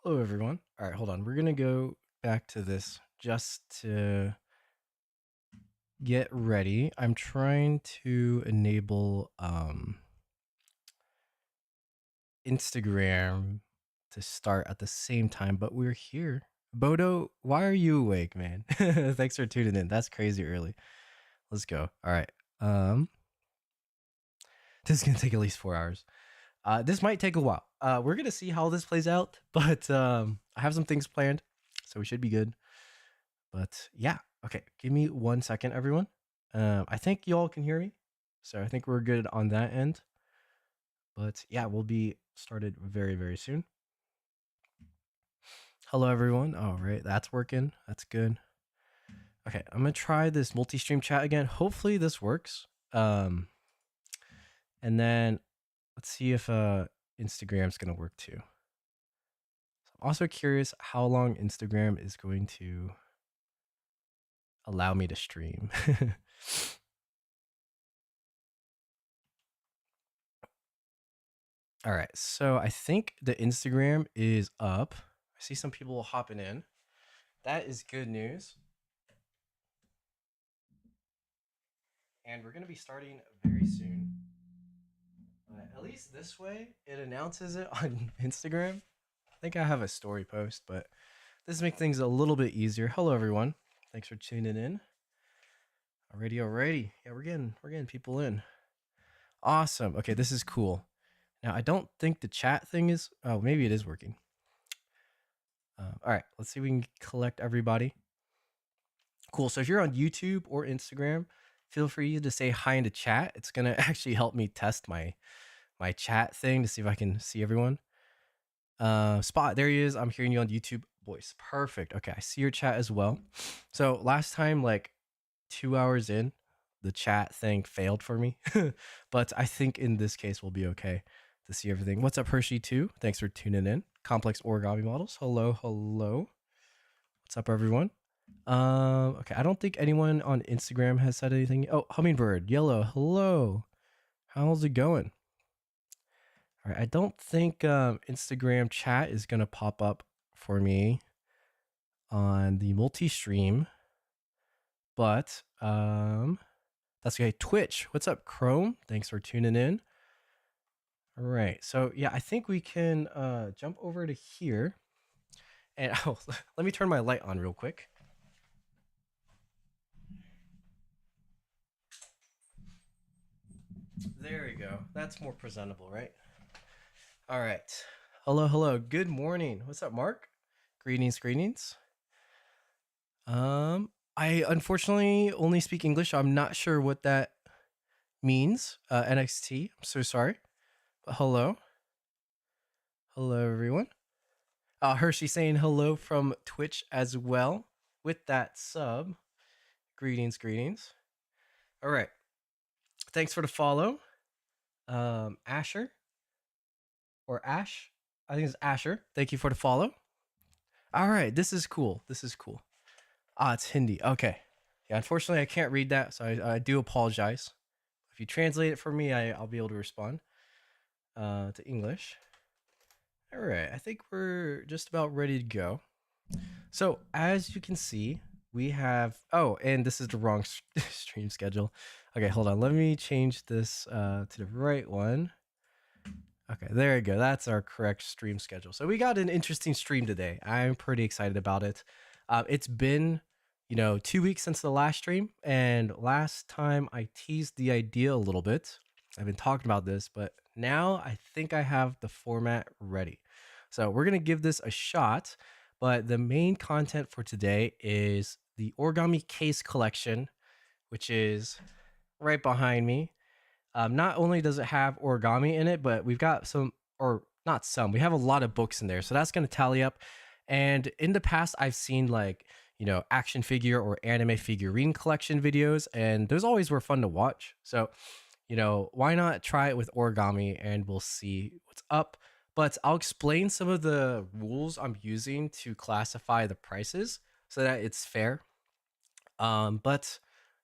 Hello, everyone. All right, hold on. We're going to go back to this just to get ready. I'm trying to enable Instagram to start at the same time, but we're here. Bodo, why are you awake, man? Thanks for tuning in. That's crazy early. Let's go. All right. Um, this is going to take at least 4 hours. This might take a while. We're going to see how this plays out, but I have some things planned, so we should be good. But yeah, okay. Give me 1 second, everyone. I think y'all can hear me, so I think we're good on that end. But yeah, we'll be started very, very soon. Hello, everyone. All right, that's working. That's good. Okay, I'm gonna try this multi-stream chat again. Hopefully, this works. And then let's see if Instagram's gonna work too. So I'm also curious how long Instagram is going to allow me to stream. All right, so I think the Instagram is up. I see some people hopping in. That is good news. And we're going to be starting very soon. At least this way, it announces it on Instagram. I think I have a story post, but this makes things a little bit easier. Hello, everyone. Thanks for tuning in. Alrighty. Yeah, we're getting people in. Awesome. Okay, this is cool. Now, I don't think the chat thing is. Oh, maybe it is working. All right, let's see if we can collect everybody. Cool. So if you're on YouTube or Instagram, feel free to say hi in the chat. It's gonna actually help me test my chat thing to see if I can see everyone. Spot, there he is. I'm hearing you on YouTube voice. Perfect. Okay, I see your chat as well. So last time, like 2 hours in, the chat thing failed for me, but I think in this case we'll be okay to see everything. What's up, Hershey? Too. Thanks for tuning in. Complex origami models. Hello. What's up, everyone? Okay, I don't think anyone on Instagram has said anything. Oh, Hummingbird, Yellow, hello. How's it going? All right, I don't think Instagram chat is gonna pop up for me on the multi-stream, but that's okay. Twitch, what's up, Chrome? Thanks for tuning in. All right, so yeah, I think we can jump over to here, and let me turn my light on real quick. There we go. That's more presentable, right? All right. Hello. Good morning. What's up, Mark? Greetings. I unfortunately only speak English. So I'm not sure what that means. NXT. I'm so sorry. But hello, everyone. Hershey saying hello from Twitch as well with that sub. Greetings. All right. Thanks for the follow. Asher or Ash. I think it's Asher. Thank you for the follow. All right. This is cool. It's Hindi. Okay. Yeah, unfortunately, I can't read that, so I do apologize. If you translate it for me, I'll be able to respond to English. All right, I think we're just about ready to go. So as you can see, we have. Oh, and this is the wrong stream schedule. Okay, hold on. Let me change this to the right one. Okay, there we go. That's our correct stream schedule. So we got an interesting stream today. I'm pretty excited about it. It's been 2 weeks since the last stream, and last time I teased the idea a little bit. I've been talking about this, but now I think I have the format ready. So we're gonna give this a shot, but the main content for today is the origami case collection, which is right behind me. Not only does it have origami in it, but we've got some, or not some, we have a lot of books in there. So that's gonna tally up. And in the past, I've seen like action figure or anime figurine collection videos, and those always were fun to watch. So, why not try it with origami and we'll see what's up. But I'll explain some of the rules I'm using to classify the prices so that it's fair. But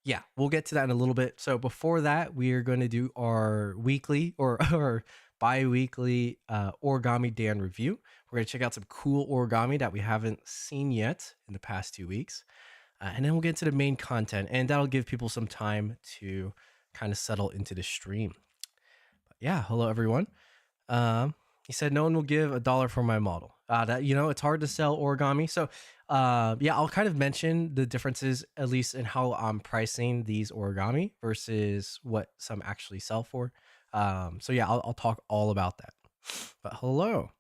yeah, we'll get to that in a little bit. So before that, we are going to do our weekly or our bi-weekly Origami Dan review. We're going to check out some cool origami that we haven't seen yet in the past 2 weeks. And then we'll get into the main content, and that'll give people some time to kind of settle into the stream. But yeah, hello everyone. He said no one will give $1 for my model. That it's hard to sell origami. So yeah, I'll kind of mention the differences, at least in how I'm pricing these origami versus what some actually sell for. So yeah, I'll talk all about that. But hello.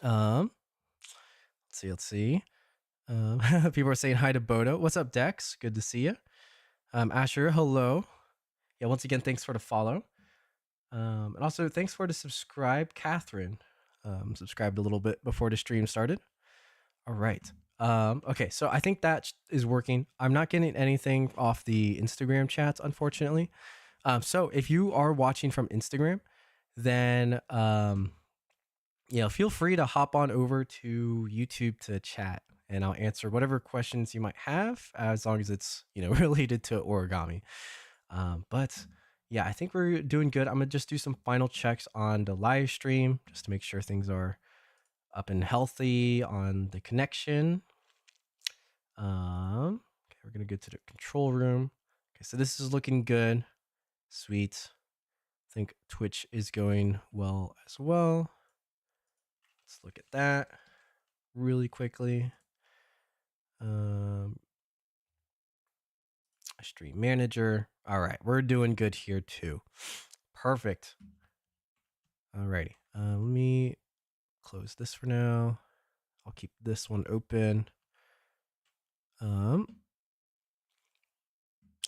Let's see. People are saying hi to Bodo. What's up, Dex? Good to see you. Asher, hello. Yeah, once again, thanks for the follow. And also, thanks for the subscribe, Catherine. Subscribed a little bit before the stream started. All right. Okay, so I think that is working. I'm not getting anything off the Instagram chats, unfortunately. So if you are watching from Instagram, then feel free to hop on over to YouTube to chat, and I'll answer whatever questions you might have, as long as it's related to origami. But yeah, I think we're doing good. I'm gonna just do some final checks on the live stream just to make sure things are up and healthy on the connection. Okay, we're gonna go to the control room. Okay, so this is looking good. Sweet. I think Twitch is going well as well. Let's look at that really quickly. Stream manager. All right, we're doing good here too. Perfect. Alrighty. Let me close this for now. I'll keep this one open.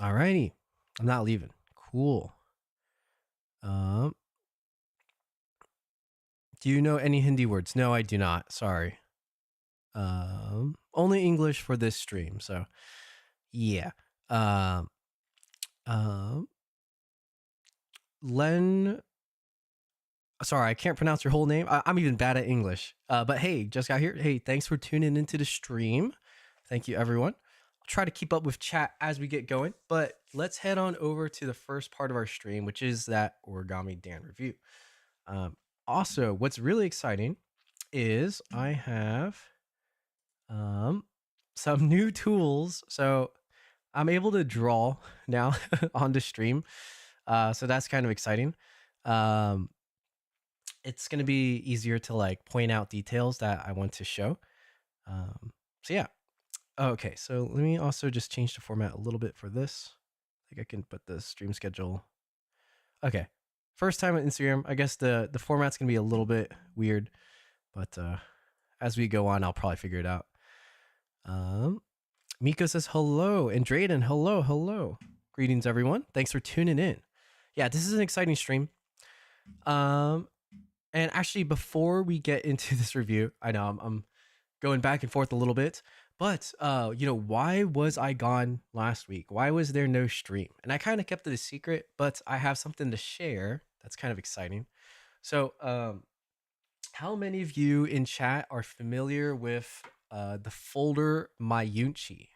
Alrighty. I'm not leaving. Cool. Do you know any Hindi words? No, I do not. Sorry. Only English for this stream. So, yeah. Len. Sorry, I can't pronounce your whole name. I'm even bad at English. But hey, just got here. Hey, thanks for tuning into the stream. Thank you, everyone. I'll try to keep up with chat as we get going, but let's head on over to the first part of our stream, which is that Origami Dan review. Also, what's really exciting is I have some new tools. So I'm able to draw now on the stream. So that's kind of exciting. It's going to be easier to like point out details that I want to show. So yeah. Okay, so let me also just change the format a little bit for this. I think I can put the stream schedule. Okay. First time on Instagram. I guess the format's going to be a little bit weird, but as we go on, I'll probably figure it out. Miko says hello, and Drayden, hello. Greetings, everyone. Thanks for tuning in. Yeah, this is an exciting stream. And actually, before we get into this review, I know I'm going back and forth a little bit, but why was I gone last week? Why was there no stream? And I kind of kept it a secret, but I have something to share that's kind of exciting. So, how many of you in chat are familiar with the folder Mayunchi?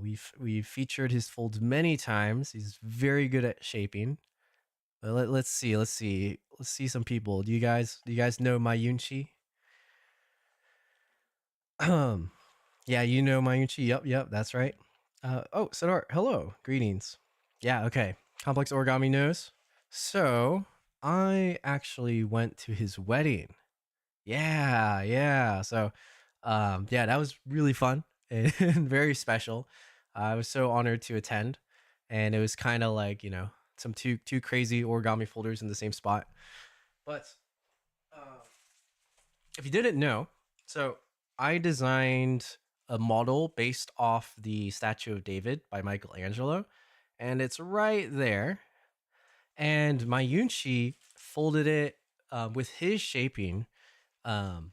We've featured his folds many times. He's very good at shaping. Let's see some people. Do you guys know Mayunchi? Yeah, you know Mayunchi. Yep, that's right. Oh, Sadar, hello, greetings. Yeah, okay. Complex Origami knows. So I actually went to his wedding. Yeah. So, yeah, that was really fun and very special. I was so honored to attend, and it was kind of like some two crazy origami folders in the same spot. But if you didn't know, so I designed a model based off the Statue of David by Michelangelo, and it's right there. And Mayunchi folded it with his shaping, and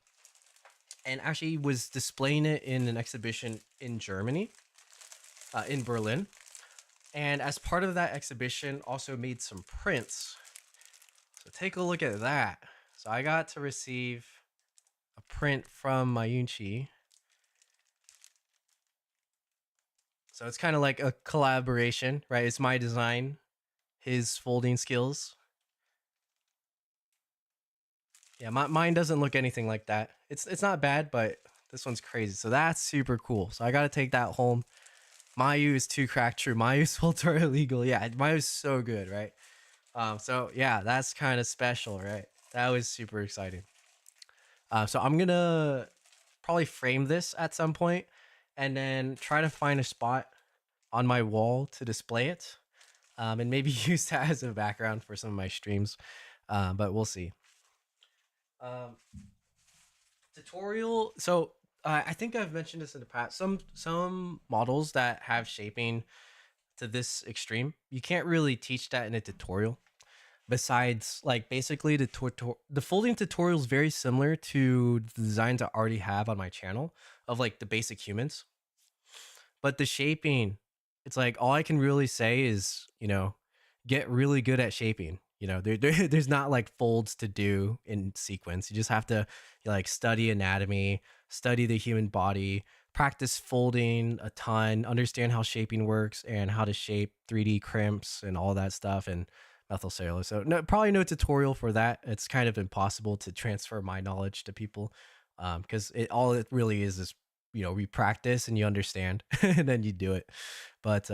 actually was displaying it in an exhibition in Germany, in Berlin. And as part of that exhibition, also made some prints. So take a look at that. So I got to receive a print from Mayunchi. So it's kind of like a collaboration, right? It's my design, his folding skills. Yeah, mine doesn't look anything like that. It's not bad, but this one's crazy. So that's super cool. So I got to take that home. Mayu is too cracked true. Mayu's faults are illegal. Yeah, Mayu's so good, right? So yeah, that's kind of special, right? That was super exciting. So I'm gonna probably frame this at some point, and then try to find a spot on my wall to display it, and maybe use that as a background for some of my streams. But we'll see. Um, Tutorial. So I think I've mentioned this in the past. Some models that have shaping to this extreme, you can't really teach that in a tutorial. Besides, like basically the folding tutorial is very similar to the designs I already have on my channel of like the basic humans. But the shaping, it's like all I can really say is, get really good at shaping. There's not like folds to do in sequence. You just have to like study anatomy, study the human body, practice folding a ton, understand how shaping works and how to shape 3D crimps and all that stuff and methyl cellulose. So no, probably no tutorial for that. It's kind of impossible to transfer my knowledge to people because all it really is we practice and you understand and then you do it. But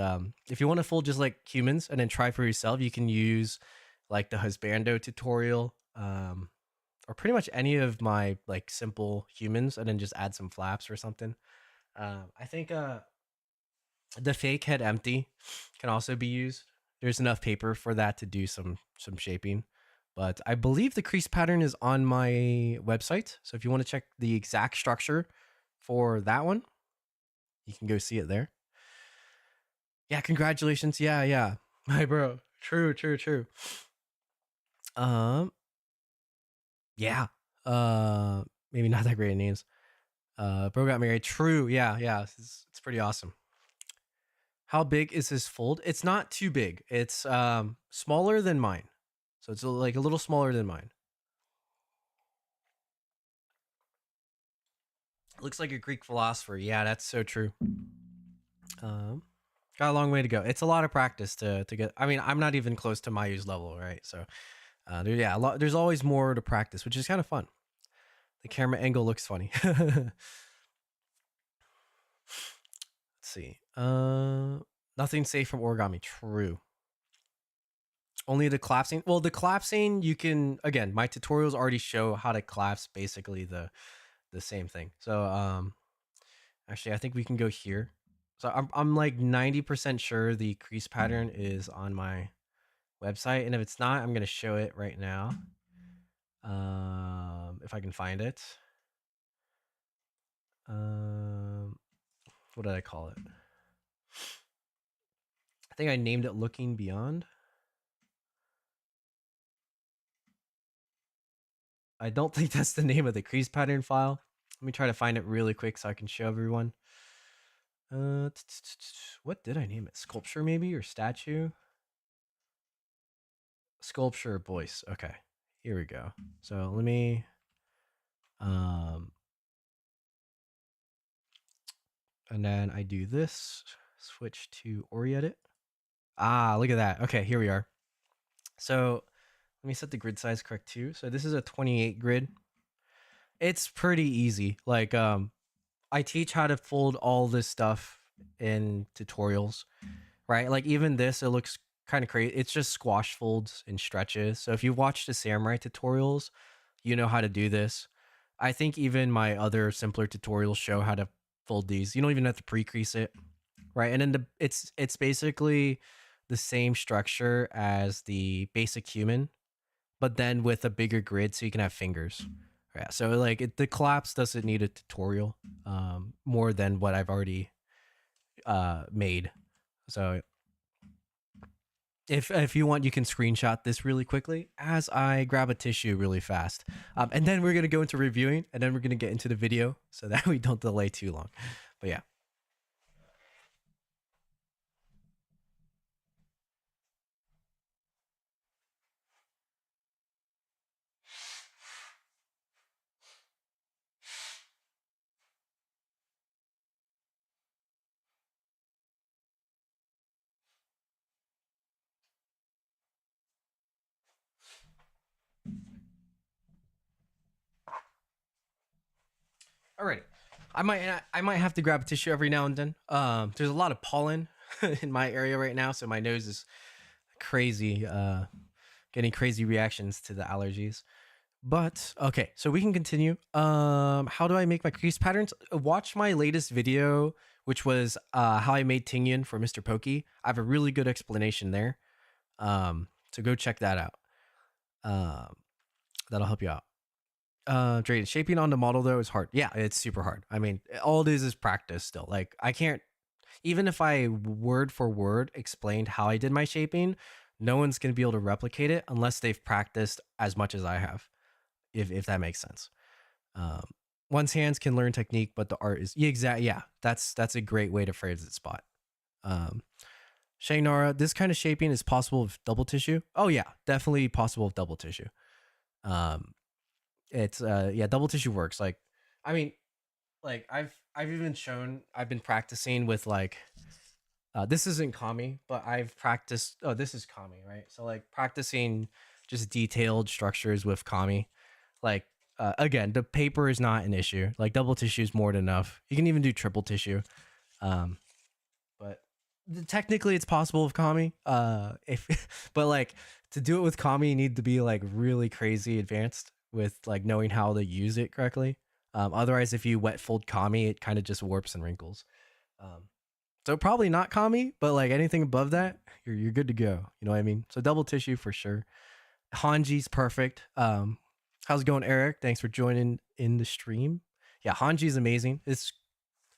if you want to fold just like humans and then try for yourself, you can use like the husbando tutorial, or pretty much any of my like simple humans and then just add some flaps or something. I think the fake head empty can also be used. There's enough paper for that to do some shaping. But I believe the crease pattern is on my website. So if you want to check the exact structure for that one, you can go see it there. Yeah, congratulations. Yeah, yeah. My bro. True, true, true. Um, yeah. Uh Maybe not that great at names. Bro got married. True. Yeah, yeah. It's pretty awesome. How big is his fold? It's not too big. It's smaller than mine. So it's like a little smaller than mine. Looks like a Greek philosopher. Yeah, that's so true. Um, got a long way to go. It's a lot of practice to get. I mean, I'm not even close to Mayu's level, right? So, yeah, a lot. There's always more to practice, which is kind of fun. The camera angle looks funny. Let's see. Nothing safe from origami. True. Only the collapsing. Well, the collapsing you can again. My tutorials already show how to collapse basically the same thing. So actually, I think we can go here. So I'm like 90% sure the crease pattern is on my website, and if it's not, I'm gonna show it right now. If I can find it. What did I call it? I think I named it Looking Beyond. I don't think that's the name of the crease pattern file. Let me try to find it really quick so I can show everyone. What did I name it? Sculpture maybe, or statue? Sculpture voice. Okay, here we go. So let me and then I do this, switch to Oriedit. Ah, look at that. Okay, here we are. So let me set the grid size correct too. So this is a 28 grid. It's pretty easy. Like I teach how to fold all this stuff in tutorials, right? Like even this, it looks kind of crazy. It's just squash folds and stretches. So if you watch the samurai tutorials, you know how to do this. I think even my other simpler tutorials show how to fold these. You don't even have to pre-crease it, right? And then it's basically the same structure as the basic human, but then with a bigger grid so you can have fingers. Yeah, so like the collapse doesn't need a tutorial more than what I've already made. So if you want, you can screenshot this really quickly as I grab a tissue really fast, and then we're gonna go into reviewing, and then we're gonna get into the video so that we don't delay too long. But yeah. Alrighty. I might have to grab a tissue every now and then. There's a lot of pollen in my area right now, so my nose is crazy, getting crazy reactions to the allergies. But okay, so we can continue. How do I make my crease patterns? Watch my latest video, which was how I made Tingyun for Mr. Pokey. I have a really good explanation there. So go check that out. Um, that'll help you out. Drayden, shaping on the model though is hard. Yeah, it's super hard. I mean, all it is practice still. Like I can't, even if I word for word explained how I did my shaping, no one's gonna be able to replicate it unless they've practiced as much as I have. If that makes sense. Um, one's hands can learn technique, but the art is exactly. Yeah, that's a great way to phrase it. Spot. Um, Shaynara, this kind of shaping is possible with double tissue. Oh yeah, definitely possible with double tissue. Um, it's yeah, double tissue works. Like, I mean, like I've even shown I've been practicing with like this isn't kami, but I've practiced. Oh, this is kami, right? So like practicing just detailed structures with kami. Like again, the paper is not an issue. Like double tissue is more than enough. You can even do triple tissue. Um, but technically it's possible with kami. If but like to do it with kami, you need to be like really crazy advanced with like knowing how to use it correctly. Otherwise, if you wet fold kami, it kind of just warps and wrinkles. Um, so probably not kami, but like anything above that, you're good to go. You know what I mean? So double tissue for sure. Hanji's perfect. How's it going, Eric? Thanks for joining in the stream. Yeah, Hanji's amazing. It's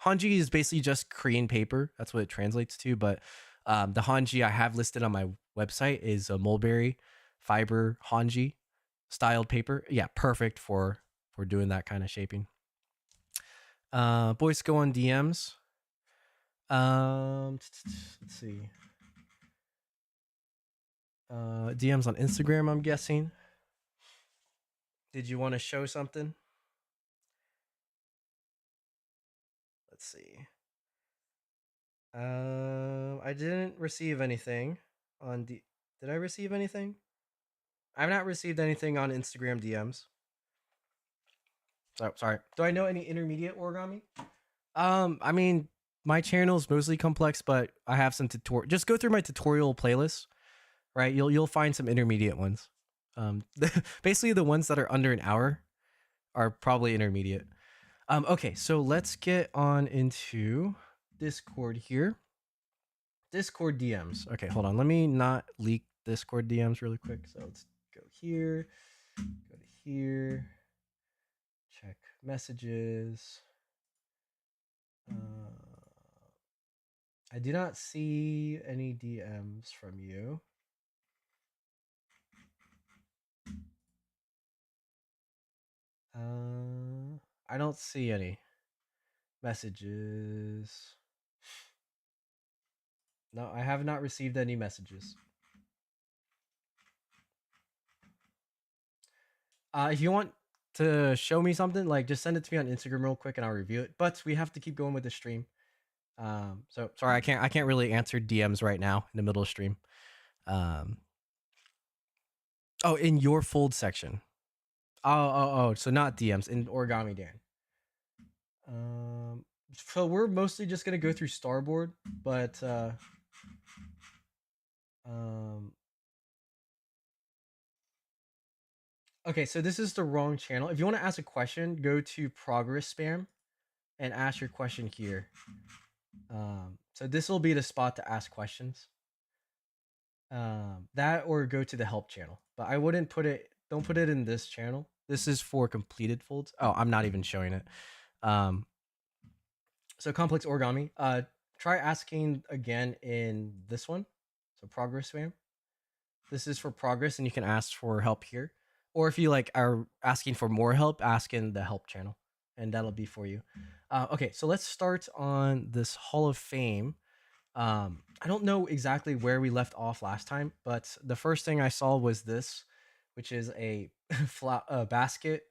Hanji is basically just Korean paper. That's what it translates to. But the Hanji I have listed on my website is a mulberry fiber Hanji styled paper. Yeah, perfect for doing that kind of shaping. Boys go on DMs. Let's see. DMs on Instagram, I'm guessing. Did you want to show something? Let's see. I didn't receive anything on D. Did I receive anything? I've not received anything on Instagram DMs. So sorry. Do I know any intermediate origami? I mean, my channel is mostly complex, but I have some tutorial. Just go through my tutorial playlist, right? You'll find some intermediate ones. Basically the ones that are under an hour are probably intermediate. Okay, so let's get on into Discord here. Discord DMs. Okay, hold on. Let me not leak Discord DMs really quick. So let's go here, go to here, check messages. I do not see any DMs from you. I don't see any messages. No, I have not received any messages. If you want to show me something, like just send it to me on Instagram real quick and I'll review it. But we have to keep going with the stream. So sorry, I can't really answer DMs right now in the middle of stream. Oh, in your fold section. Oh, so not DMs in Origami Dan. So we're mostly just gonna go through Starboard, but okay, so this is the wrong channel. If you want to ask a question, go to Progress Spam and ask your question here. So this will be the spot to ask questions. That or go to the help channel, but I wouldn't put it. Don't put it in this channel. This is for completed folds. Oh, I'm not even showing it. So complex origami. Try asking again in this one. So progress spam. This is for progress, and you can ask for help here. Or if you like are asking for more help, ask in the help channel, and that'll be for you. Okay, so let's start on this Hall of Fame. I don't know exactly where we left off last time, but the first thing I saw was this, which is a basket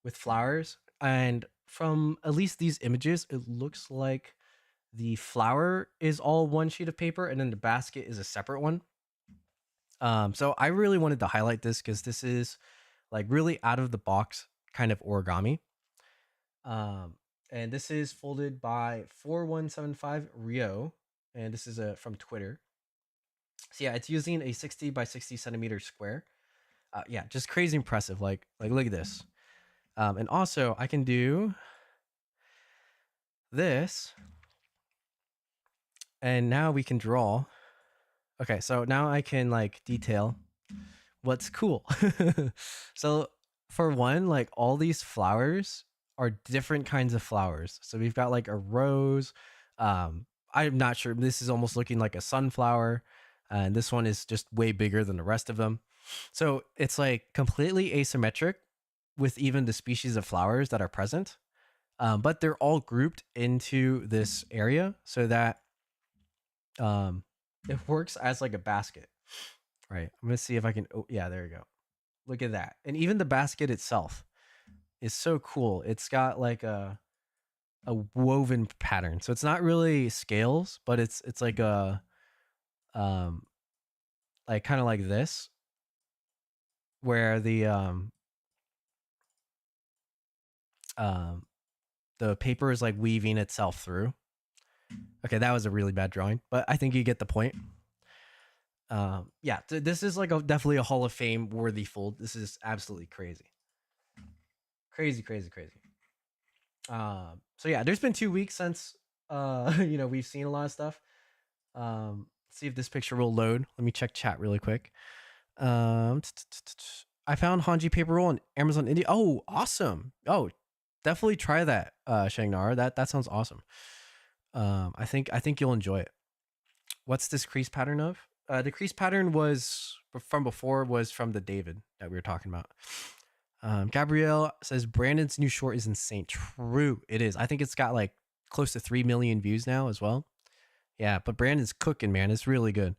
with flowers. And from at least these images, it looks like the flower is all one sheet of paper and then the basket is a separate one. So I really wanted to highlight this because this is like really out of the box kind of origami. and this is folded by 4175 Rio, and this is from Twitter. So yeah, it's using a 60 by 60 centimeter square. Yeah, just crazy impressive. Like look at this. And also I can do this, and now we can draw. Okay, so now I can like detail what's cool. So for one, like all these flowers are different kinds of flowers. So we've got like a rose. I'm not sure. This is almost looking like a sunflower, and this one is just way bigger than the rest of them. So it's like completely asymmetric with even the species of flowers that are present. But they're all grouped into this area so that um, it works as like a basket. Right. I'm gonna see if I can. Oh, yeah, there you go. Look at that. And even the basket itself is so cool. It's got like a woven pattern. So it's not really scales, but it's like a um like kind of like this, where um the paper is like weaving itself through. Okay, that was a really bad drawing, but I think you get the point. Yeah, this is like definitely a Hall of Fame worthy fold. This is absolutely crazy. Crazy, crazy, crazy. So yeah, there's been 2 weeks since we've seen a lot of stuff. See if this picture will load. Let me check chat really quick. I found Hanji paper roll on Amazon India. Oh, awesome. Oh, definitely try that, Shangnar. That sounds awesome. I think you'll enjoy it. What's this crease pattern of? The crease pattern was from before, was from the David that we were talking about. Gabrielle says Brandon's new short is insane. True, it is. I think it's got like close to 3 million views now as well. Yeah, but Brandon's cooking, man. It's really good.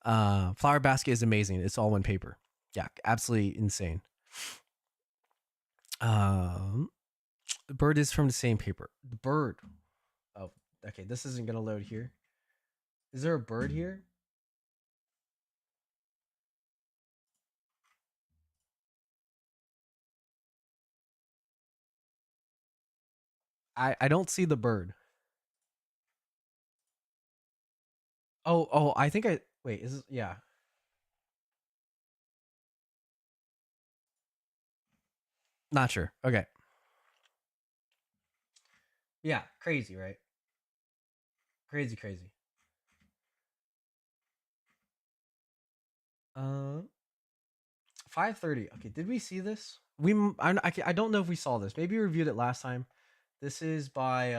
Flower basket is amazing. It's all one paper. Yeah, absolutely insane. The bird is from the same paper. The bird. Oh, okay. This isn't gonna load here. Is there a bird here? I don't see the bird. Oh, I think I wait. Is this, yeah. Not sure. Okay. Yeah, crazy, right? Crazy, crazy. Uh, 5:30. Okay, did we see this? I don't know if we saw this. Maybe we reviewed it last time. This is by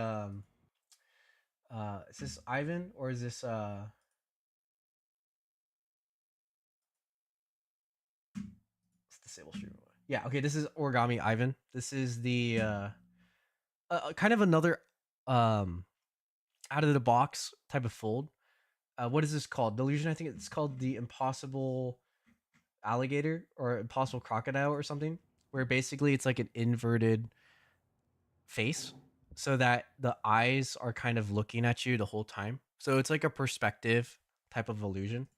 is this Ivan, or is this disable stream? Yeah, okay, this is Origami Ivan. This is the kind of another um out of the box type of fold. What is this called? Delusion, I think it's called the impossible alligator or impossible crocodile or something, where basically it's like an inverted face so that the eyes are kind of looking at you the whole time. So it's like a perspective type of illusion.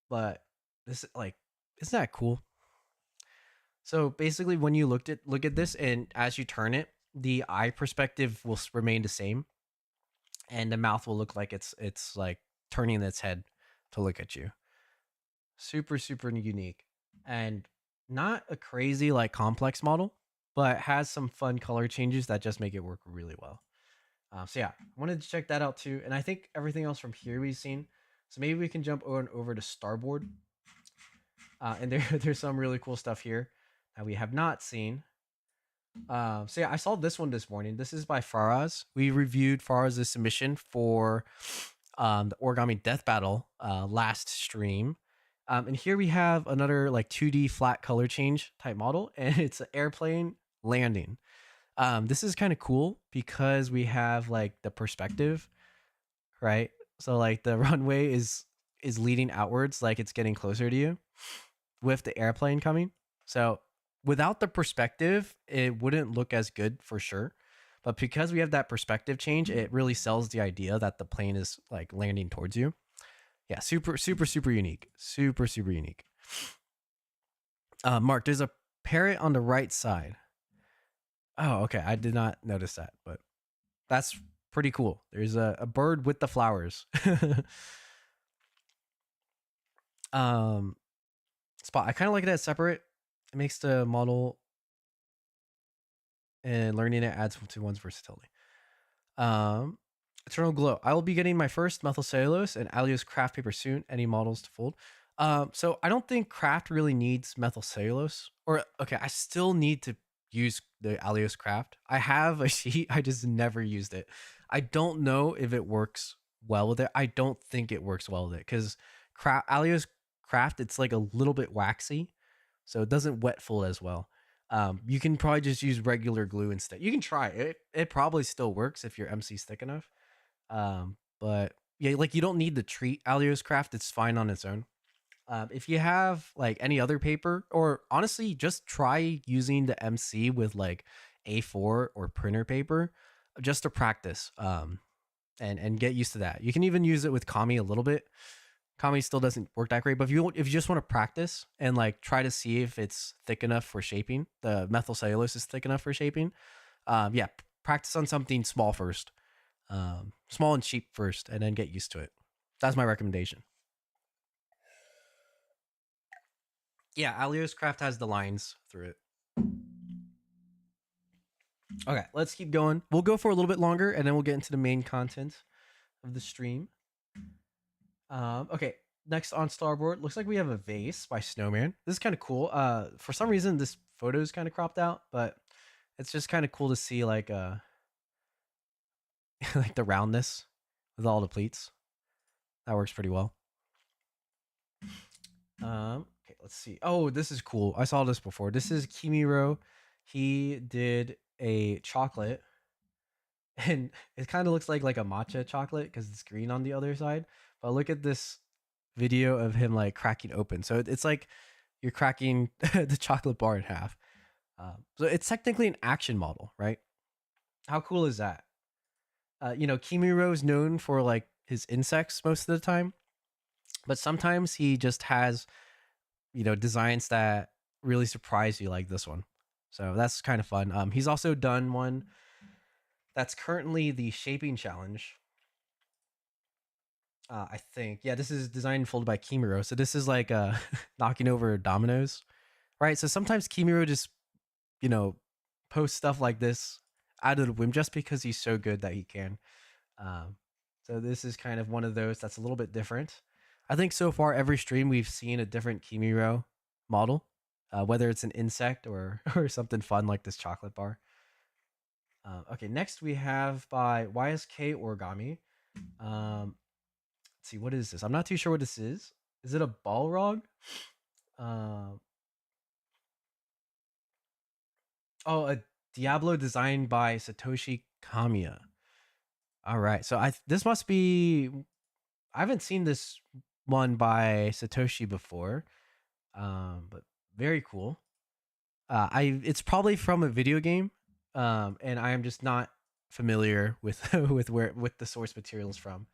But this, like, isn't that cool? So basically when you look at this, and as you turn it, the eye perspective will remain the same, and the mouth will look like it's like turning its head to look at you. Super super unique, and not a crazy like complex model, but has some fun color changes that just make it work really well. So yeah, I wanted to check that out too, and I think everything else from here we've seen. So maybe we can jump over to Starboard, and there's some really cool stuff here that we have not seen. So yeah, I saw this one this morning. This is by Faraz. We reviewed Faraz's submission for the Origami Death Battle last stream. And here we have another like 2D flat color change type model, and it's an airplane landing. This is kind of cool because we have like the perspective, right? So like the runway is leading outwards, like it's getting closer to you with the airplane coming. So without the perspective, it wouldn't look as good for sure. But because we have that perspective change, it really sells the idea that the plane is like landing towards you. Yeah, super, super, super unique. Super, super unique. Mark, there's a parrot on the right side. Oh, okay. I did not notice that, but that's pretty cool. There's a bird with the flowers. um, spot. I kind of like it as separate. It makes the model and learning it adds to one's versatility. Um, Eternal Glow. I will be getting my first methyl cellulose and Alios craft paper soon. Any models to fold? So I don't think craft really needs methyl cellulose. Or okay, I still need to use the Alios craft. I have a sheet. I just never used it. I don't know if it works well with it. I don't think it works well with it because Alios craft, it's like a little bit waxy, so it doesn't wet fold as well. You can probably just use regular glue instead. You can try it. It probably still works if your MC's thick enough. But yeah, like you don't need to treat Alios craft. It's fine on its own. If you have like any other paper, or honestly, just try using the MC with like A4 or printer paper just to practice. And get used to that. You can even use it with Kami a little bit. Kami still doesn't work that great, but if you just want to practice and like try to see if it's thick enough for shaping, the methyl cellulose is thick enough for shaping. Yeah, practice on something small first, small and cheap first, and then get used to it. That's my recommendation. Yeah, Alios Craft has the lines through it. Okay, let's keep going. We'll go for a little bit longer, and then we'll get into the main content of the stream. Okay, next on Starboard, looks like we have a vase by Snowman. This is kind of cool. For some reason, this photo is kind of cropped out, but it's just kind of cool to see like like the roundness with all the pleats. That works pretty well. Okay, let's see. Oh, this is cool. I saw this before. This is Kimiro. He did a chocolate, and it kind of looks like a matcha chocolate because it's green on the other side. But look at this video of him like cracking open. So it's like you're cracking the chocolate bar in half. So it's technically an action model, right? How cool is that? Kimiro is known for like his insects most of the time, but sometimes he just has, designs that really surprise you, like this one. So that's kind of fun. He's also done one that's currently the shaping challenge. I think, yeah, this is designed and folded by Kimiro. So this is like knocking over dominoes, right? So sometimes Kimiro just, you know, posts stuff like this out of the whim just because he's so good that he can. So this is kind of one of those that's a little bit different. I think so far every stream we've seen a different Kimiro model, whether it's an insect or or something fun like this chocolate bar. Okay, next we have by YSK Origami. Let's see, what is this? I'm not too sure what this is. Is it a Balrog? Uh, oh, a Diablo designed by Satoshi Kamiya. All right, so this must be. I haven't seen this one by Satoshi before, but very cool. It's probably from a video game, and I am just not familiar with with the source materials from,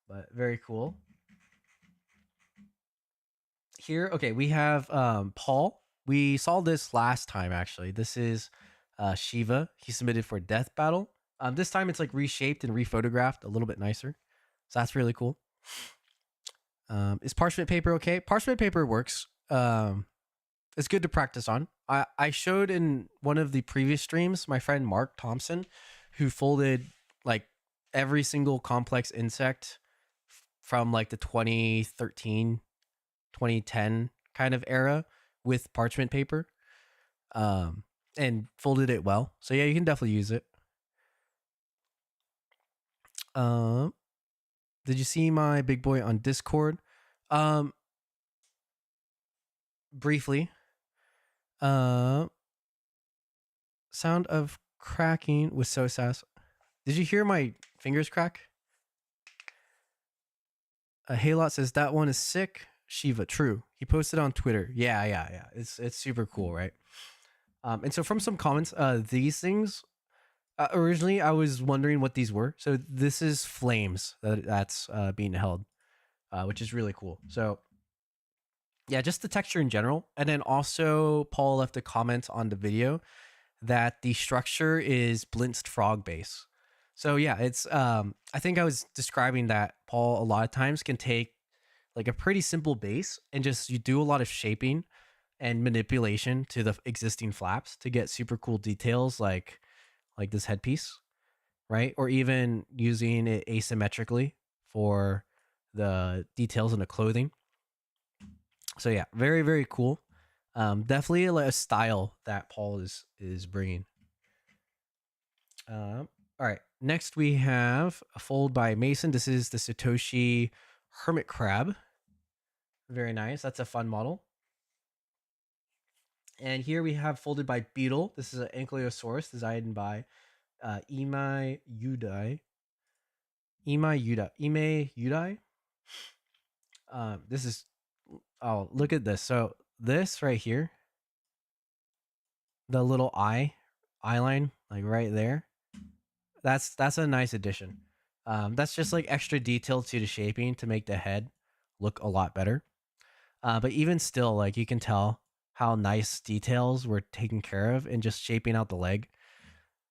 but very cool. Here, okay, we have Paul. We saw this last time actually. This is Shiva. He submitted for Death Battle. This time it's like reshaped and rephotographed a little bit nicer, so that's really cool. Is parchment paper okay? Parchment paper works. It's good to practice on. I showed in one of the previous streams my friend Mark Thompson, who folded like every single complex insect from like the 2013, 2010 kind of era with parchment paper, and folded it well. So yeah, you can definitely use it. Did you see my big boy on Discord? Briefly. Sound of cracking with so sass. Did you hear my fingers crack? Haylot says that one is sick. Shiva, true. He posted on Twitter. Yeah. It's super cool, right? And so from some comments, these things. Originally, I was wondering what these were. So this is flames that's being held, which is really cool. So yeah, just the texture in general, and then also Paul left a comment on the video that the structure is blinched frog base. So yeah, it's I think I was describing that Paul a lot of times can take like a pretty simple base and just you do a lot of shaping and manipulation to the existing flaps to get super cool details like this headpiece, right? Or even using it asymmetrically for the details in the clothing. So yeah, very very cool. Definitely a style that Paul is bringing. All right, next we have a fold by Mason. This is the Satoshi Hermit Crab. Very nice. That's a fun model. And here we have folded by Beetle. This is an Ankylosaurus designed by Imai Udai. Ime Udai. This is, oh, look at this. So this right here, the little eye line, like right there, that's a nice addition. That's just like extra detail to the shaping to make the head look a lot better. But even still, like you can tell how nice details were taken care of in just shaping out the leg.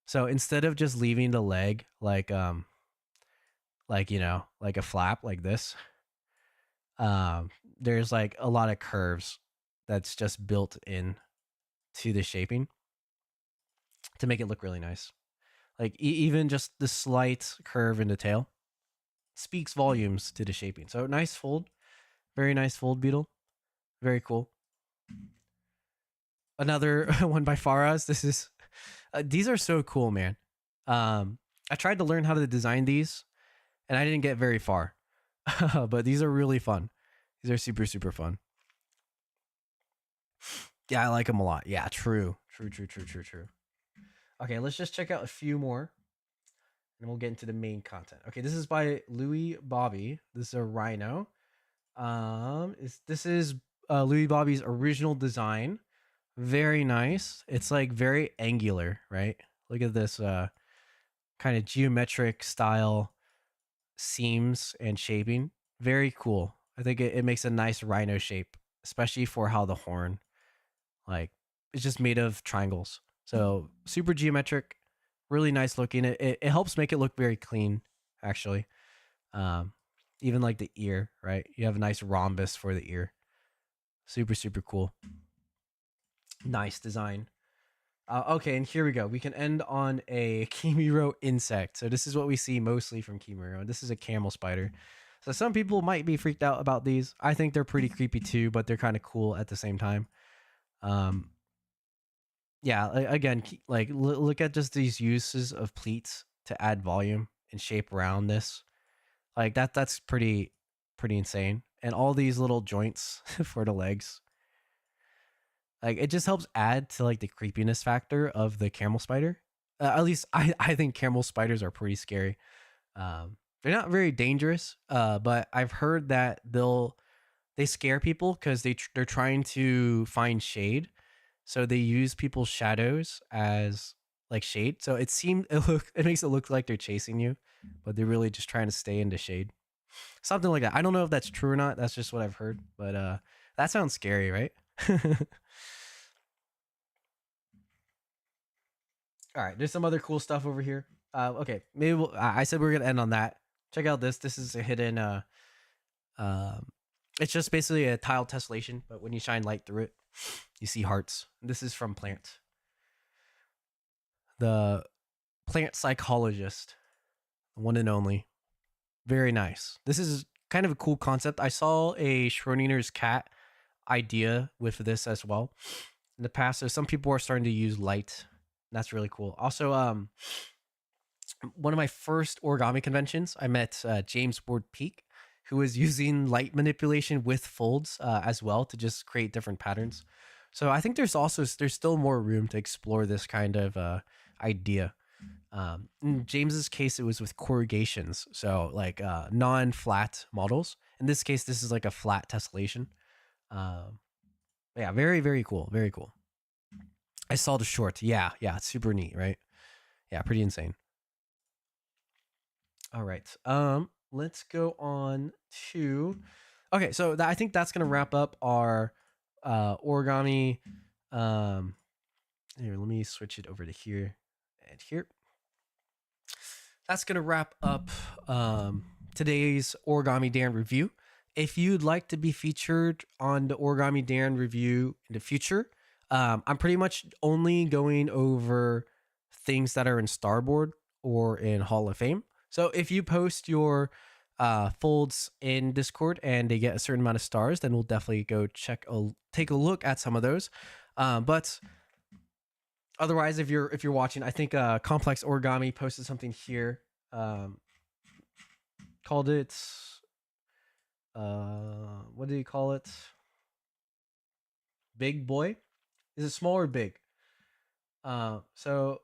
So instead of just leaving the leg like you know, like a flap like this, there's like a lot of curves that's just built in to the shaping to make it look really nice. Like even just the slight curve in the tail speaks volumes to the shaping. So nice fold, very nice fold, Beetle, very cool. Another one by Faraz. This is these are so cool, man. I tried to learn how to design these, and I didn't get very far, but these are really fun. These are super super fun. Yeah, I like them a lot. Yeah, true. Okay, let's just check out a few more, and we'll get into the main content. Okay, this is by Louis Bobby. This is a rhino. This is Louis Bobby's original design. Very nice. It's like very angular, right? Look at this kind of geometric style seams and shaping. Very cool. I think it makes a nice rhino shape, especially for how the horn, like, it's just made of triangles. So super geometric, really nice looking. It helps make it look very clean, actually. Um, Even like the ear, right? You have a nice rhombus for the ear. Super, super cool. Nice design. Okay, and here we go. We can end on a Kimiro insect. So this is what we see mostly from Kimiro. This is a camel spider. So some people might be freaked out about these. I think they're pretty creepy too, but they're kind of cool at the same time. Um, yeah, again, like look at just these uses of pleats to add volume and shape around this. Like that's pretty insane. And all these little joints for the legs. Like it just helps add to like the creepiness factor of the camel spider. At least I think camel spiders are pretty scary. They're not very dangerous, but I've heard that they scare people because they're trying to find shade, so they use people's shadows as like shade. So it makes it look like they're chasing you, but they're really just trying to stay in the shade. Something like that. I don't know if that's true or not. That's just what I've heard, but that sounds scary, right? All right, there's some other cool stuff over here. Okay, maybe I said we are gonna end on that. Check out this. This is a hidden. Um, it's just basically a tile tessellation, but when you shine light through it, you see hearts. This is from Plant, the plant psychologist, one and only. Very nice. This is kind of a cool concept. I saw a Schrodinger's cat idea with this as well in the past. So some people are starting to use light. That's really cool. Also, one of my first origami conventions, I met James Ward Peak, who was using light manipulation with folds as well to just create different patterns. So I think there's still more room to explore this kind of idea. In James's case, it was with corrugations, so like non-flat models. In this case, this is like a flat tessellation. Um, yeah, very very cool, very cool. I saw the short. Yeah, it's super neat, right? Yeah, pretty insane. All right. Let's go on to. Okay, so I think that's gonna wrap up our origami Here, let me switch it over to here and here. That's going to wrap up today's Origami Dan review. If you'd like to be featured on the Origami Dan review in the future, I'm pretty much only going over things that are in Starboard or in Hall of Fame. So if you post your folds in Discord and they get a certain amount of stars, then we'll definitely go take a look at some of those. But otherwise, if you're watching, I think Complex Origami posted something here. Called it what do you call it? Big boy? Is it small or big? So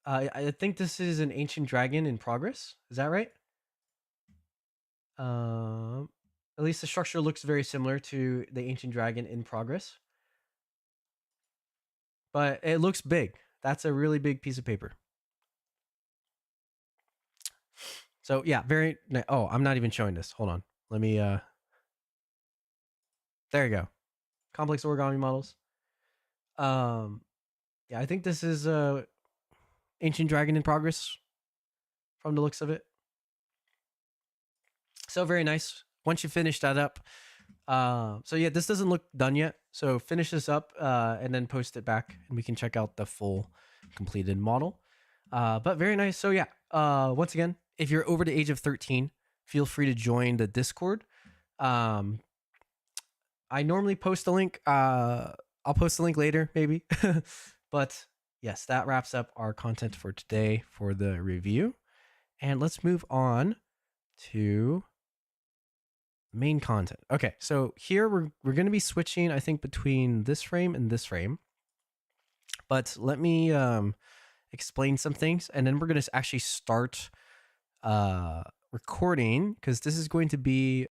I think this is an ancient dragon in progress. Is that right? At least the structure looks very similar to the ancient dragon in progress, but it looks big. That's a really big piece of paper. So yeah, very. Oh, I'm not even showing this. Hold on. Let me. There you go. Complex origami models. Yeah, I think this is ancient dragon in progress from the looks of it. So very nice. Once you finish that up, so yeah, this doesn't look done yet. So finish this up and then post it back, and we can check out the full completed model. But very nice. So yeah, once again, if you're over the age of 13, feel free to join the Discord. I normally post a link. I'll post a link later, maybe. But yes, that wraps up our content for today for the review. And let's move on to main content. Okay, so here we're going to be switching, I think, between this frame and this frame. But let me explain some things, and then we're going to actually start recording, because this is going to be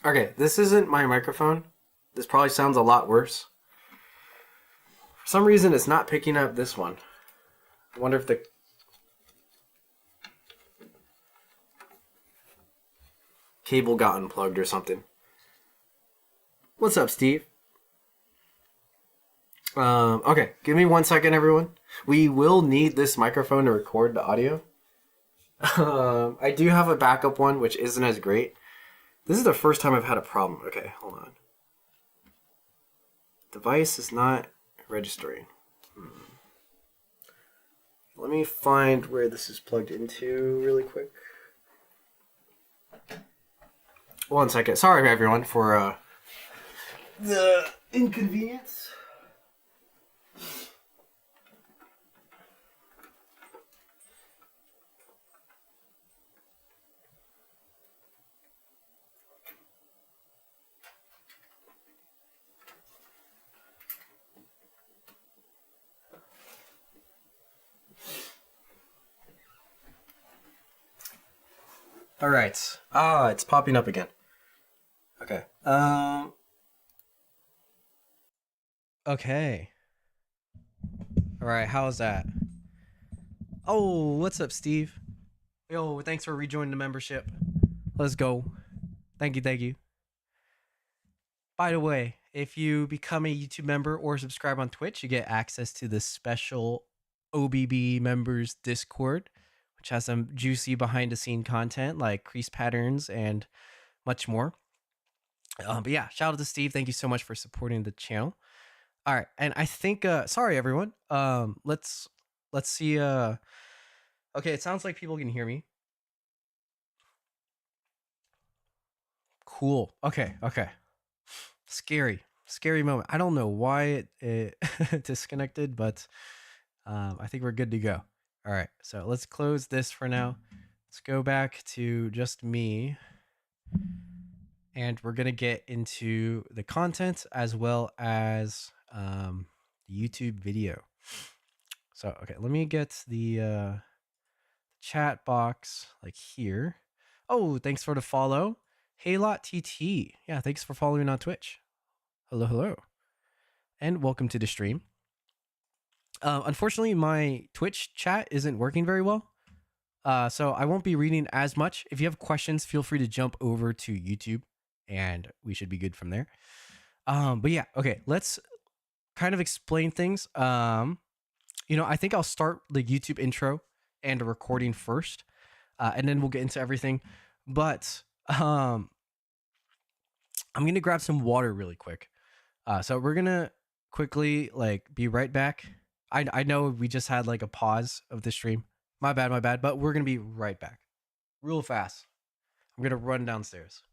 Okay, this isn't my microphone. This probably sounds a lot worse. For some reason, it's not picking up this one. I wonder if the cable got unplugged or something. What's up, Steve? Okay, give me 1 second, everyone. We will need this microphone to record the audio. I do have a backup one, which isn't as great. This is the first time I've had a problem. Okay, hold on. Device is not registering. Let me find where this is plugged into really quick. 1 second. Sorry, everyone, for the inconvenience. All right. It's popping up again. Okay. Okay. All right. How's that? Oh, what's up, Steve? Yo, thanks for rejoining the membership. Let's go. Thank you. Thank you. By the way, if you become a YouTube member or subscribe on Twitch, you get access to the special OBB members Discord, which has some juicy behind the scene content like crease patterns and much more. But yeah, shout out to Steve. Thank you so much for supporting the channel. All right, and I think sorry everyone. Let's see. Okay, it sounds like people can hear me. Cool. Okay. Scary moment. I don't know why it disconnected, but I think we're good to go. All right, so let's close this for now. Let's go back to just me, and we're gonna get into the content as well as the YouTube video. So okay, let me get the chat box like here. Oh, thanks for the follow. Haylot TT. Yeah, thanks for following on Twitch. Hello. And welcome to the stream. Unfortunately, my Twitch chat isn't working very well. So I won't be reading as much. If you have questions, feel free to jump over to YouTube and we should be good from there. But yeah, okay, let's kind of explain things. I think I'll start the YouTube intro and the recording first, and then we'll get into everything. But I'm gonna grab some water really quick. So we're gonna quickly be right back. I know we just had like a pause of the stream. My bad. But we're gonna be right back, real fast. I'm gonna run downstairs.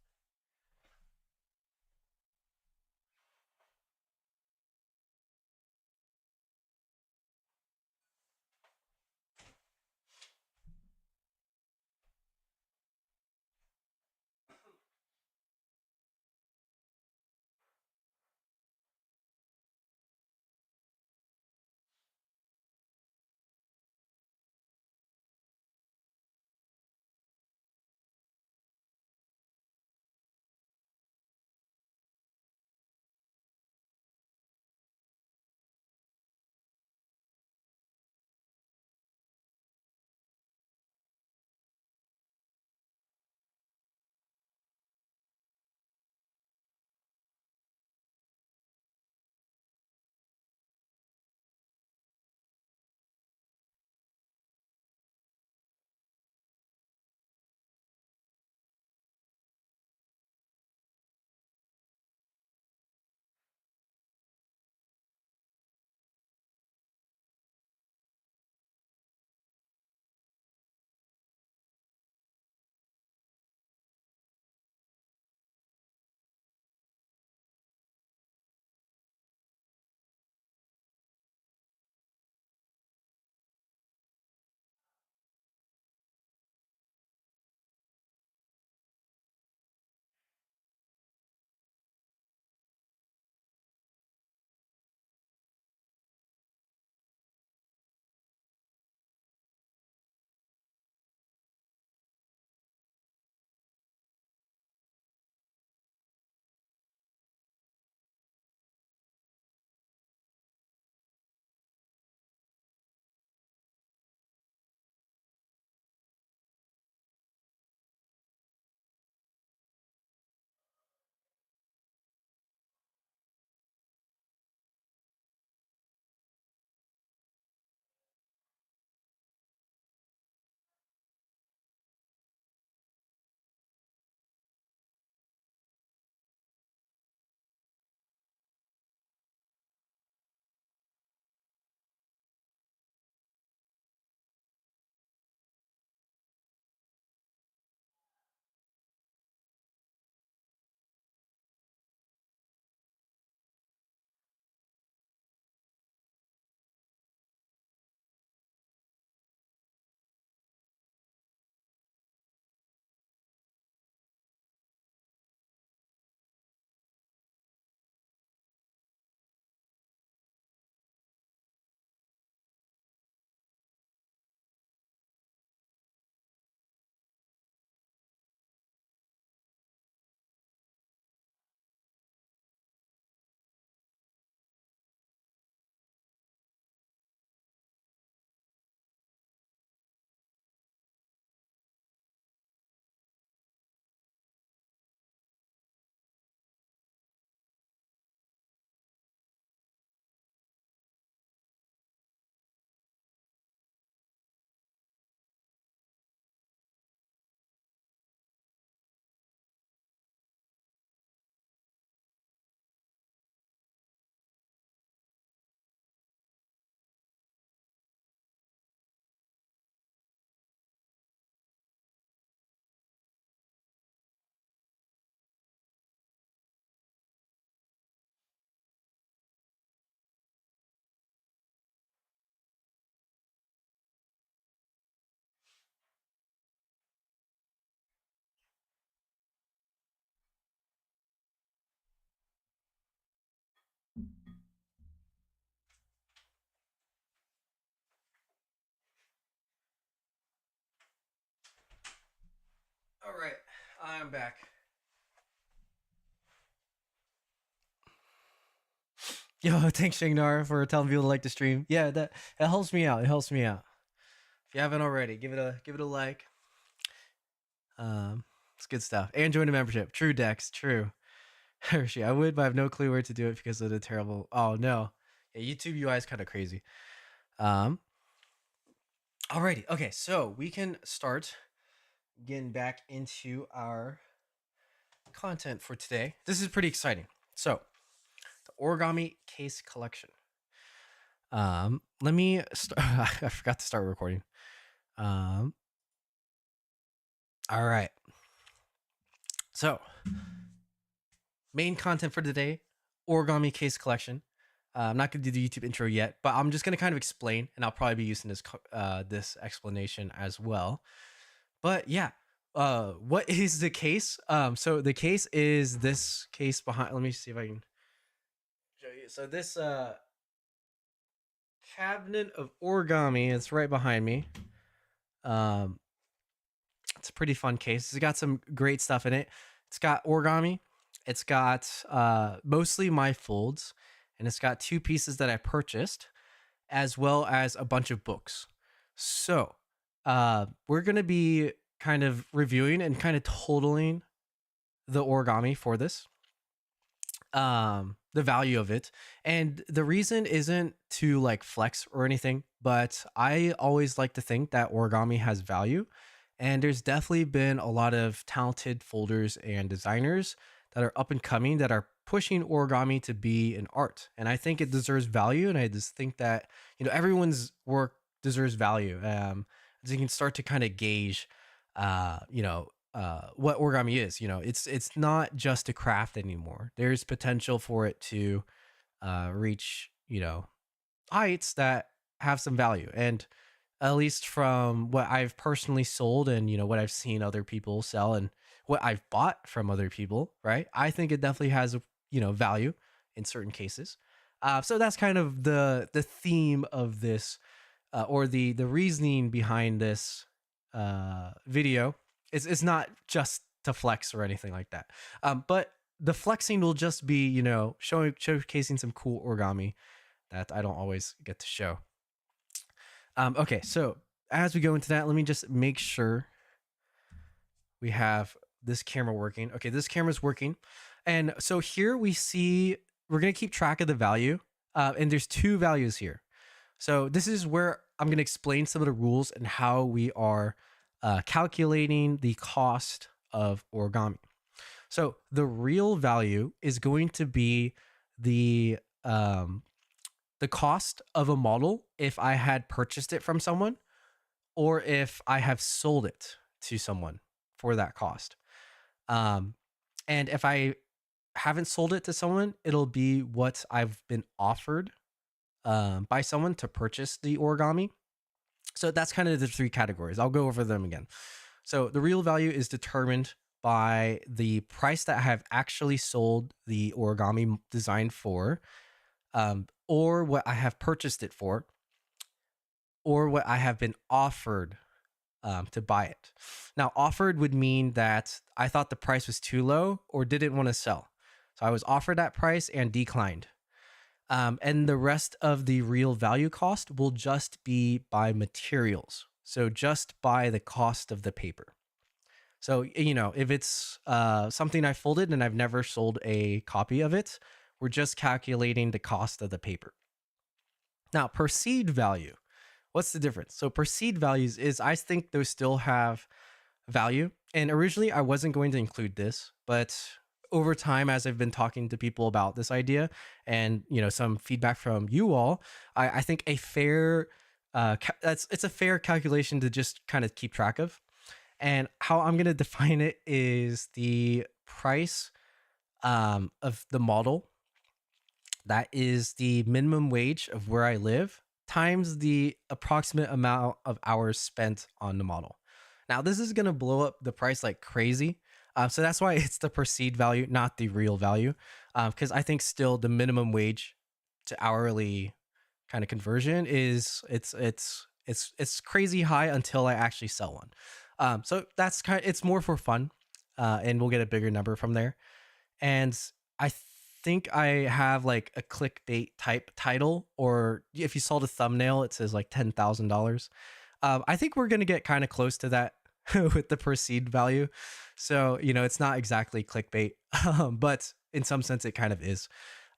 I'm back. Yo, thanks Shignar for telling people to like the stream. Yeah, that it helps me out. It helps me out. If you haven't already, give it a like. It's good stuff. And join the membership. True Dex, true. Hershey, I would, but I have no clue where to do it because of the terrible. Oh no, yeah, YouTube UI is kind of crazy. Alrighty, okay, so we can start getting back into our content for today. This is pretty exciting. So, the origami case collection. Let me start. I forgot to start recording. All right. So, main content for today, origami case collection. I'm not going to do the YouTube intro yet, but I'm just going to kind of explain, and I'll probably be using this explanation as well. But yeah, what is the case? So the case is this case behind. Let me see if I can show you. So this cabinet of origami, it's right behind me. It's a pretty fun case. It's got some great stuff in it. It's got origami. It's got mostly my folds, and it's got 2 pieces that I purchased, as well as a bunch of books. So we're gonna be kind of reviewing and kind of totaling the origami for this, the value of it. And the reason isn't to like flex or anything, but I always like to think that origami has value. And there's definitely been a lot of talented folders and designers that are up and coming that are pushing origami to be an art. And I think it deserves value. And I just think that, everyone's work deserves value. So you can start to kind of gauge, what origami is. It's not just a craft anymore. There's potential for it to reach, heights that have some value. And at least from what I've personally sold and what I've seen other people sell and what I've bought from other people, right? I think it definitely has value in certain cases. So that's kind of the theme of this, or the reasoning behind this video. It's not just to flex or anything like that, but the flexing will just be showcasing some cool origami that I don't always get to show. Okay, so as we go into that, let me just make sure we have this camera working. Okay, this camera's working. And so here we see, we're going to keep track of the value. And there's 2 values here. So this is where I'm going to explain some of the rules and how we are calculating the cost of origami. So the real value is going to be the cost of a model if I had purchased it from someone, or if I have sold it to someone for that cost. And if I haven't sold it to someone, it'll be what I've been offered by someone to purchase the origami. So that's kind of the 3 categories. I'll go over them again. So the real value is determined by the price that I have actually sold the origami design for, or what I have purchased it for, or what I have been offered to buy it. Now, offered would mean that I thought the price was too low or didn't want to sell. So I was offered that price and declined. And the rest of the real value cost will just be by materials. So just by the cost of the paper. So, if it's something I folded and I've never sold a copy of it, we're just calculating the cost of the paper. Now, perceived value. What's the difference? So perceived values is, I think those still have value. And originally I wasn't going to include this, but over time, as I've been talking to people about this idea and, some feedback from you all, I think a fair, it's a fair calculation to just kind of keep track of. And how I'm going to define it is the price of the model. That is the minimum wage of where I live times the approximate amount of hours spent on the model. Now, this is going to blow up the price like crazy. So that's why it's the perceived value, not the real value. Because I think still the minimum wage to hourly kind of conversion is it's crazy high until I actually sell one. So that's it's more for fun. and we'll get a bigger number from there. And I think I have like a clickbait type title, or if you saw the thumbnail, it says like $10,000. I think we're gonna get kind of close to that with the proceed value. So it's not exactly clickbait, but in some sense it kind of is.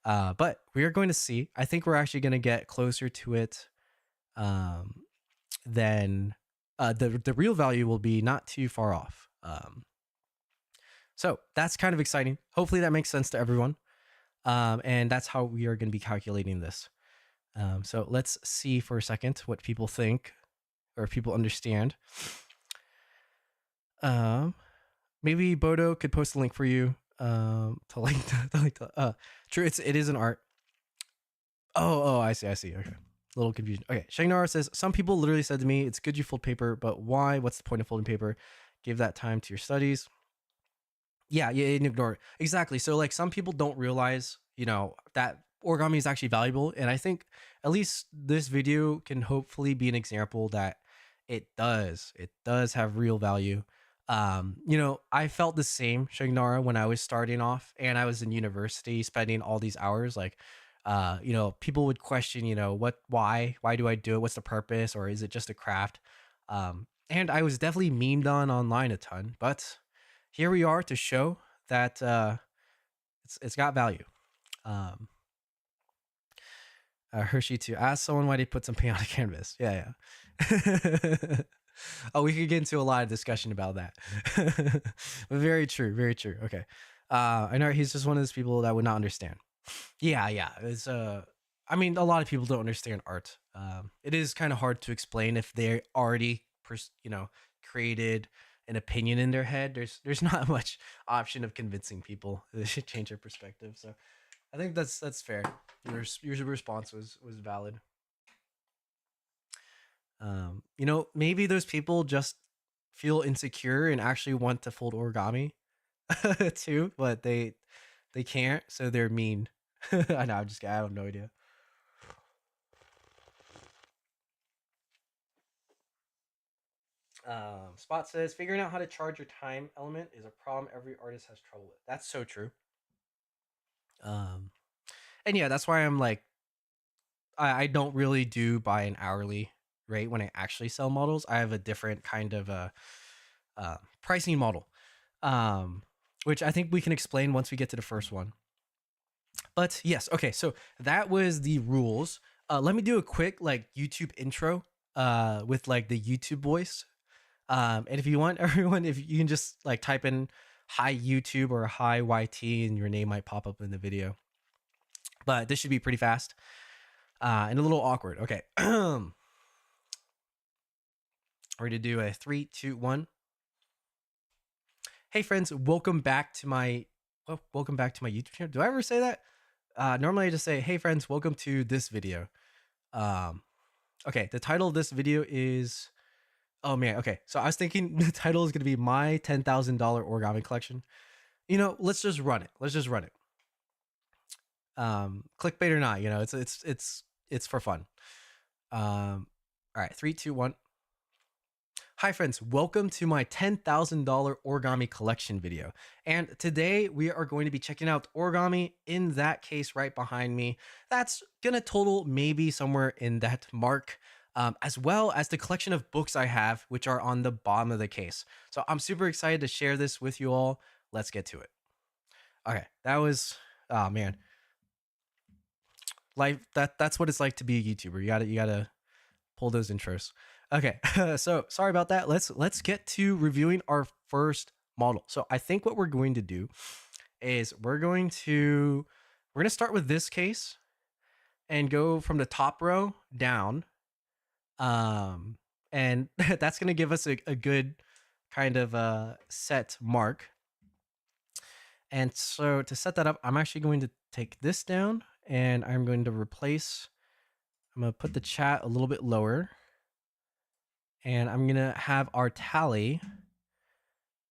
But we are going to see. I think we're actually going to get closer to it than the real value will be not too far off. So that's kind of exciting. Hopefully that makes sense to everyone. And that's how we are going to be calculating this. So let's see for a second what people think or if people understand. Maybe Bodo could post a link for you to link to true, it is an art. Oh, I see. Okay. A little confusion. Okay. Shangnara says, some people literally said to me, it's good you fold paper, but why? What's the point of folding paper? Give that time to your studies. Yeah, ignore it. Exactly. So like some people don't realize, that origami is actually valuable. And I think at least this video can hopefully be an example that it does have real value. I felt the same, Shagnara, when I was starting off and I was in university spending all these hours. Like, people would question, why do I do it? What's the purpose? Or is it just a craft? And I was definitely memed on online a ton, but here we are to show that it's got value. Hershey to ask someone why they put some paint on a canvas. Yeah. Oh, we could get into a lot of discussion about that. But very true. Okay. I know he's just one of those people that would not understand. Yeah. It's I mean, a lot of people don't understand art. It is kind of hard to explain if they already created an opinion in their head. There's not much option of convincing people they should change their perspective. So I think that's fair. Your response was valid. Maybe those people just feel insecure and actually want to fold origami too, but they can't, so they're mean. I know, I have no idea. Spot says, figuring out how to charge your time element is a problem every artist has trouble with. That's so true. And yeah, that's why I'm like, I don't really do by an hourly rate when I actually sell models. I have a different kind of pricing model, which I think we can explain once we get to the first one. But yes, okay, so that was the rules. Let me do a quick like YouTube intro with like the YouTube voice. And if you want everyone, if you can just like type in hi YouTube or hi YT and your name might pop up in the video. But this should be pretty fast and a little awkward. Okay. We're going to do a 3, 2, 1. Hey friends, welcome back to my YouTube channel. Do I ever say that? Normally I just say, hey friends, welcome to this video. Okay, the title of this video is, oh man, okay. So I was thinking the title is going to be my $10,000 origami collection. Let's just run it. Clickbait or not, it's for fun. All right, 3, 2, 1. Hi friends, welcome to my $10,000 origami collection video. And today we are going to be checking out origami in that case right behind me. That's gonna total maybe somewhere in that mark, as well as the collection of books I have, which are on the bottom of the case. So I'm super excited to share this with you all. Let's get to it. Okay, that was, oh man. Life, that's what it's like to be a YouTuber. You gotta pull those intros. Okay, so sorry about that. Let's get to reviewing our first model. So I think what we're going to do is we're going to start with this case and go from the top row down. And that's going to give us a good kind of set mark. And so to set that up, I'm actually going to take this down and I'm going to I'm going to put the chat a little bit lower. And I'm going to have our tally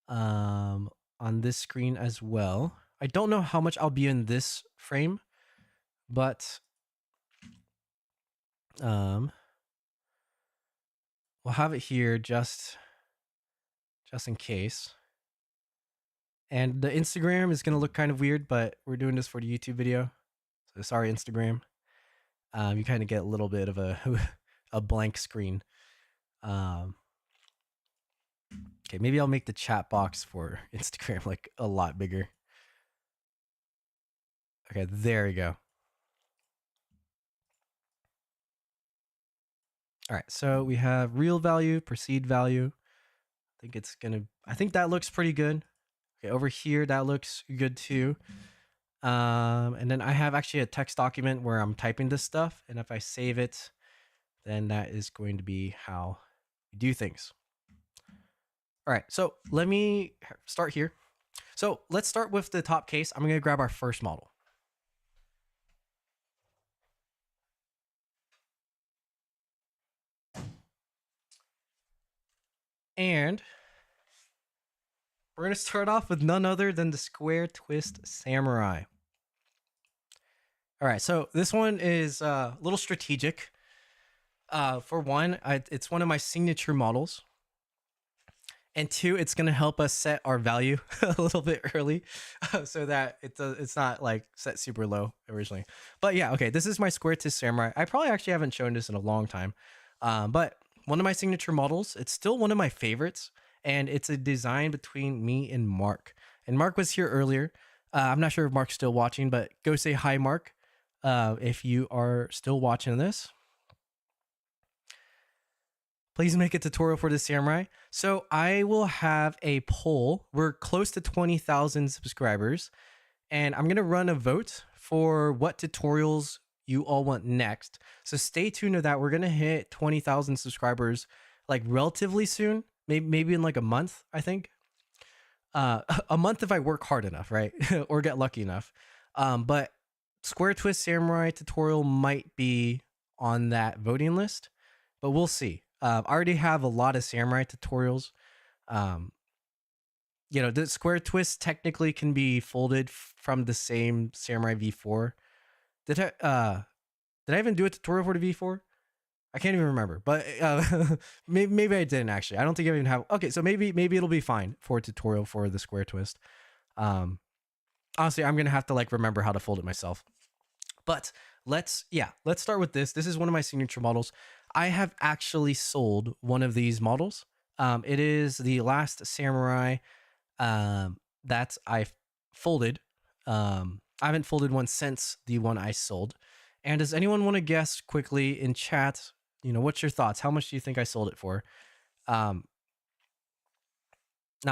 on this screen as well. I don't know how much I'll be in this frame, but we'll have it here just in case. And the Instagram is gonna look kind of weird, but we're doing this for the YouTube video. So sorry, Instagram. You kind of get a little bit of a a blank screen. Okay, maybe I'll make the chat box for Instagram like a lot bigger. Okay, there we go. All right, so we have real value, perceived value. I think that looks pretty good. Okay, over here, that looks good too. And then I have actually a text document where I'm typing this stuff. And if I save it, then that is going to be how we do things. All right, so let me start here. So let's start with the top case. I'm going to grab our first model. And we're going to start off with none other than the Square Twist Samurai. All right, so this one is a little strategic. For one, it's one of my signature models. And two, it's going to help us set our value a little bit early so that it's not like set super low originally. But yeah, okay, this is my Square Twist Samurai. I probably actually haven't shown this in a long time. But one of my signature models, it's still one of my favorites. And it's a design between me and Mark. And Mark was here earlier. I'm not sure if Mark's still watching, but go say hi, Mark, if you are still watching this. Please make a tutorial for the Samurai. So I will have a poll. We're close to 20,000 subscribers. And I'm going to run a vote for what tutorials you all want next. So stay tuned to that. We're going to hit 20,000 subscribers like relatively soon. Maybe in like a month, I think. A month if I work hard enough, right? Or get lucky enough. But Square Twist Samurai tutorial might be on that voting list. But we'll see. I already have a lot of samurai tutorials. The Square Twist technically can be folded from the same Samurai V4. Did I even do a tutorial for the V4? I can't even remember, but maybe I didn't actually. I don't think I even have. Okay, so maybe it'll be fine for a tutorial for the Square Twist. Honestly, I'm gonna have to like remember how to fold it myself. But let's start with this. This is one of my signature models. I have actually sold one of these models. It is the last Samurai that I folded. I haven't folded one since the one I sold. And does anyone want to guess quickly in chat? What's your thoughts? How much do you think I sold it for? Now,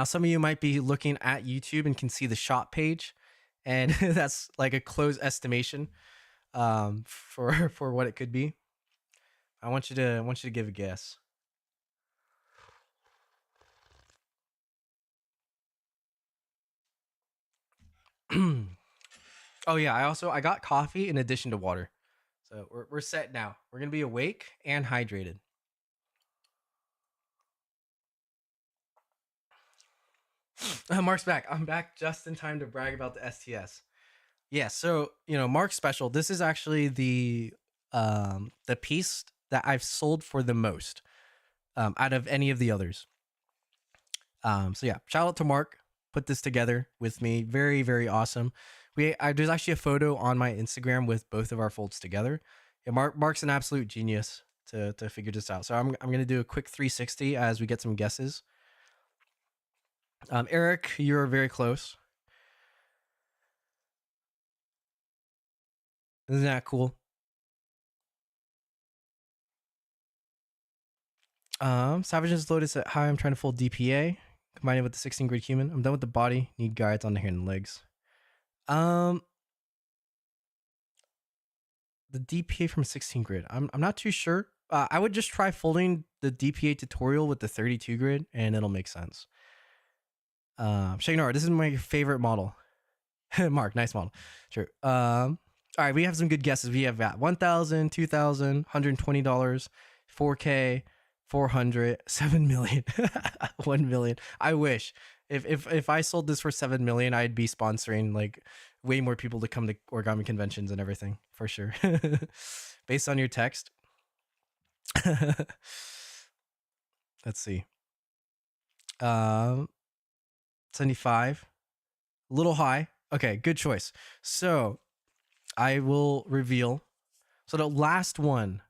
some of you might be looking at YouTube and can see the shop page, and that's like a close estimation for what it could be. I want you to give a guess. Oh yeah, I got coffee in addition to water. So we're set now. We're gonna be awake and hydrated. Mark's back. I'm back just in time to brag about the STS. Yeah, so Mark's special. This is actually the piece that I've sold for the most out of any of the others. So yeah, shout out to Mark. Put this together with me. Very, very awesome. There's actually a photo on my Instagram with both of our folds together. Yeah, Mark's an absolute genius to figure this out. So I'm gonna do a quick 360 as we get some guesses. Eric, you're very close. Isn't that cool? Savage's Lotus at hi. I'm trying to fold DPA. Combine it with the 16 grid human. I'm done with the body. Need guides on the hand and legs. The DPA from 16 grid. I'm not too sure. I would just try folding the DPA tutorial with the 32 grid, and it'll make sense. Shagnara, this is my favorite model. Mark, nice model. Sure. All right, we have some good guesses. We have got $1,000, $2,000, $120, 4K, 400, 7 million, 1 million. I wish if I sold this for 7 million, I'd be sponsoring like way more people to come to origami conventions and everything for sure. Based on your text. Let's see. 75. A little high. Okay, good choice. So I will reveal. So the last one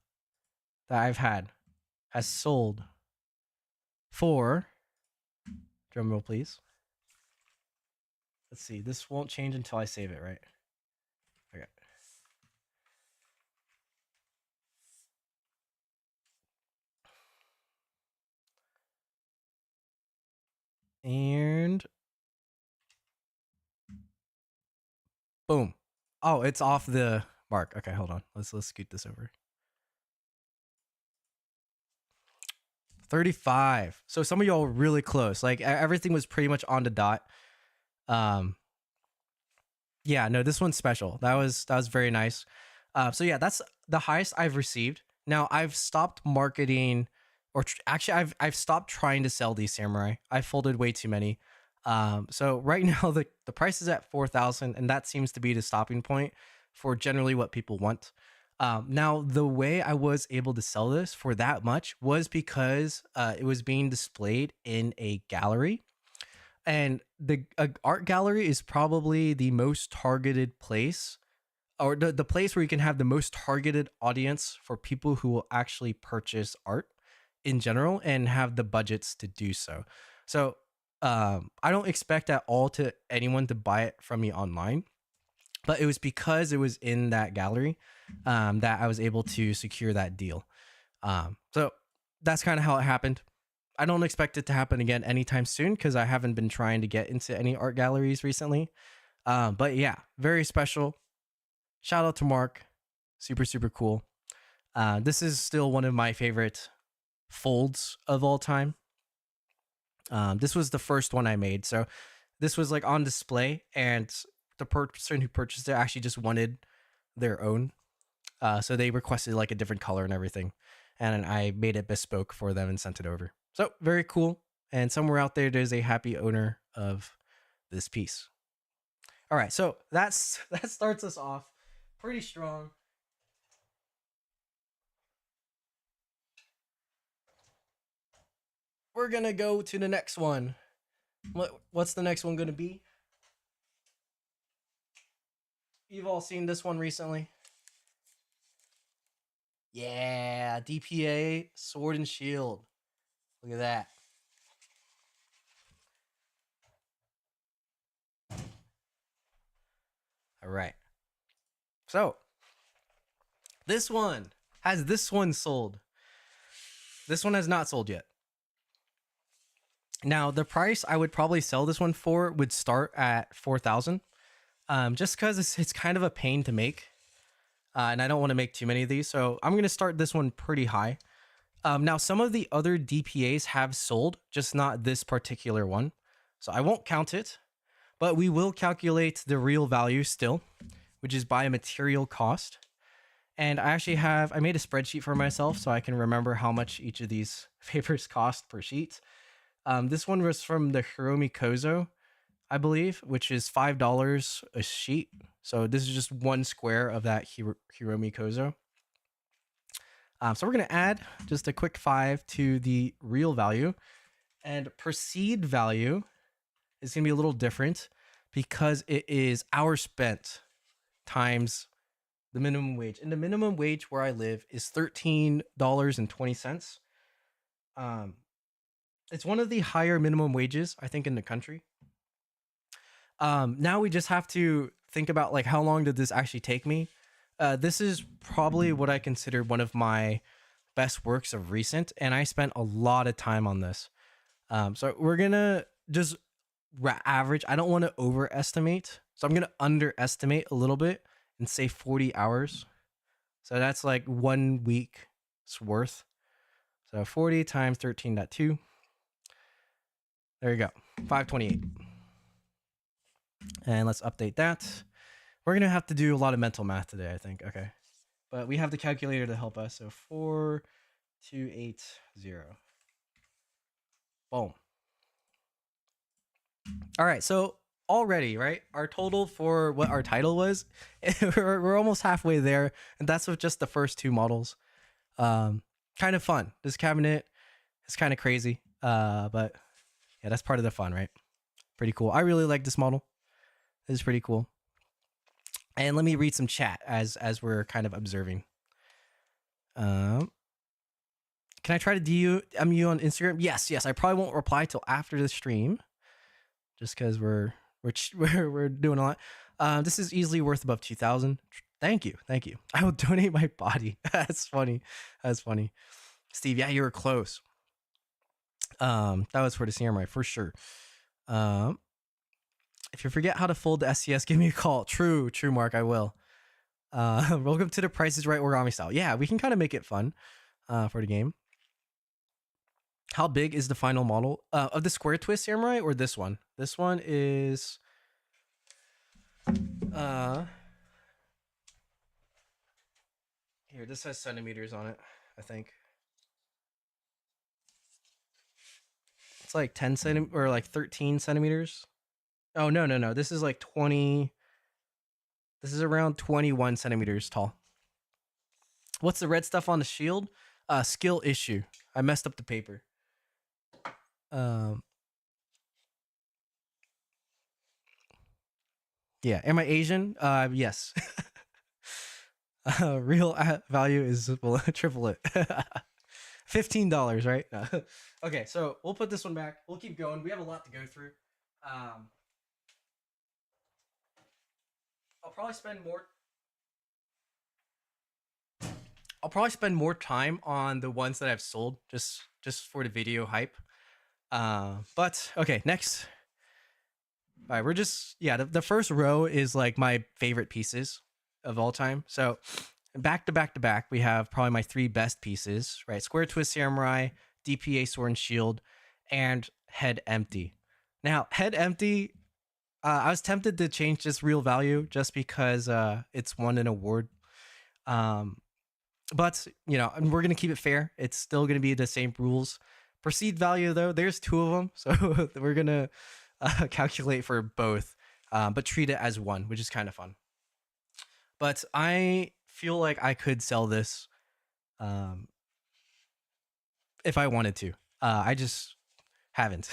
that I've had has sold for, drum roll please. Let's see. This won't change until I save it, right? Okay. And boom. Oh, it's off the mark. Okay, hold on. Let's scoot this over. 35. So some of y'all were really close. Like everything was pretty much on the dot. Yeah, no, this one's special. That was very nice. So yeah, that's the highest I've received. Now I've stopped marketing, or actually I've stopped trying to sell these samurai. I folded way too many. So right now the price is at 4,000, and that seems to be the stopping point for generally what people want. Now the way I was able to sell this for that much was because it was being displayed in a gallery. And the art gallery is probably the most targeted place, or the place where you can have the most targeted audience for people who will actually purchase art in general and have the budgets to do so. So I don't expect at all to anyone to buy it from me online, but it was because it was in that gallery that I was able to secure that deal. So that's kind of how it happened. I don't expect it to happen again anytime soon because I haven't been trying to get into any art galleries recently. But yeah, very special. Shout out to Mark. Super, super cool. This is still one of my favorite folds of all time. This was the first one I made. So this was like on display, and the person who purchased it actually just wanted their own. So they requested like a different color and everything. And I made it bespoke for them and sent it over. So very cool. And somewhere out there's a happy owner of this piece. All right, so that starts us off pretty strong. We're gonna go to the next one. What's the next one gonna be? You've all seen this one recently. Yeah, DPA Sword and Shield. Look at that. All right. So, this one sold. This one has not sold yet. Now, the price I would probably sell this one for would start at 4,000. Just because it's kind of a pain to make. And I don't want to make too many of these. So I'm going to start this one pretty high. Now, some of the other DPAs have sold, just not this particular one. So I won't count it, but we will calculate the real value still, which is by material cost. And I made a spreadsheet for myself so I can remember how much each of these favors cost per sheet. This one was from the Hiromi Kozo, I believe, which is $5 a sheet. So this is just one square of that Hiromi Kozo. So we're going to add just a quick 5 to the real value. And perceived value is going to be a little different because it is hours spent times the minimum wage. And the minimum wage where I live is $13.20. It's one of the higher minimum wages, I think, in the country. Now we just have to think about like how long did this actually take me? This is probably what I consider one of my best works of recent, and I spent a lot of time on this. So we're gonna just average. I don't want to overestimate, so I'm gonna underestimate a little bit and say 40 hours. So that's like 1 week's worth. So 40 times 13.2. There you go, 528. And let's update that. We're going to have to do a lot of mental math today, I think. Okay. But we have the calculator to help us. So 4280. Boom. All right. So already, right? Our total for what our title was, we're almost halfway there. And that's with just the first two models. Kind of fun. This cabinet is kind of crazy. But yeah, that's part of the fun, right? Pretty cool. I really like this model. This is pretty cool. And let me read some chat as we're kind of observing. Can I try to DM you on Instagram? Yes. I probably won't reply till after the stream, just because we're doing a lot. This is easily worth above 2,000. Thank you. I will donate my body. That's funny. Steve, yeah, you were close. That was for the samurai for sure. If you forget how to fold the SCS, give me a call. True, Mark. I will. Welcome to the Price is Right origami style. Yeah, we can kind of make it fun for the game. How big is the final model of the square twist samurai or this one? This one is here. This has centimeters on it, I think. It's like 10 centimeters or like 13 centimeters. Oh, no. This is like 20. This is around 21 centimeters tall. What's the red stuff on the shield? Skill issue. I messed up the paper. Yeah. Am I Asian? Yes. Real value is triple it. $15, right? Okay, so we'll put this one back. We'll keep going. We have a lot to go through. I'll probably spend more time on the ones that I've sold just for the video hype. But okay, next. All right, we're just the first row is like my favorite pieces of all time. So back to back, we have probably my 3 best pieces, right? Square twist samurai, DPA sword and shield, and head empty. Now, head empty, I was tempted to change this real value just because it's won an award. But we're gonna keep it fair. It's still gonna be the same rules. Perceived value though, there's 2 of them, so we're gonna calculate for both, but treat it as one, which is kind of fun. But I feel like I could sell this if I wanted to. I just haven't.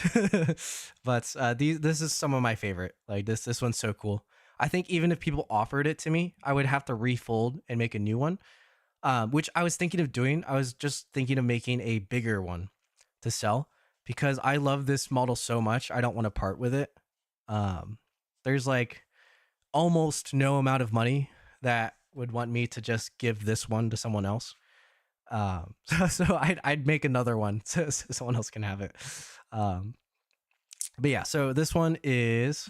But this is some of my favorite. Like this one's so cool. I think even if people offered it to me, I would have to refold and make a new one, which I was thinking of doing. I was just thinking of making a bigger one to sell because I love this model so much. I don't want to part with it. There's like almost no amount of money that would want me to just give this one to someone else. So I'd make another one so someone else can have it. But yeah, so this one is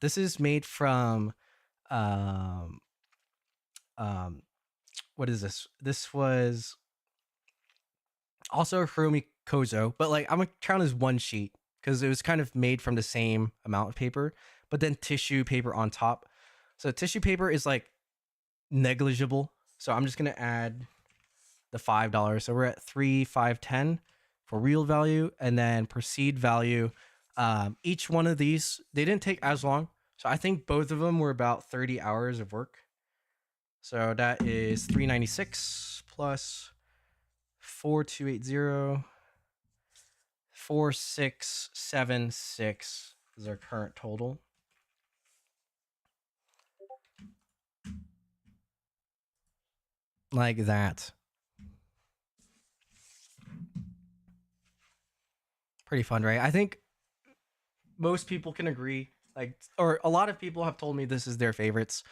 this is made from what is this? This was also Hiromi Kozo, but like I'm gonna count as one sheet because it was kind of made from the same amount of paper, but then tissue paper on top. So tissue paper is like negligible. So I'm just gonna add the $5. So we're at 3,510 for real value, and then perceived value. Each one of these, they didn't take as long. So I think both of them were about 30 hours of work. So that is 396 plus 4280, 4676 is our current total. Like that. Pretty fun, right? I think most people can agree, or a lot of people have told me this is their favorites.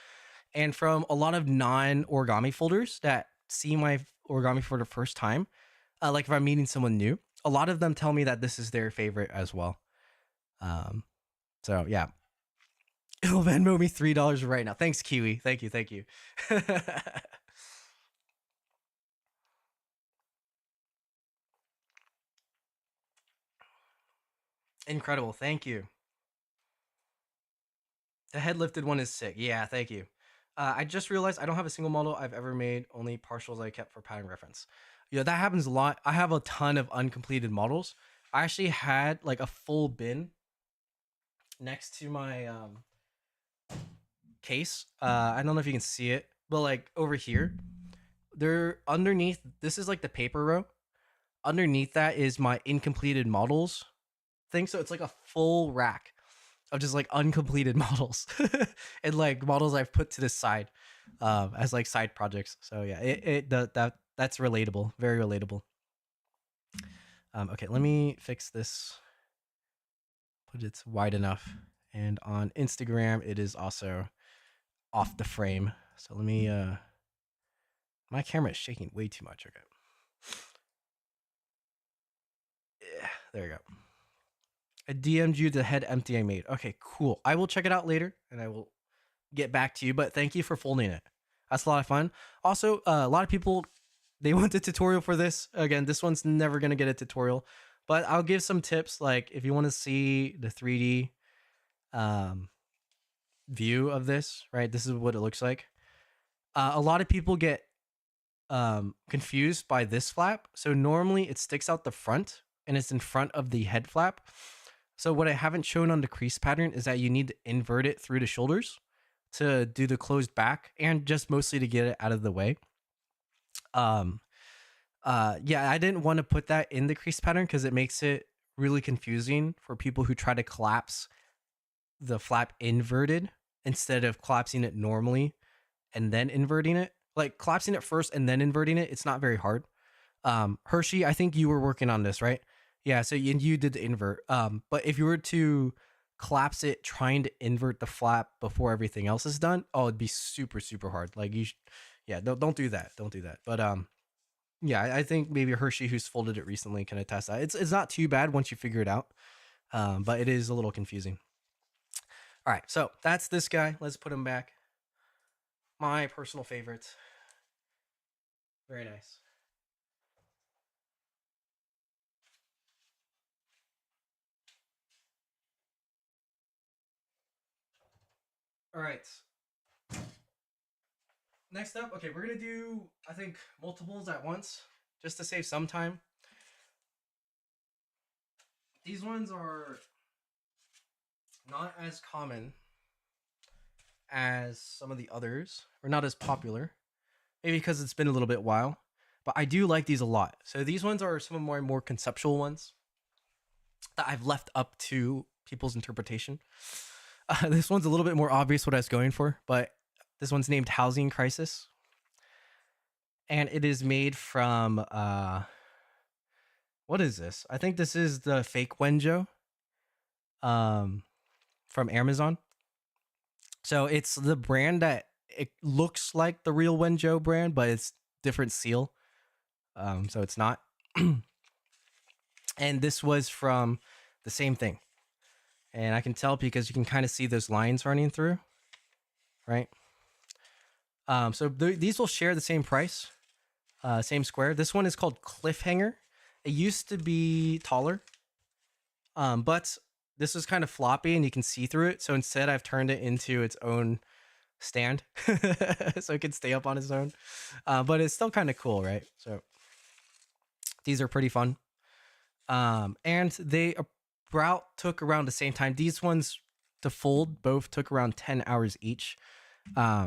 And from a lot of non-origami folders that see my origami for the first time, like if I'm meeting someone new, a lot of them tell me that this is their favorite as well. So yeah. It'll Venmo me $3 right now. Thanks, Kiwi. Thank you. Incredible. Thank you. The head lifted one is sick. Yeah, thank you. I just realized I don't have a single model I've ever made, only partials I kept for pattern reference. Yeah, that happens a lot. I have a ton of uncompleted models. I actually had like a full bin next to my case. I don't know if you can see it, but like over here, they're underneath. This is like the paper row. Underneath that is my incompleted models thing. So it's like a full rack of just like uncompleted models and like models I've put to the side as like side projects. So yeah, that's relatable, very relatable. Okay, let me fix this. Put it wide enough. And on Instagram, it is also off the frame. So let me. My camera is shaking way too much. Okay. Yeah, there you go. I DM'd you the head empty I made. Okay, cool. I will check it out later and I will get back to you. But thank you for folding it. That's a lot of fun. Also, a lot of people, they want a tutorial for this. Again, this one's never going to get a tutorial. But I'll give some tips. Like if you want to see the 3D view of this, right? This is what it looks like. A lot of people get confused by this flap. So normally it sticks out the front and it's in front of the head flap. So what I haven't shown on the crease pattern is that you need to invert it through the shoulders to do the closed back and just mostly to get it out of the way. Yeah, I didn't want to put that in the crease pattern because it makes it really confusing for people who try to collapse the flap inverted instead of collapsing it normally and then inverting it. Like collapsing it first and then inverting it, it's not very hard. Hershey, I think you were working on this, right? Yeah, so you did the invert. But if you were to collapse it trying to invert the flap before everything else is done, oh, it'd be super, super hard. Like yeah, don't do that. Don't do that. But yeah, I think maybe Hershey, who's folded it recently, can attest that. It's not too bad once you figure it out. But it is a little confusing. All right, so that's this guy. Let's put him back. My personal favorite. Very nice. All right. Next up, okay, we're gonna do, I think, multiples at once, just to save some time. These ones are not as common as some of the others, or not as popular. Maybe because it's been a little bit while. But I do like these a lot. So these ones are some of my more conceptual ones that I've left up to people's interpretation. This one's a little bit more obvious what I was going for, but this one's named Housing Crisis. And it is made from, what is this? I think this is the fake Wenjo from Amazon. So it's the brand that it looks like the real Wenjo brand, but it's different seal. So it's not. And this was from the same thing. And I can tell because you can kind of see those lines running through, right? So these will share the same price, same square. This one is called Cliffhanger. It used to be taller, but this is kind of floppy and you can see through it. So instead I've turned it into its own stand so it can stay up on its own. But it's still kind of cool, right? So these are pretty fun. And they took around the same time. These ones to fold both took around 10 hours each.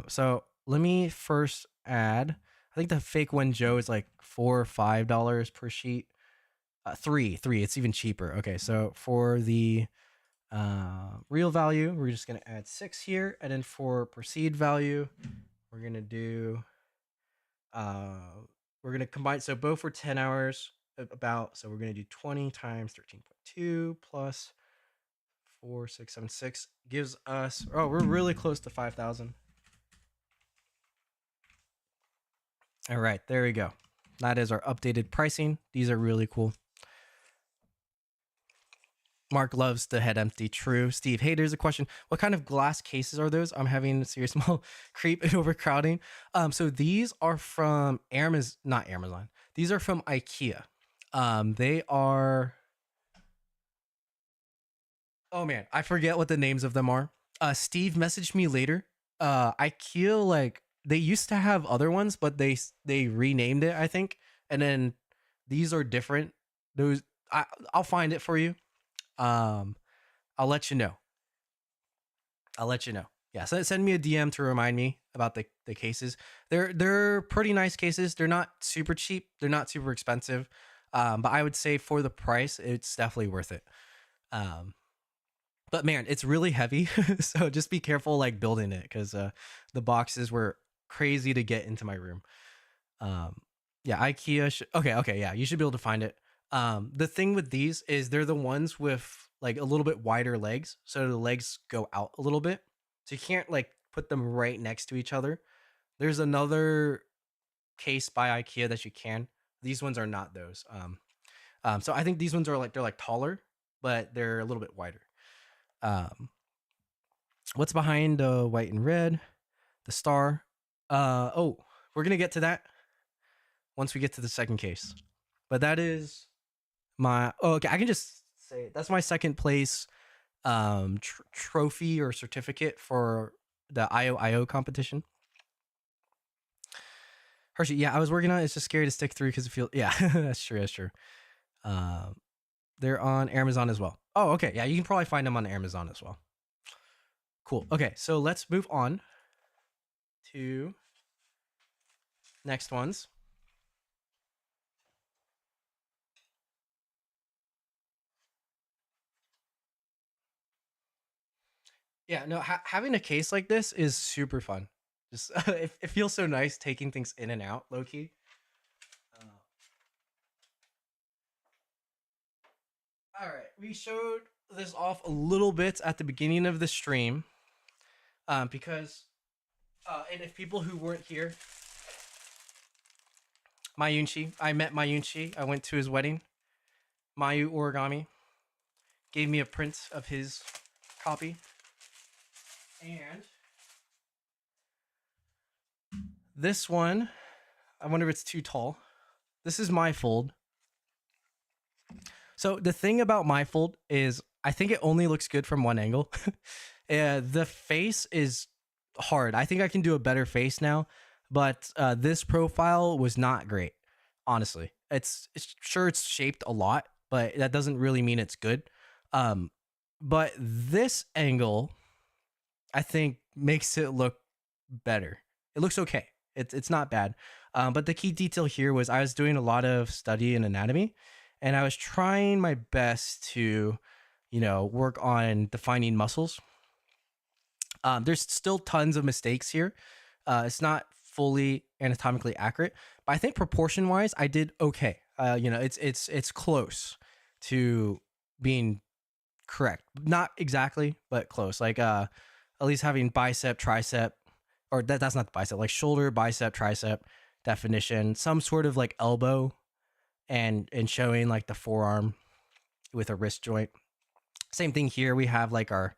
So let me first add, I think the fake Wenjo is like $4 or $5 per sheet. Three, it's even cheaper. Okay, so for the real value, we're just gonna add 6 here, and then for perceived value, we're gonna do we're gonna combine, so both for 10 hours about, so we're gonna do 20 times 13.2 plus 4676 gives us, oh, we're really close to 5,000. All right, there we go. That is our updated pricing. These are really cool. Mark loves the head empty. True. Steve, hey, there's a question. What kind of glass cases are those? I'm having a serious small creep and overcrowding. So these are from not Amazon. These are from IKEA. They are. Oh man, I forget what the names of them are. Steve messaged me later. IKEA, like they used to have other ones, but they renamed it, I think. And then these are different. Those I'll find it for you. I'll let you know. Yeah, so send me a DM to remind me about the cases. They're pretty nice cases. They're not super cheap. They're not super expensive. But I would say for the price, it's definitely worth it. But man, it's really heavy. So just be careful like building it, because the boxes were crazy to get into my room. Um, yeah, IKEA. Okay, yeah, you should be able to find it. The thing with these is they're the ones with like a little bit wider legs, so the legs go out a little bit, so you can't like put them right next to each other. There's another case by IKEA that you can. These ones are not those. So I think these ones are like they're like taller, but they're a little bit wider. Um, what's behind white and red? The star. Oh, we're gonna get to that once we get to the second case. But that is my. Oh, okay, I can just say it. That's my second place trophy or certificate for the IO competition. Hershey, yeah, I was working on it. It's just scary to stick through because it feels. Yeah, that's true. That's true. Um, they're on Amazon as well. Oh, okay. Yeah, you can probably find them on Amazon as well. Cool. Okay, so let's move on to next ones. Yeah, no, having a case like this is super fun. Just it feels so nice taking things in and out, low key. Uh, all right, we showed this off a little bit at the beginning of the stream, because and if people who weren't here, Mayunchi, I met Mayunchi. I went to his wedding. Mayu Origami gave me a print of his copy, and this one, I wonder if it's too tall. This is my fold. So the thing about my fold is I think it only looks good from one angle. The face is hard. I think I can do a better face now, but this profile was not great. Honestly, it's sure it's shaped a lot, but that doesn't really mean it's good. Um, but this angle, I think, makes it look better. It looks okay. It's not bad. But the key detail here was I was doing a lot of study in anatomy, and I was trying my best to, work on defining muscles. There's still tons of mistakes here. It's not fully anatomically accurate, but I think proportion wise, I did okay. It's close to being correct. Not exactly, but close. Like at least having bicep, tricep, or that's not the bicep, like shoulder, bicep, tricep definition, some sort of like elbow, and showing like the forearm with a wrist joint. Same thing here. We have like our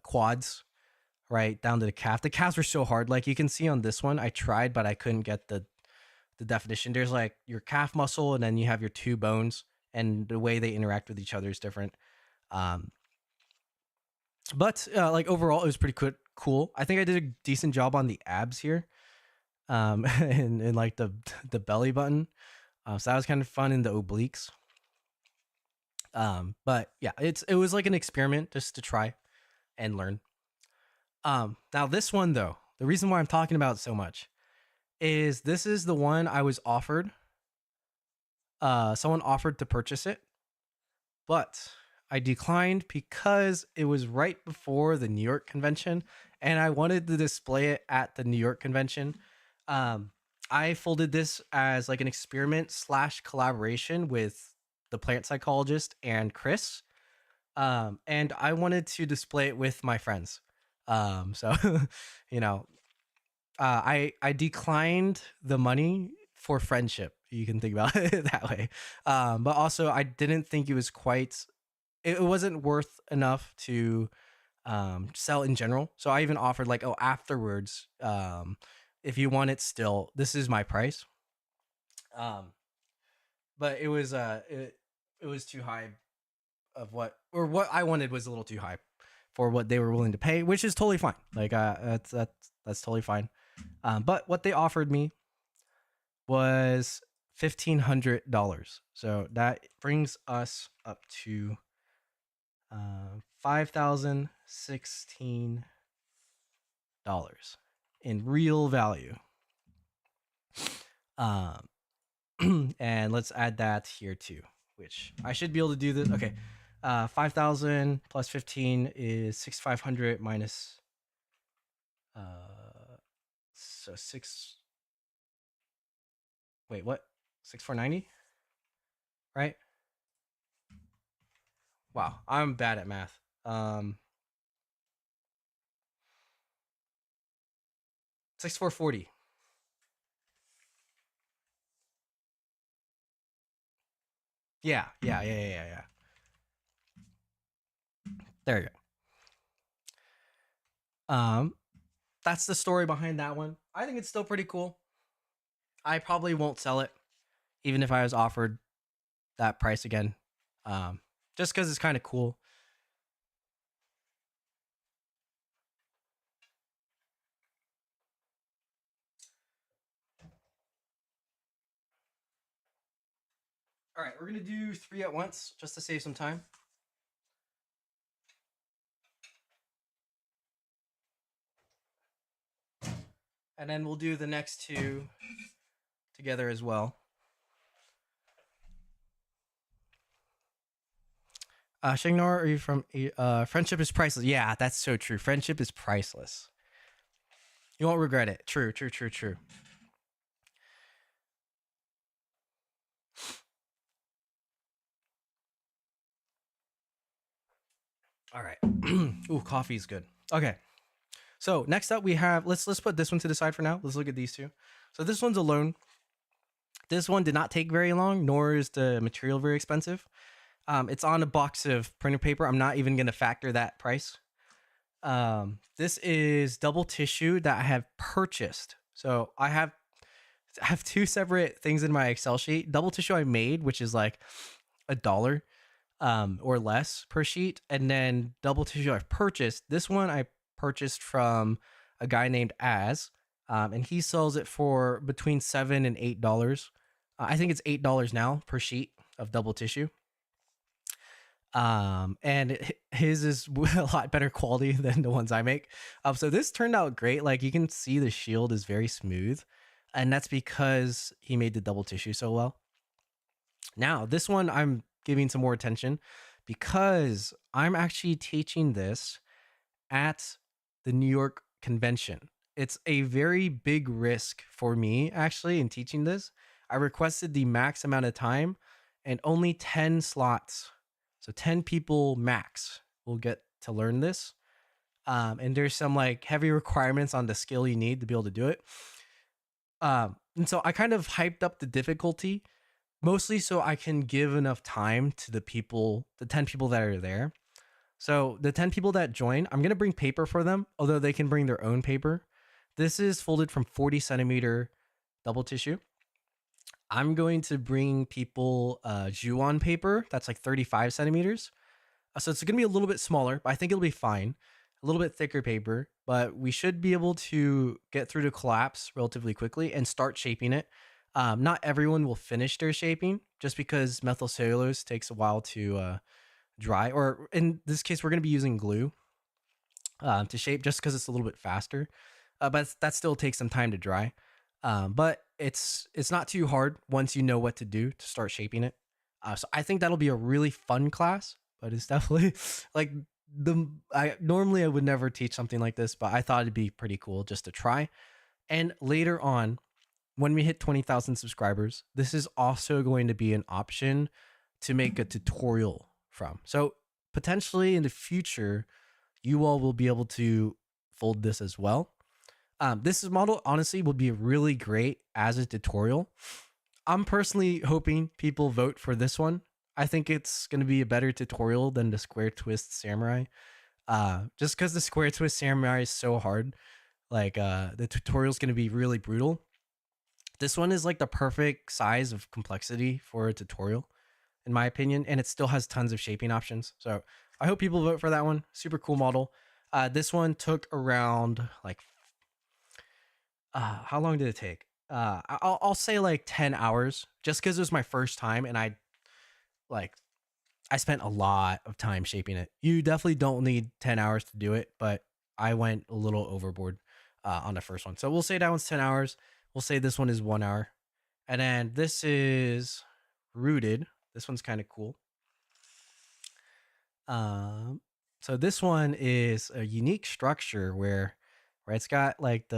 quads right down to the calf. The calves were so hard. Like you can see on this one, I tried, but I couldn't get the definition. There's like your calf muscle, and then you have your two bones, and the way they interact with each other is different. But like overall, it was pretty cool. I think I did a decent job on the abs here, and like the belly button. So that was kind of fun in the obliques. But yeah, it was like an experiment just to try and learn. Now this one though, the reason why I'm talking about it so much is this is the one I was offered. Someone offered to purchase it, but I declined because it was right before the New York convention, and I wanted to display it at the New York convention. I folded this as like an experiment / collaboration with the plant psychologist and Chris. And I wanted to display it with my friends. So you know, I declined the money for friendship. You can think about it that way. But also I didn't think it was quite. It wasn't worth enough to sell in general. So I even offered like, oh, afterwards, if you want it still, this is my price. Um, but it was too high of what I wanted was a little too high for what they were willing to pay, which is totally fine. Like that's totally fine. But what they offered me was $1,500. So that brings us up to $5,016 in real value. And let's add that here too, which I should be able to do this. Okay. 5,000 plus 15 is 6,500 minus so 6. Wait, what? 6,490, right? Wow, I'm bad at math. 6,440. Yeah. There you go. That's the story behind that one. I think it's still pretty cool. I probably won't sell it, even if I was offered that price again. Just because it's kind of cool. All right, we're gonna do 3 at once just to save some time. And then we'll do the next 2 together as well. Shingnor, are you from Friendship is priceless? Yeah, that's so true. Friendship is priceless. You won't regret it. True. All right. Ooh, coffee is good. Okay. So next up we have let's put this one to the side for now. Let's look at these 2. So this one's alone. This one did not take very long, nor is the material very expensive. It's on a box of printer paper. I'm not even gonna factor that price. This is double tissue that I have purchased. So I have 2 separate things in my Excel sheet. Double tissue I made, which is like $1 or less per sheet, and then double tissue I've purchased. This one I purchased from a guy named Az, and he sells it for between $7 and $8. I think it's $8 now per sheet of double tissue. And his is a lot better quality than the ones I make. So this turned out great. Like you can see the shield is very smooth, and that's because he made the double tissue so well. Now, this one I'm giving some more attention because I'm actually teaching this at the New York convention. It's a very big risk for me actually in teaching this. I requested the max amount of time and only 10 slots. So 10 people max will get to learn this. And there's some like heavy requirements on the skill you need to be able to do it. And so I kind of hyped up the difficulty mostly so I can give enough time to the 10 people that are there. So the 10 people that join, I'm going to bring paper for them, although they can bring their own paper. This is folded from 40 centimeter double tissue. I'm going to bring people Juon paper. That's like 35 centimeters. So it's going to be a little bit smaller, but I think it'll be fine. A little bit thicker paper, but we should be able to get through the collapse relatively quickly and start shaping it. Not everyone will finish their shaping just because methyl cellulose takes a while to dry, or in this case, we're going to be using glue to shape just because it's a little bit faster. But that still takes some time to dry. But it's not too hard once you know what to do to start shaping it. So I think that'll be a really fun class, but it's definitely like normally I would never teach something like this, but I thought it'd be pretty cool just to try. And later on, when we hit 20,000 subscribers, this is also going to be an option to make a tutorial from. So potentially in the future, you all will be able to fold this as well. This model honestly would be really great as a tutorial. I'm personally hoping people vote for this one. I think it's going to be a better tutorial than the square twist samurai. Just because the square twist samurai is so hard, like the tutorial is going to be really brutal. This one is like the perfect size of complexity for a tutorial, in my opinion, and it still has tons of shaping options. So I hope people vote for that one. Super cool model. This one took around like how long did it take? I'll say like 10 hours just because it was my first time and I spent a lot of time shaping it. You definitely don't need 10 hours to do it, but I went a little overboard on the first one. So we'll say that one's 10 hours. We'll say this one is 1 hour. And then this is rooted. This one's kind of cool. Um, so this one is a unique structure where it's got like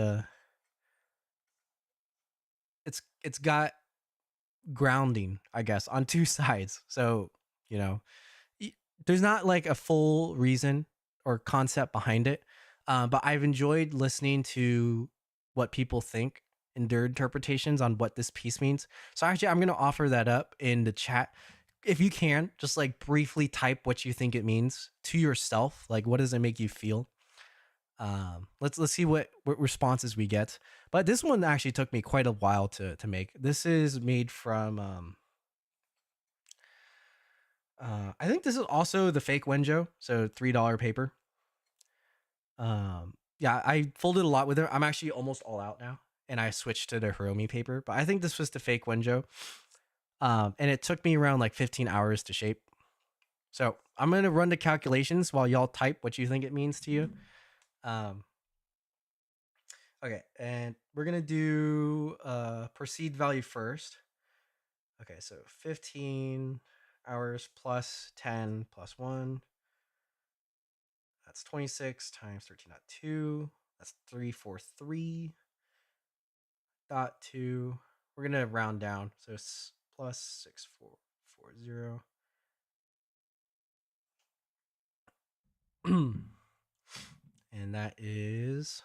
it's got grounding, I guess, on two sides. So, you know, y- there's not like a full reason or concept behind it. But I've enjoyed listening to what people think and their interpretations on what this piece means. So actually, I'm going to offer that up in the chat. If you can, just like briefly type what you think it means to yourself. Like, what does it make you feel? Let's see what responses we get. But this one actually took me quite a while to make. This is made from I think this is also the fake Wenjo, so $3 paper. Yeah, I folded a lot with it. I'm actually almost all out now, and I switched to the Hiromi paper. But I think this was the fake Wenjo. And it took me around like 15 hours to shape. So I'm gonna run the calculations while y'all type what you think it means to you. Um, okay, and we're gonna do proceed value first. Okay, so 15 hours plus 10 plus 1. That's 26 times 13.2. That's 343.2. We're going to round down. So it's plus 6440. And that is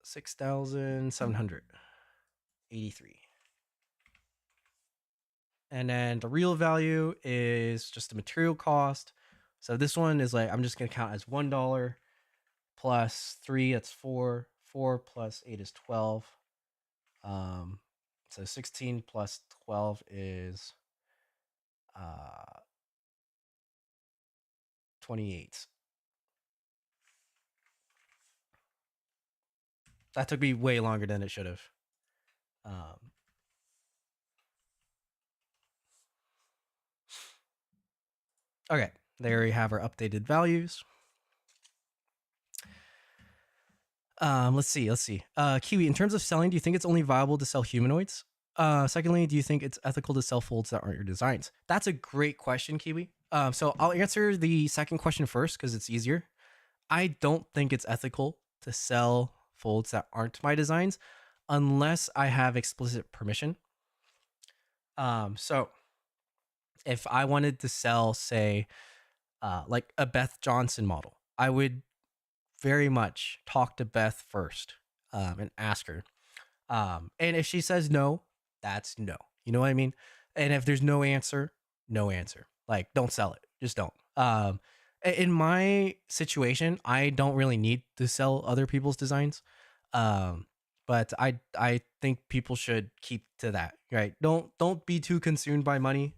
6,783. And then the real value is just the material cost. So this one is like, I'm just going to count as $1 plus 3, that's 4. 4 plus 8 is 12. So 16 plus 12 is 28. That took me way longer than it should have. Okay, there we have our updated values. Let's see. Kiwi, in terms of selling, do you think it's only viable to sell humanoids? Secondly, do you think it's ethical to sell folds that aren't your designs? That's a great question, Kiwi. So I'll answer the second question first because it's easier. I don't think it's ethical to sell folds that aren't my designs unless I have explicit permission. So if I wanted to sell, say, like a Beth Johnson model, I would very much talk to Beth first and ask her. And if she says no, that's no. You know what I mean? And if there's no answer, no answer. Like, don't sell it. Just don't. In my situation, I don't really need to sell other people's designs. Um, but I think people should keep to that, right? Don't be too consumed by money.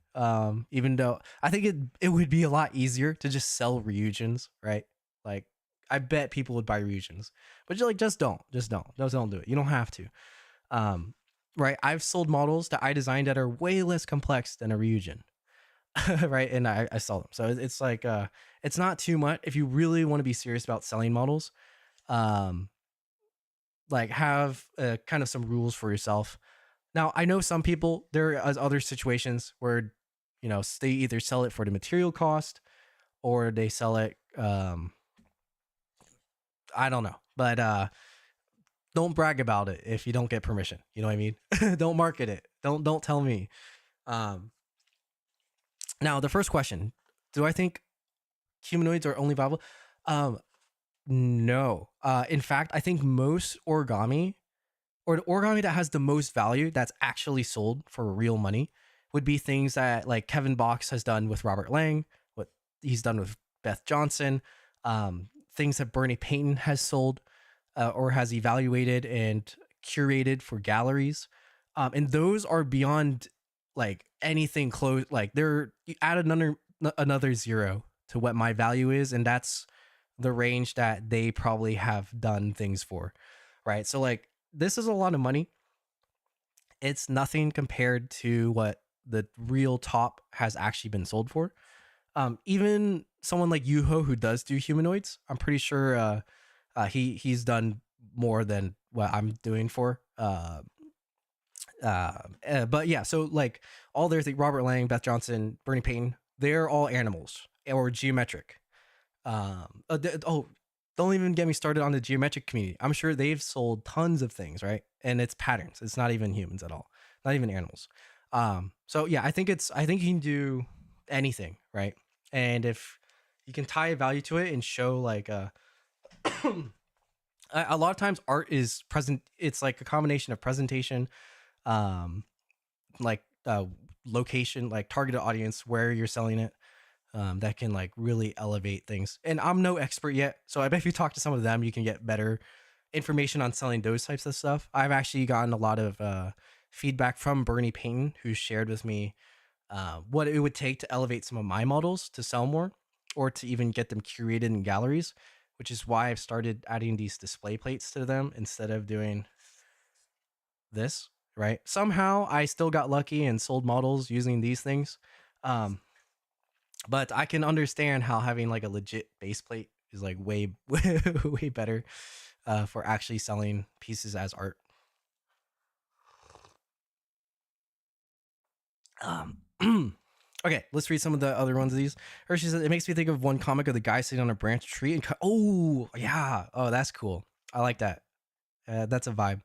Even though I think it would be a lot easier to just sell Ryujins, right? Like, I bet people would buy Ryujins, but just don't do it. You don't have to. Um, right? I've sold models that I designed that are way less complex than a Ryujin, right? And I sell them. So it's like it's not too much if you really want to be serious about selling models. Um, like have kind of some rules for yourself. Now, I know some people there are other situations where they either sell it for the material cost or they sell it I don't know. But don't brag about it if you don't get permission. You know what I mean? Don't market it. Don't tell me. Um Now the first question, do I think humanoids are only viable? Um no. In fact, I think most origami or the origami that has the most value that's actually sold for real money would be things that like Kevin Box has done with Robert Lang, what he's done with Beth Johnson, things that Bernie Payton has sold or has evaluated and curated for galleries. And those are beyond like anything close. Like they're you add another zero to what my value is, and that's the range that they probably have done things for, right? So like this is a lot of money. It's nothing compared to what the real top has actually been sold for. Even someone like Yuho who does do humanoids, I'm pretty sure he's done more than what I'm doing for. But yeah, so like all their Robert Lang, Beth Johnson, Bernie Payton, they're all animals or geometric. Don't even get me started on the geometric community. I'm sure they've sold tons of things, right? And it's patterns. It's not even humans at all, not even animals. So yeah, I think you can do anything, right? And if you can tie a value to it and show like a lot of times art is present. It's like a combination of presentation, um, like location, like targeted audience, where you're selling it, that can like really elevate things. And I'm no expert yet, so I bet if you talk to some of them, you can get better information on selling those types of stuff. I've actually gotten a lot of feedback from Bernie Payton, who shared with me what it would take to elevate some of my models to sell more, or to even get them curated in galleries, which is why I've started adding these display plates to them instead of doing this. Right? Somehow I still got lucky and sold models using these things. Um, but I can understand how having like a legit base plate is like way way better for actually selling pieces as art. Okay, let's read some of the other ones of these. Hershey says it makes me think of one comic of the guy sitting on a branch tree and oh yeah, oh that's cool. I like that. That's a vibe.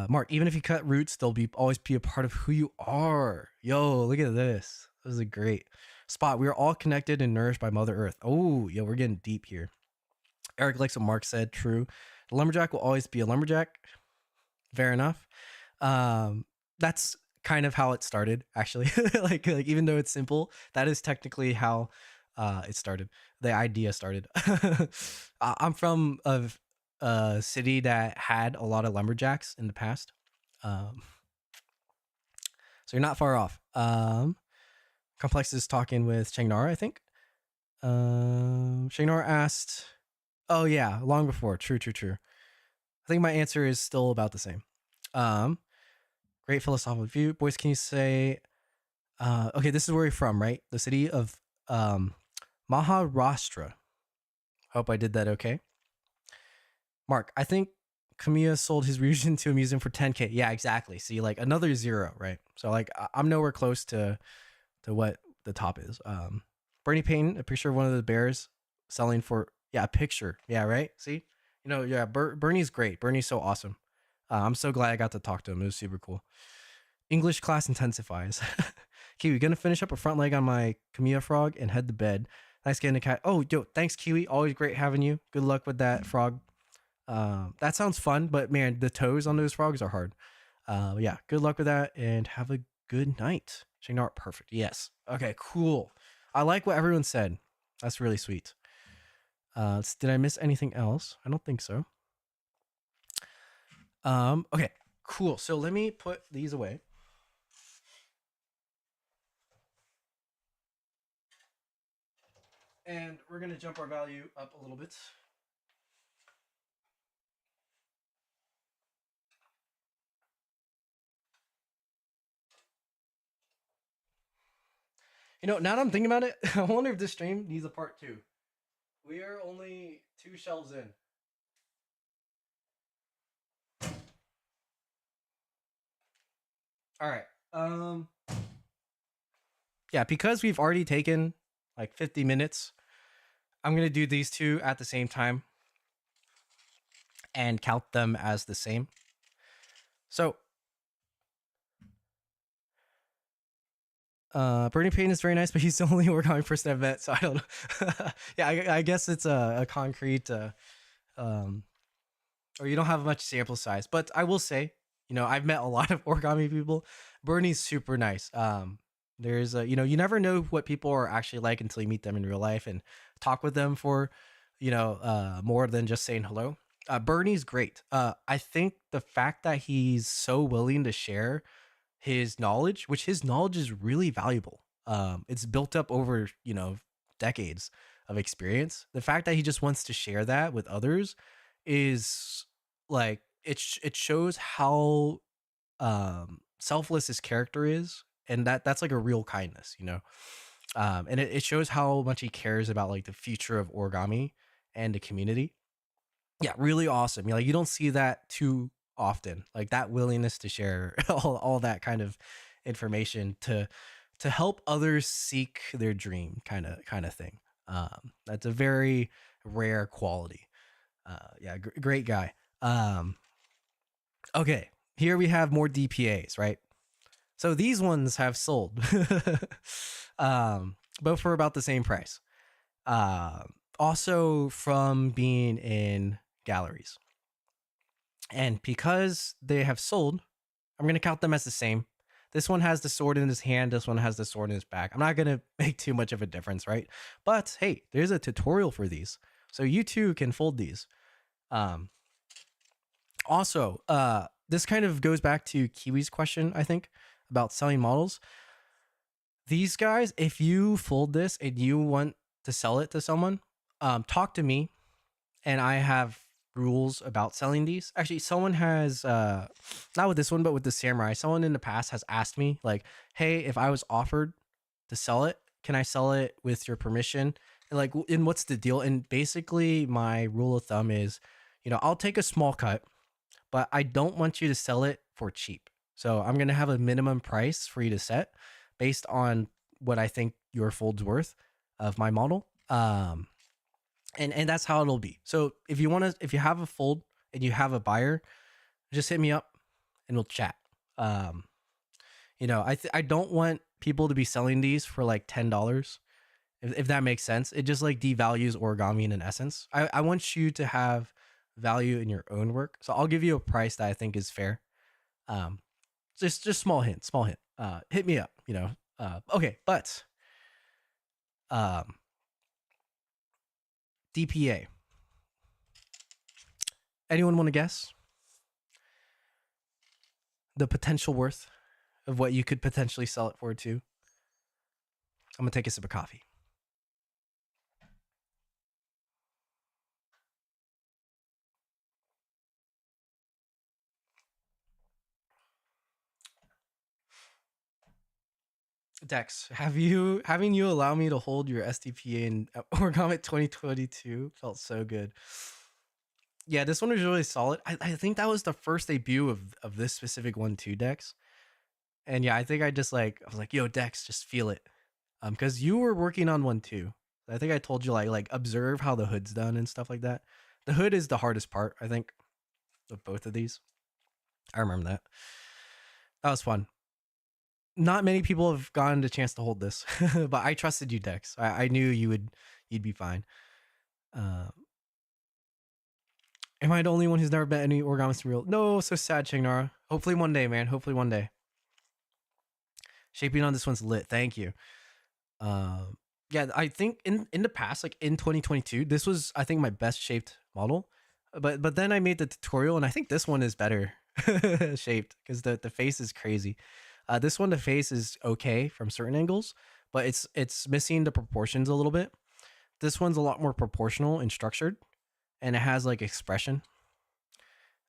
Mark, even if you cut roots, they'll be always be a part of who you are. Yo, look at this. This is a great spot. We are all connected and nourished by Mother Earth. Oh, yo, we're getting deep here. Eric likes what Mark said. True. The lumberjack will always be a lumberjack. Fair enough. That's kind of how it started, actually. Like even though it's simple, that is technically how it started. The idea started. I'm from a city that had a lot of lumberjacks in the past. Um, so you're not far off. Complex is talking with Shangnara, I think. Shangnara asked, "Oh yeah, long before. True, true, true." I think my answer is still about the same. Um, Great philosophical view, boys. Can you say? Okay, this is where you're from, right? The city of Maharashtra. Hope I did that okay. Mark, I think Kamiya sold his region to a museum for 10K. Yeah, exactly. See, like another zero, right? So like I'm nowhere close to what the top is. Bernie Payne, a picture of one of the bears selling for a picture. Yeah, right. See, yeah, Bernie's great. Bernie's so awesome. I'm so glad I got to talk to him. It was super cool. English class intensifies. Kiwi, gonna finish up a front leg on my Kamiya frog and head to bed. Nice getting a cat. Oh, yo, thanks, Kiwi. Always great having you. Good luck with that frog. That sounds fun, but man, the toes on those frogs are hard. Yeah, good luck with that and have a good night. Shignar, perfect. Yes. Okay, cool. I like what everyone said. That's really sweet. Did I miss anything else? I don't think so. Okay, cool. So let me put these away. And we're going to jump our value up a little bit. Now that I'm thinking about it, I wonder if this stream needs a part 2. We are only 2 shelves in. All right. Yeah, because we've already taken like 50 minutes, I'm going to do these two at the same time and count them as the same. So, Bernie Payne is very nice, but he's the only Origami person I've met, so I don't know. Yeah, I guess it's a concrete, or you don't have much sample size. But I will say, I've met a lot of Origami people. Bernie's super nice. There's you never know what people are actually like until you meet them in real life and talk with them for, more than just saying hello. Bernie's great. I think the fact that he's so willing to share his knowledge, which his knowledge is really valuable. It's built up over, decades of experience. The fact that he just wants to share that with others is like it shows how selfless his character is, and that's like a real kindness, and it shows how much he cares about like the future of origami and the community. Yeah, really awesome. You don't see that too often, like that willingness to share all that kind of information to to help others seek their dream, kind of thing. That's a very rare quality. Yeah, great guy. Okay, here we have more DPAs, right? So these ones have sold, both for about the same price. Also from being in galleries. And because they have sold, I'm going to count them as the same. This one has the sword in his hand. This one has the sword in his back. I'm not going to make too much of a difference, right? But hey, there's a tutorial for these. So you too can fold these. Also, this kind of goes back to Kiwi's question, I think, about selling models. These guys, if you fold this and you want to sell it to someone, talk to me, and I have rules about selling these. Actually, someone has not with this one, but with the samurai, someone in the past has asked me, like, hey, if I was offered to sell it, can I sell it with your permission? And like, and what's the deal? And basically my rule of thumb is, I'll take a small cut, but I don't want you to sell it for cheap. So I'm going to have a minimum price for you to set based on what I think your fold's worth of my model. And that's how it'll be. So if you have a fold and you have a buyer, just hit me up and we'll chat. I don't want people to be selling these for like $10, if that makes sense. It just like devalues origami in an essence. I want you to have value in your own work. So I'll give you a price that I think is fair. Just small hint. Hit me up, okay, but DPA. Anyone want to guess the potential worth of what you could potentially sell it for too? I'm gonna take a sip of coffee. Dex, having you allow me to hold your SDPA in Origami 2022 felt so good. Yeah, this one was really solid. I think that was the first debut of this specific one too, Dex. And yeah, I think I was like, yo, Dex, just feel it. Because you were working on one too. I think I told you like observe how the hood's done and stuff like that. The hood is the hardest part, I think, of both of these. I remember that. That was fun. Not many people have gotten the chance to hold this, but I trusted you, Dex. I knew you'd be fine. Am I the only one who's never bet any origami real? No, so sad, Chingnara. Hopefully one day, man. Hopefully one day. Shaping on this one's lit. Thank you. Yeah, I think in the past, like in 2022, this was I think my best shaped model. But then I made the tutorial, and I think this one is better shaped because the face is crazy. This one, the face is okay from certain angles, but it's missing the proportions a little bit. This one's a lot more proportional and structured, and it has like expression.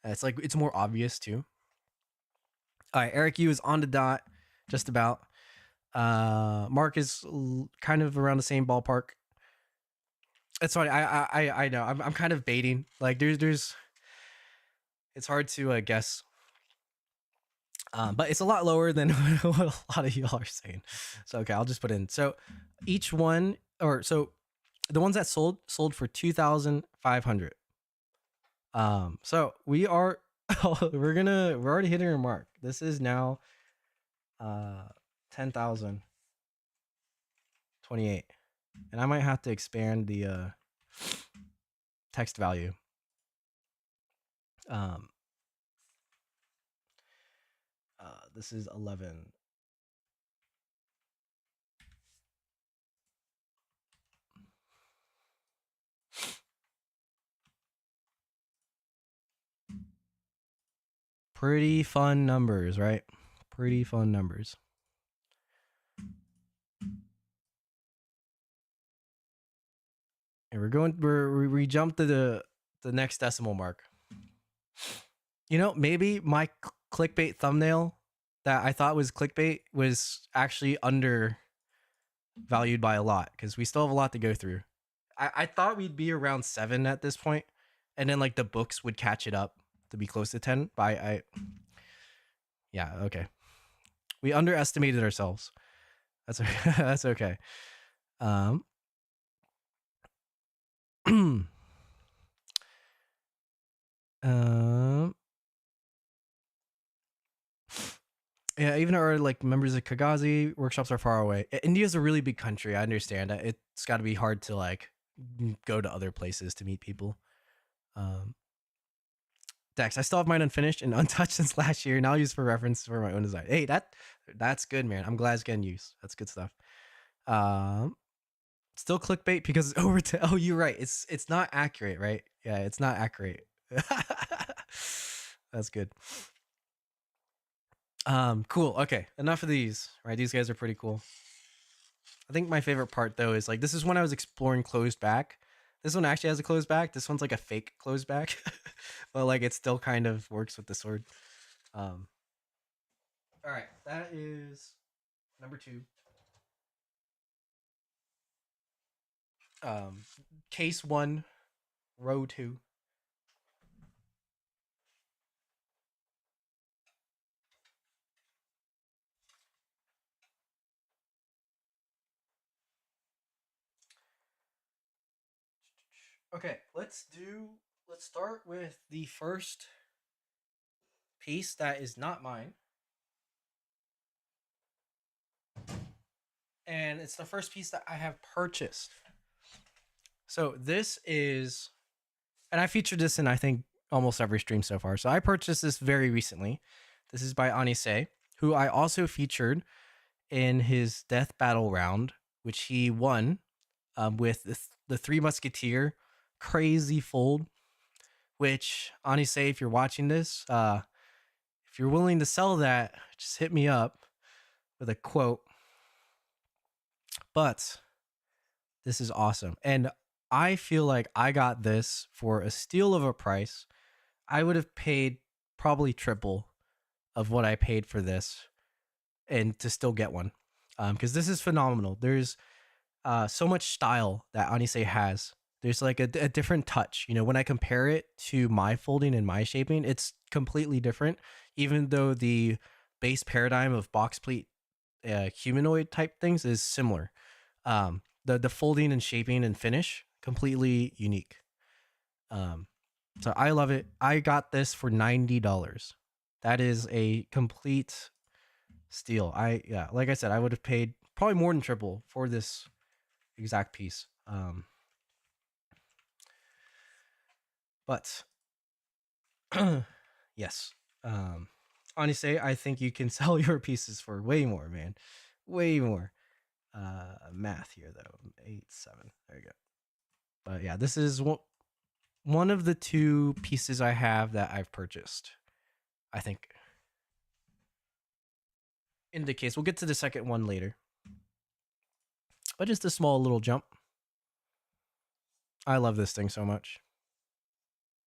It's like it's more obvious too. All right, Eric U is on the dot, just about. Mark is kind of around the same ballpark. It's funny. I know. I'm kind of baiting. Like there's. It's hard to guess. But it's a lot lower than what a lot of y'all are saying. So okay, I'll just put in. So each one, or so the ones that sold for 2,500. So we are we're already hitting our mark. This is now 10,028, and I might have to expand the text value. This is 11. Pretty fun numbers, right? Pretty fun numbers. And we jumped to the next decimal mark. Maybe my clickbait thumbnail that I thought was clickbait was actually undervalued by a lot because we still have a lot to go through. I thought we'd be around 7 at this point, and then like the books would catch it up to be close to 10. But yeah, okay. We underestimated ourselves. That's okay. That's okay. Um, um, yeah, even our like members of Kagazi workshops are far away. India's a really big country. I understand that it's got to be hard to like go to other places to meet people. Um, Dex, I still have mine unfinished and untouched since last year. Now used for reference for my own design. Hey, that's good, man. I'm glad it's getting used. That's good stuff. Um, Still clickbait because it's over to. Oh, you're right. It's not accurate, right? Yeah, it's not accurate. That's good. Cool. Okay, enough of these. Right, these guys are pretty cool. I think my favorite part though is like this is when I was exploring closed back. This one actually has a closed back. This one's like a fake closed back, but like it still kind of works with the sword. Um, all right, that is number two. Um, Case one, row two. Okay, let's start with the first piece that is not mine. And it's the first piece that I have purchased. So this is, and I featured this in I think almost every stream so far. So I purchased this very recently. This is by Anise, who I also featured in his Death Battle round, which he won with the Three Musketeer crazy fold. Which Anise, if you're watching this, if you're willing to sell that, just hit me up with a quote. But this is awesome. And I feel like I got this for a steal of a price. I would have paid probably triple of what I paid for this and to still get one. Because this is phenomenal. There's so much style that Anise has. There's like a different touch. You know, when I compare it to my folding and my shaping, it's completely different. Even though the base paradigm of box pleat humanoid type things is similar. The folding and shaping and finish completely unique. Um, so I love it. I got this for $90. That is a complete steal. Yeah, like I said, I would have paid probably more than triple for this exact piece. But yes, honestly, I think you can sell your pieces for way more, man, way more. Math here though, 8 7. There you go. But yeah, this is one of the two pieces I have that I've purchased. I think in the case, we'll get to the second one later. But just a small little jump. I love this thing so much.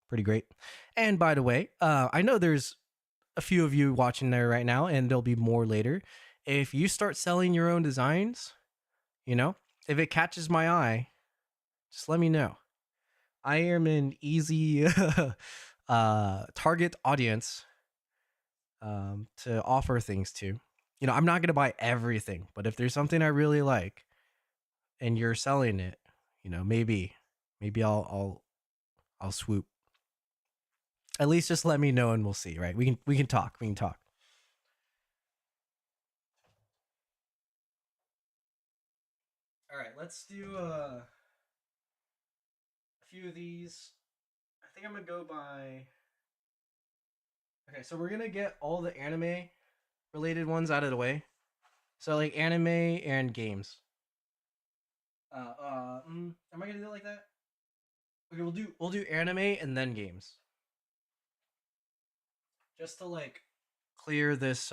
Pretty great. And by the way, I know there's a few of you watching there right now, and there'll be more later. If you start selling your own designs, you know, if it catches my eye, just let me know. I am an easy target audience to offer things to. You know, I'm not gonna buy everything, but if there's something I really like and you're selling it, you know, maybe I'll swoop. At least just let me know and we'll see, right? We can talk. We can talk. All right, let's do a few of these. I think I'm gonna go by. Okay, so we're gonna get all the anime related ones out of the way. So like anime and games. Am I gonna do it like that? Okay, we'll do anime and then games, just to like clear this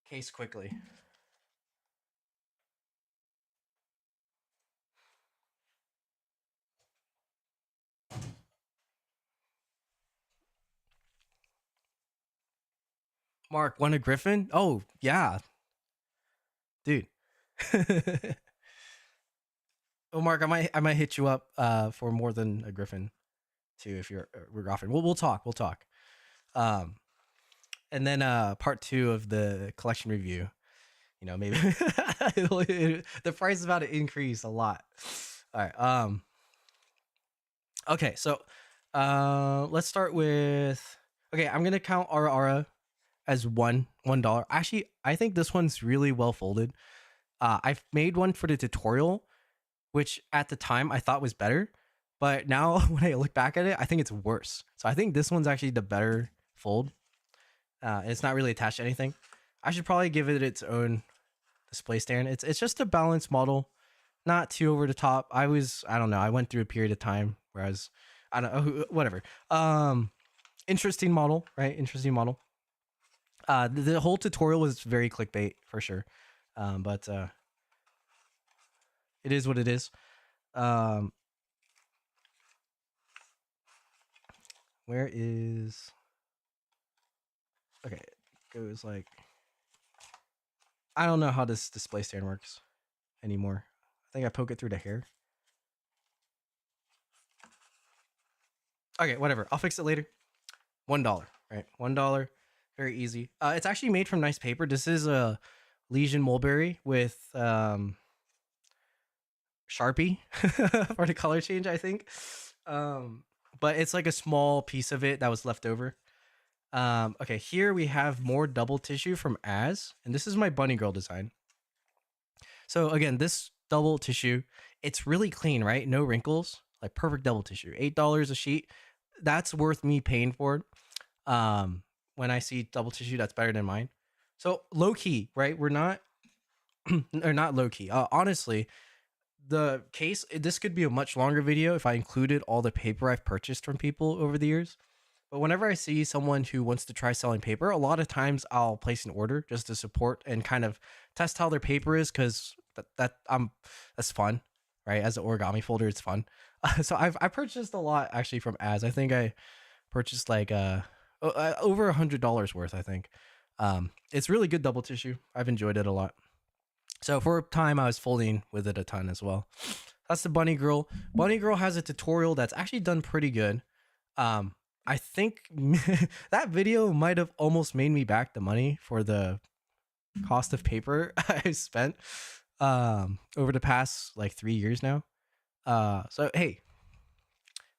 case quickly. Mark, one a Griffin? Oh yeah, dude. Oh, Mark, I might hit you up for more than a griffin too if you're we're golfing. We'll talk. We'll talk. Um, and then part two of the collection review. You know, maybe the price is about to increase a lot. All right. Okay. So, let's start with. Okay, I'm gonna count Ara as $1. Actually, I think this one's really well folded. I've made one for the tutorial, which at the time I thought was better, but now when I look back at it, I think it's worse. So I think this one's actually the better fold. And it's not really attached to anything. I should probably give it its own display stand. It's just a balanced model, not too over the top. I don't know. I went through a period of time where I don't know, whatever. Interesting model, right? Interesting model. The whole tutorial was very clickbait for sure. But it is what it is. Where is okay? It goes like I don't know how this display stand works anymore. I think I poke it through the hair. Okay, whatever. I'll fix it later. $1, right? $1. Very easy. It's actually made from nice paper. This is a Legion mulberry with Sharpie for the color change, I think. But it's like a small piece of it that was left over. Okay, here we have more double tissue from Az, and this is my bunny girl design. So again, this double tissue, it's really clean, right? No wrinkles, like perfect double tissue. $8 a sheet. That's worth me paying for it. When I see double tissue, that's better than mine. So low key, right? We're not, or not low key. Honestly, the case, this could be a much longer video if I included all the paper I've purchased from people over the years. But whenever I see someone who wants to try selling paper, a lot of times I'll place an order just to support and kind of test how their paper is, because that's fun, right? As an origami folder, it's fun. So I purchased a lot actually from Az. I think I purchased like over $100 worth. I think it's really good double tissue. I've enjoyed it a lot. So for a time, I was folding with it a ton as well. That's the bunny girl. Bunny girl has a tutorial that's actually done pretty good. I think that video might have almost made me back the money for the cost of paper I spent over the past like 3 years now. So hey,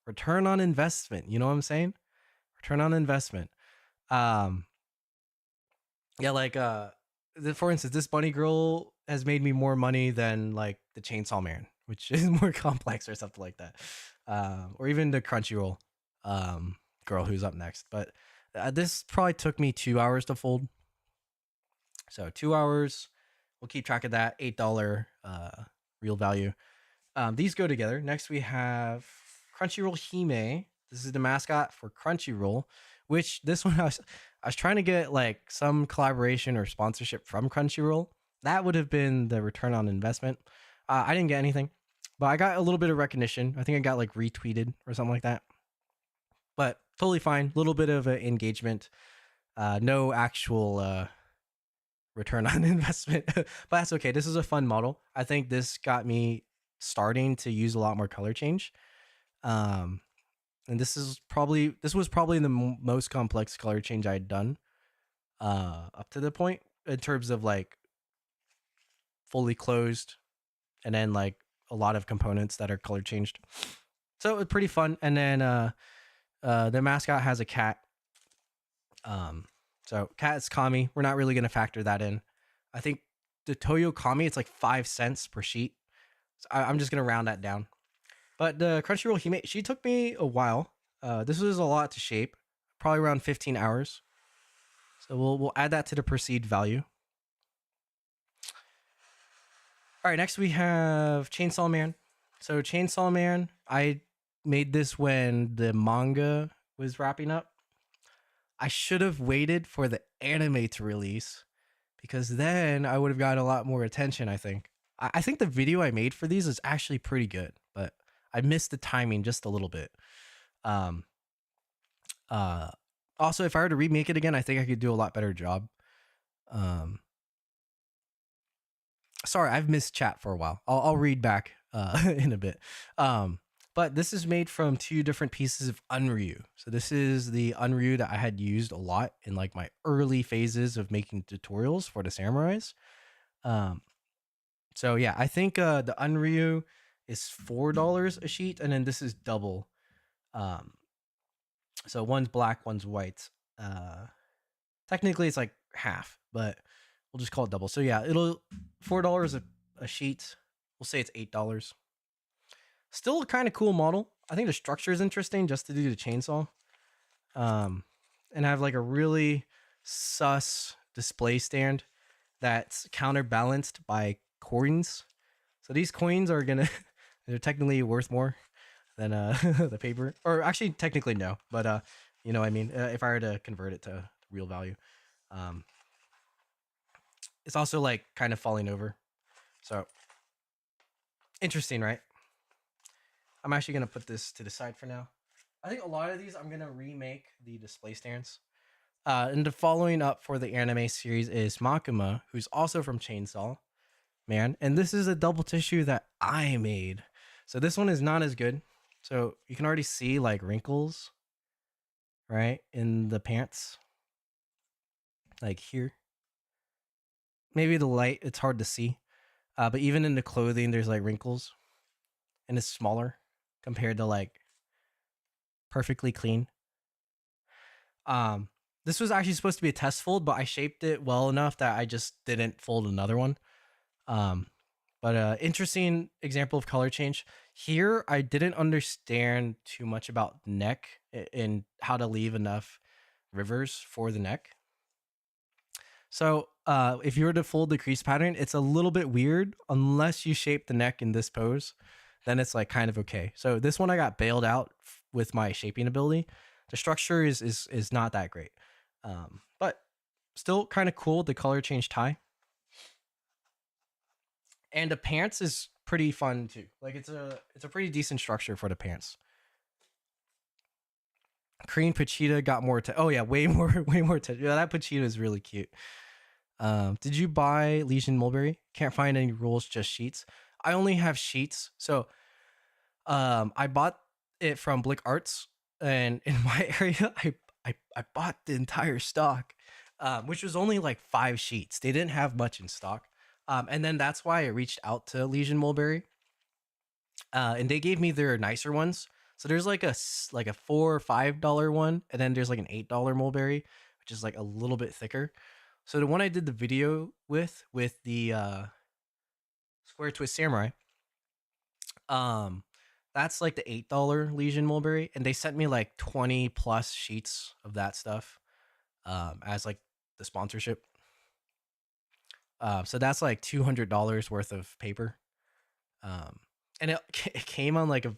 return on investment. You know what I'm saying? Return on investment. Yeah, like for instance, this bunny girl has made me more money than like the Chainsaw Man, which is more complex or something like that, or even the Crunchyroll girl who's up next. But this probably took me 2 hours to fold. So 2 hours. We'll keep track of that. $8 real value. These go together. Next we have Crunchyroll Hime. This is the mascot for Crunchyroll, which this one I was trying to get like some collaboration or sponsorship from Crunchyroll. That would have been the return on investment. I didn't get anything, but I got a little bit of recognition. I think I got like retweeted or something like that. But totally fine. Little bit of engagement. No actual return on investment, but that's okay. This is a fun model. I think this got me starting to use a lot more color change. And this was probably the most complex color change I'd done up to the point, in terms of like fully closed and then like a lot of components that are color changed. So it was pretty fun. And then the mascot has a cat. So cat is Kami. We're not really going to factor that in. I think the Toyo Kami, it's like 5 cents per sheet. So I'm just going to round that down. But the Crunchyroll Hime, she took me a while. This was a lot to shape, probably around 15 hours. So we'll add that to the perceived value. All right, next we have Chainsaw Man. So Chainsaw Man, I made this when the manga was wrapping up. I should have waited for the anime to release, because then I would have gotten a lot more attention, I think. I think the video I made for these is actually pretty good, but I missed the timing just a little bit. Also, if I were to remake it again, I think I could do a lot better job. Sorry, I've missed chat for a while. I'll read back in a bit. But this is made from two different pieces of unryu. So this is the unryu that I had used a lot in like my early phases of making tutorials for the samurais. Um, so yeah, I think the unryu is $4 a sheet, and then this is double. Um, so one's black, one's white. Technically it's like half, but we'll just call it double. So yeah, it'll $4 a sheet. We'll say it's $8. Still a kind of cool model. I think the structure is interesting just to do the chainsaw. And I have like a really sus display stand that's counterbalanced by coins. So these coins are gonna they're technically worth more than the paper, or actually technically no, but you know what I mean. If I were to convert it to real value, um, it's also like kind of falling over. So interesting, right? I'm actually gonna put this to the side for now. I think a lot of these I'm gonna remake the display stands. And the following up for the anime series is Makima, who's also from Chainsaw Man, and this is a double tissue that I made. So this one is not as good. So you can already see like wrinkles, right, in the pants, like here. Maybe the light, it's hard to see. But even in the clothing, there's like wrinkles, and it's smaller compared to like perfectly clean. Um, this was actually supposed to be a test fold, but I shaped it well enough that I just didn't fold another one. Um, but interesting example of color change. Here, I didn't understand too much about neck and how to leave enough rivers for the neck. So if you were to fold the crease pattern, it's a little bit weird unless you shape the neck in this pose. Then it's like kind of okay. So this one I got bailed out with my shaping ability. The structure is not that great, but still kind of cool. The color change tie, and the pants is pretty fun too. Like it's a pretty decent structure for the pants. Korean Pachita got more. Oh yeah, way more way more. Yeah, that Pachita is really cute. Did you buy Legion Mulberry? Can't find any rules, just sheets. I only have sheets, so I bought it from Blick Arts, and in my area, I bought the entire stock, which was only like 5 sheets. They didn't have much in stock, and then that's why I reached out to Legion Mulberry, and they gave me their nicer ones. So there's like a $4 or $5 one, and then there's like an $8 mulberry, which is like a little bit thicker. So the one I did the video with the Square Twist Samurai, um, that's like the $8 Legion mulberry, and they sent me like 20 plus sheets of that stuff, as like the sponsorship. So that's like $200 worth of paper. Um, and it came on like a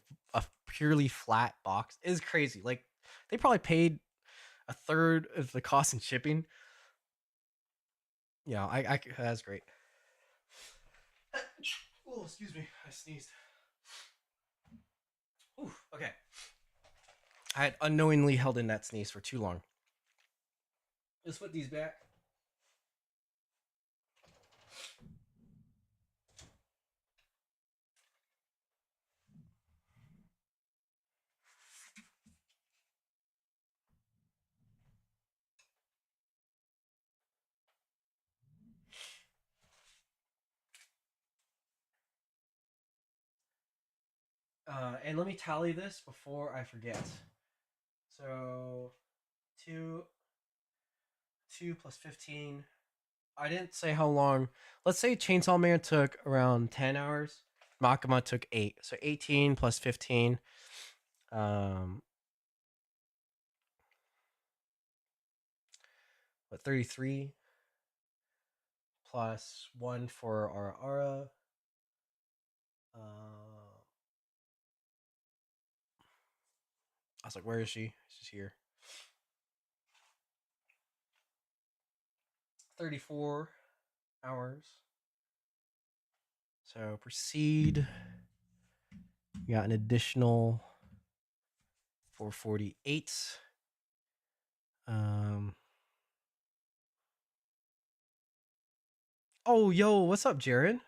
purely flat box. It's crazy. Like they probably paid a third of the cost in shipping. Yeah, I that's great. Oh, excuse me, I sneezed. Ooh, okay. I had unknowingly held in that sneeze for too long. Let's put these back. And let me tally this before I forget. So, 2, 2 plus 15. I didn't say how long. Let's say Chainsaw Man took around 10 hours. Makima took 8. So 18 plus 15. Um, what, 33 plus 1 for our Ara. I was like, where is she? She's here. 34 hours. So proceed. You got an additional 448. Um. Oh, yo, what's up, Jared?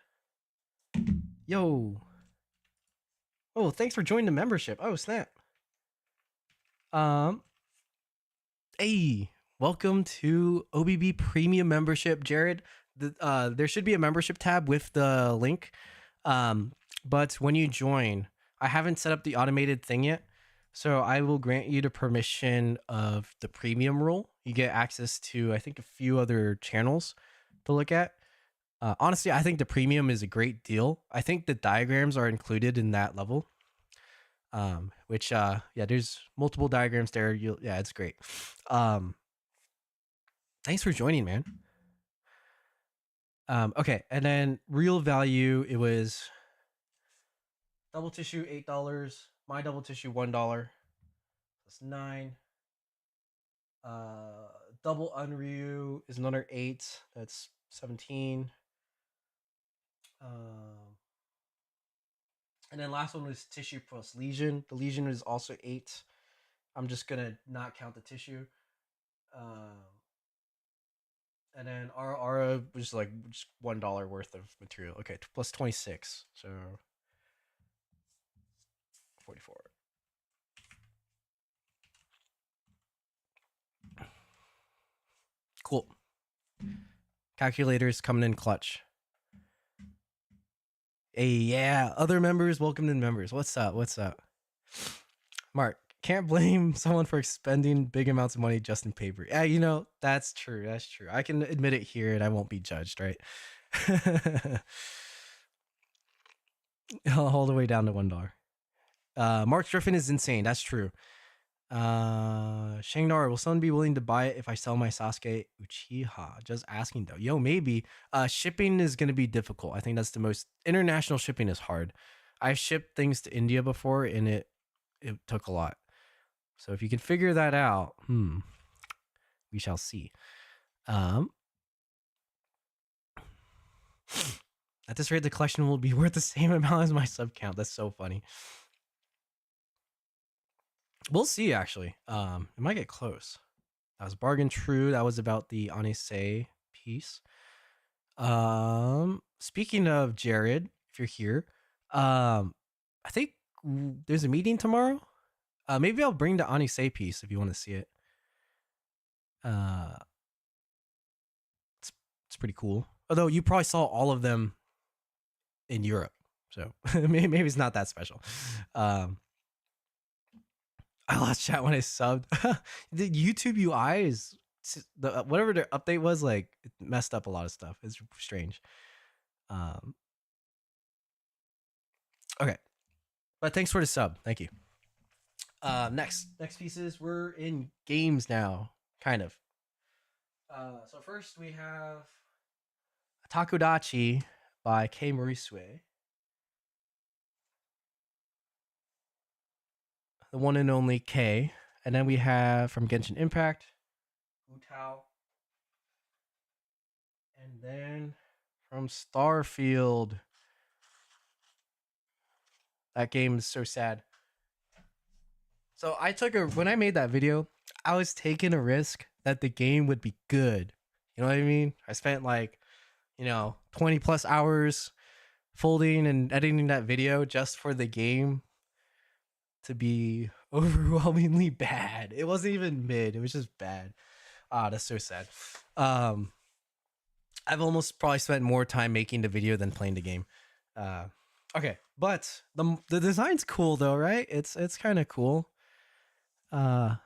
Yo. Oh, thanks for joining the membership. Oh, snap. Um, hey, welcome to OBB Premium membership, Jared. There should be a membership tab with the link. But when you join, I haven't set up the automated thing yet, so I will grant you the permission of the premium role. You get access to, I think, a few other channels to look at. Honestly, I think the premium is a great deal. I think the diagrams are included in that level. Which yeah, there's multiple diagrams there. Yeah, it's great. Thanks for joining, man. Okay, and then real value, it was double tissue $8, my double tissue $1. That's 9. Double unryu is another 8. That's 17. And then last one was tissue plus lesion. The lesion is also 8. I'm just gonna not count the tissue. And then our aura was like just $1 worth of material. Okay, plus 26, so 44. Cool. Calculators coming in clutch. Hey, yeah, other members, welcome to the members. What's up? What's up? Mark, can't blame someone for expending big amounts of money just in paper. Yeah, you know, that's true. That's true. I can admit it here and I won't be judged, right? All the way down to $1. Mark Griffin is insane. That's true. Shangnar, will someone be willing to buy it if I sell my Sasuke Uchiha? Just asking though. Yo, maybe. Shipping is gonna be difficult. I think that's the most international shipping is hard. I've shipped things to India before and it took a lot. So if you can figure that out, we shall see. At this rate, the collection will be worth the same amount as my sub count. That's so funny. We'll see, actually. It might get close. That was bargain true. That was about the Anise piece. Speaking of Jared, if you're here, I think there's a meeting tomorrow. Maybe I'll bring the Anise piece if you want to see it. It's pretty cool. Although you probably saw all of them in Europe, so maybe it's not that special. I lost chat when I subbed. The YouTube UI is whatever their update was, like it messed up a lot of stuff. It's strange. Okay, but thanks for the sub. Thank you. Next pieces, we're in games now, kind of. So first we have Takodachi by Kei Morisue. The one and only K. And then we have from Genshin Impact, Utao. And then from Starfield. That game is so sad. So when I made that video, I was taking a risk that the game would be good. You know what I mean? I spent 20 plus hours folding and editing that video just for the game to be overwhelmingly bad. It wasn't even mid. It was just bad. That's so sad. I've almost probably spent more time making the video than playing the game. Okay, but the design's cool though, right? It's kind of cool. Man,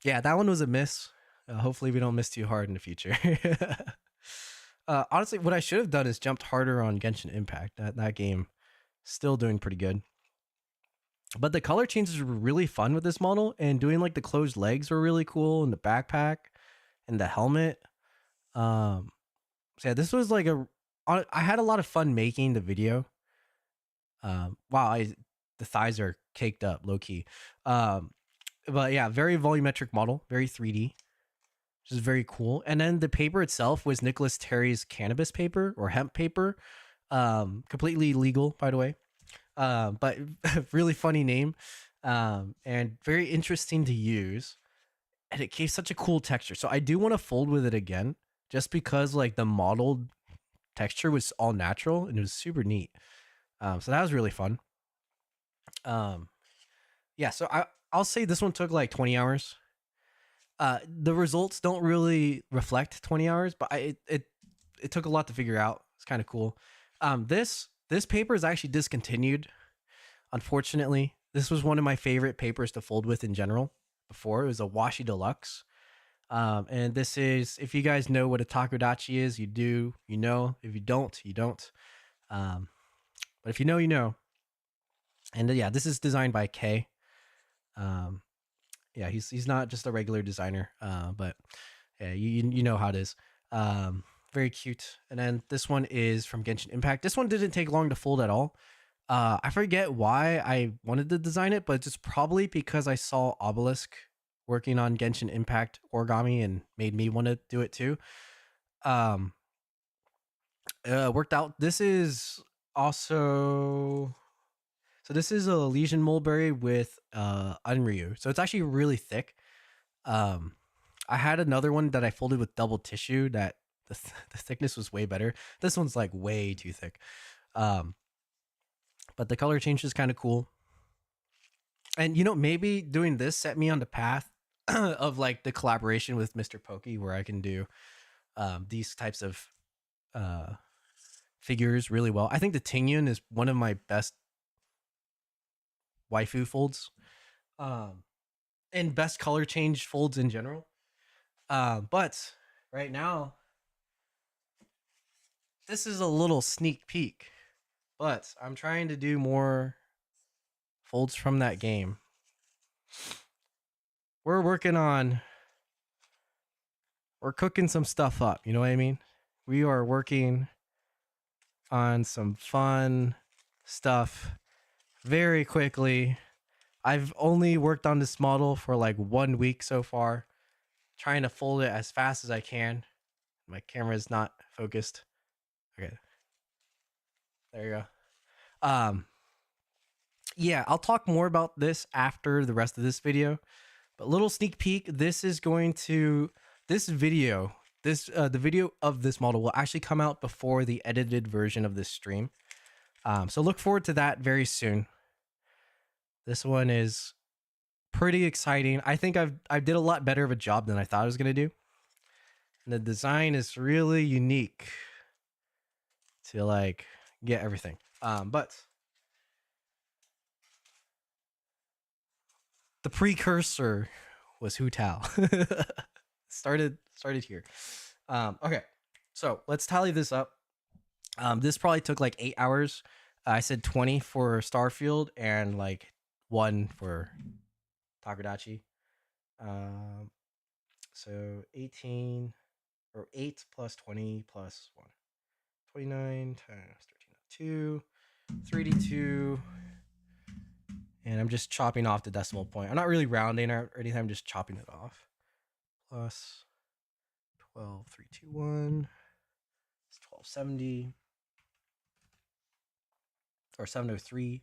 yeah, that one was a miss. Hopefully, we don't miss too hard in the future. Honestly, what I should have done is jumped harder on Genshin Impact. That game still doing pretty good. But the color changes were really fun with this model, and doing like the closed legs were really cool, and the backpack and the helmet. So yeah, this was like I had a lot of fun making the video. Wow, the thighs are caked up, low key. But yeah, very volumetric model, very 3D, which is very cool. And then the paper itself was Nicholas Terry's cannabis paper or hemp paper, completely legal, by the way. But really funny name, and very interesting to use, and it gave such a cool texture. So I do want to fold with it again, just because like the modeled texture was all natural and it was super neat. So that was really fun. Um, yeah, so I'll say this one took like 20 hours. The results don't really reflect 20 hours, but it took a lot to figure out. It's kind of cool. This paper is actually discontinued. Unfortunately, this was one of my favorite papers to fold with in general. Before it was a washi deluxe. And this is, if you guys know what a takodachi is, you do, you know. If you don't, you don't. But if you know, you know. And yeah, this is designed by Kay. Um, yeah, he's not just a regular designer, but yeah, you know how it is. Very cute. And then this one is from Genshin Impact. This one didn't take long to fold at all. I forget why I wanted to design it, but it's probably because I saw Obelisk working on Genshin Impact origami and made me want to do it too. Worked out. This is also, so this is a Legion mulberry with Unryu. So it's actually really thick. I had another one that I folded with double tissue that the thickness was way better. This one's like way too thick. But the color change is kind of cool. And you know, maybe doing this set me on the path of like the collaboration with Mr. Pokey, where I can do these types of figures really well. I think the Tingyun is one of my best waifu folds, and best color change folds in general. But right now, this is a little sneak peek. But I'm trying to do more folds from that game. We're cooking some stuff up, you know what I mean? We are working on some fun stuff very quickly. I've only worked on this model for like 1 week so far, trying to fold it as fast as I can. My camera is not focused. Okay. There you go. Yeah, I'll talk more about this after the rest of this video. But little sneak peek, this video, the video of this model will actually come out before the edited version of this stream. So look forward to that very soon. This one is pretty exciting. I think I did a lot better of a job than I thought I was gonna do. And the design is really unique to like get everything. But the precursor was Hu Tao. started here. Okay, so let's tally this up. This probably took like 8 hours. I said 20 for Starfield and like 1 for Takadachi. So 18 or 8 plus 20 plus 1. 29 times 1302, 3D2. And I'm just chopping off the decimal point. I'm not really rounding or anything. I'm just chopping it off. Plus 12,321. It's 1270. Or 703.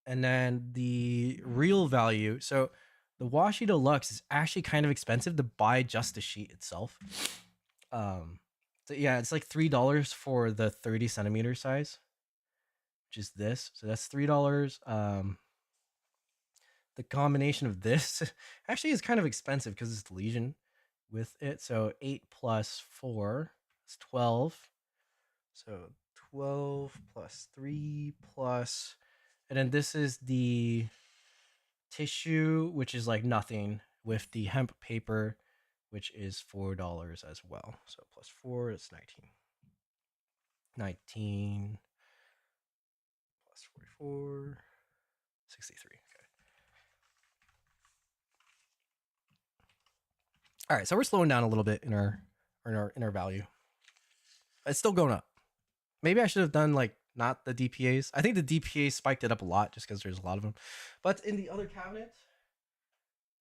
And then the real value. So the Washi Deluxe is actually kind of expensive to buy just the sheet itself. So yeah, it's like $3 for the 30 centimeter size, which is this. So that's $3. The combination of this actually is kind of expensive because it's Legion with it. So 8 plus 4 is 12. So 12 plus 3 plus, and then this is the tissue, which is like nothing, with the hemp paper, which is $4 as well. So plus 4 is 19. 19 plus 44, 63. Okay. All right, so we're slowing down a little bit in our value. It's still going up. Maybe I should have done like not the DPAs. I think the DPAs spiked it up a lot just because there's a lot of them. But in the other cabinet,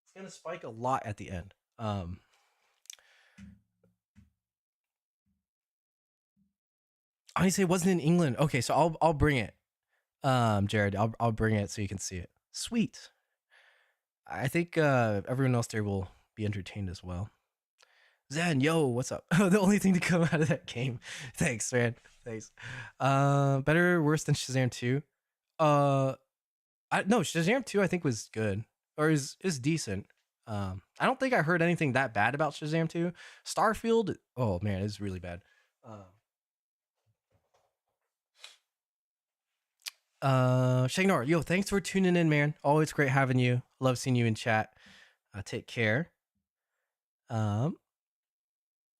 it's gonna spike a lot at the end. Honestly, it wasn't in England. Okay, so I'll bring it. Jared, I'll bring it so you can see it. Sweet. I think everyone else there will be entertained as well. Zen, yo, what's up? The only thing to come out of that game. Thanks, man. Thanks. Better, worse than Shazam 2? I no Shazam 2 I think was good or is decent. I don't think I heard anything that bad about Shazam 2. Starfield, oh man, it's really bad. Um, Shagnor, yo, thanks for tuning in, man. Always great having you. Love seeing you in chat. Take care. Um,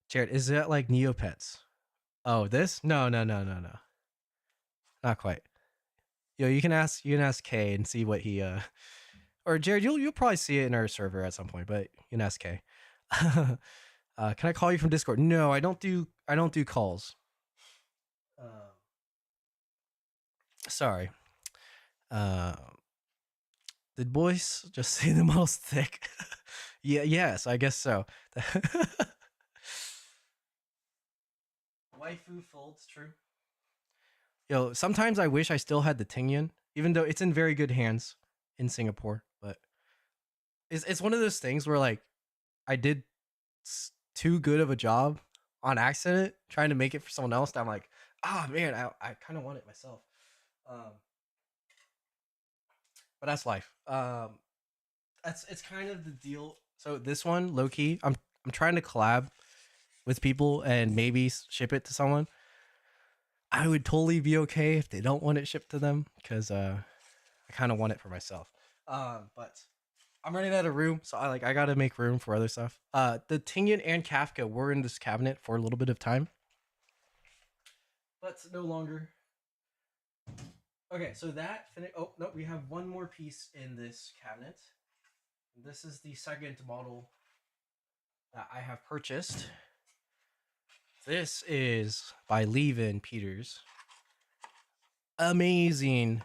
Jared, is that like Neopets? Oh, this? No, no, no, no, no. Not quite. Yo, you can ask Kay and see what he or Jared, you'll probably see it in our server at some point, but you can ask Kay. Can I call you from Discord? No, I don't do calls. Uh, Sorry. Uh, did boys just say the most thick? Yeah, yes, I guess so. Waifu folds, true. Yo, sometimes I wish I still had the Tingyan, even though it's in very good hands in Singapore. But it's one of those things where like I did too good of a job on accident trying to make it for someone else. That I'm like, ah man, I kind of want it myself. Um, but that's life. That's it's kind of the deal. So this one, low key, I'm trying to collab with people and maybe ship it to someone. I would totally be okay if they don't want it shipped to them because I kind of want it for myself. But I'm running out of room, so I gotta make room for other stuff. The Tingyan and Kafka were in this cabinet for a little bit of time, but no longer. Okay, so that oh no, we have one more piece in this cabinet. This is the second model that I have purchased. This is by Levin Peters. Amazing,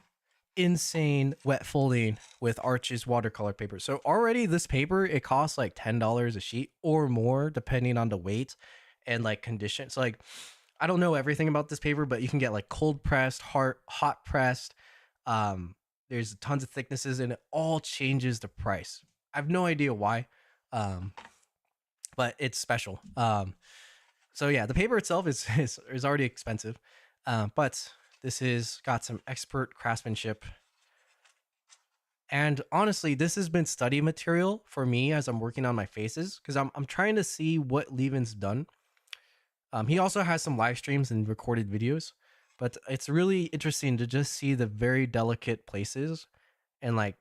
insane wet folding with Arches watercolor paper. So already this paper, it costs like $10 a sheet or more depending on the weight and like condition. So like I don't know everything about this paper, but you can get like cold pressed, hot pressed. There's tons of thicknesses and it all changes the price. I have no idea why. Um, but it's special. So yeah, the paper itself is already expensive, but this is got some expert craftsmanship. And honestly, this has been study material for me as I'm working on my faces because I'm trying to see what Levin's done. He also has some live streams and recorded videos, but it's really interesting to just see the very delicate places and like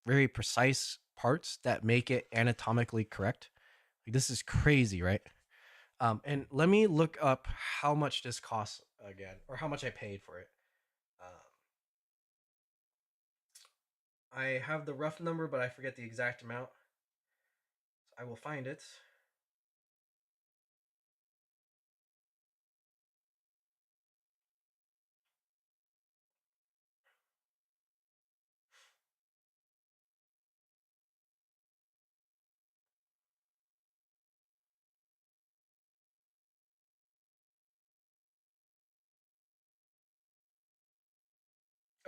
very precise parts that make it anatomically correct. Like this is crazy, right? And let me look up how much this costs again, or how much I paid for it. Um, I have the rough number, but I forget the exact amount. I will find it.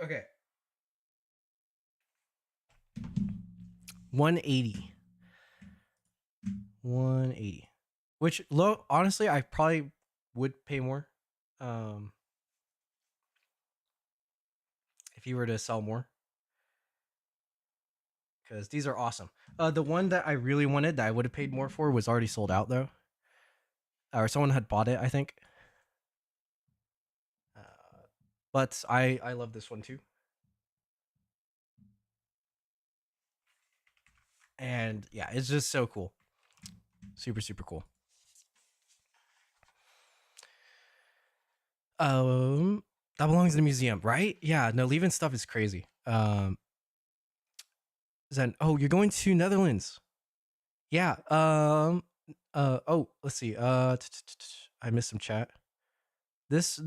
Okay, 180. 180. Which low honestly I probably would pay more um if you were to sell more cuz these are awesome. The one that I really wanted that I would have paid more for was already sold out though. Or someone had bought it, I think. But I love this one too. And yeah, it's just so cool. Super super cool. Um that belongs in a museum, right? Yeah, no, leaving stuff is crazy. Then oh, you're going to Netherlands. Yeah. Oh, let's see. I missed some chat. This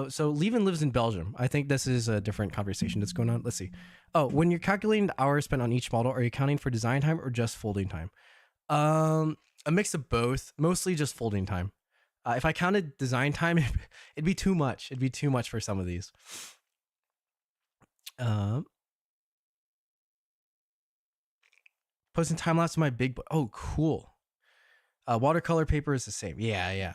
so Levin lives in Belgium. I think this is a different conversation that's going on. Let's see. Oh, when you're calculating the hours spent on each model, are you counting for design time or just folding time? A mix of both. Mostly just folding time. If I counted design time, it'd be too much. It'd be too much for some of these. Um, Posting time lapse of my big. Oh, cool. Watercolor paper is the same. Yeah, yeah.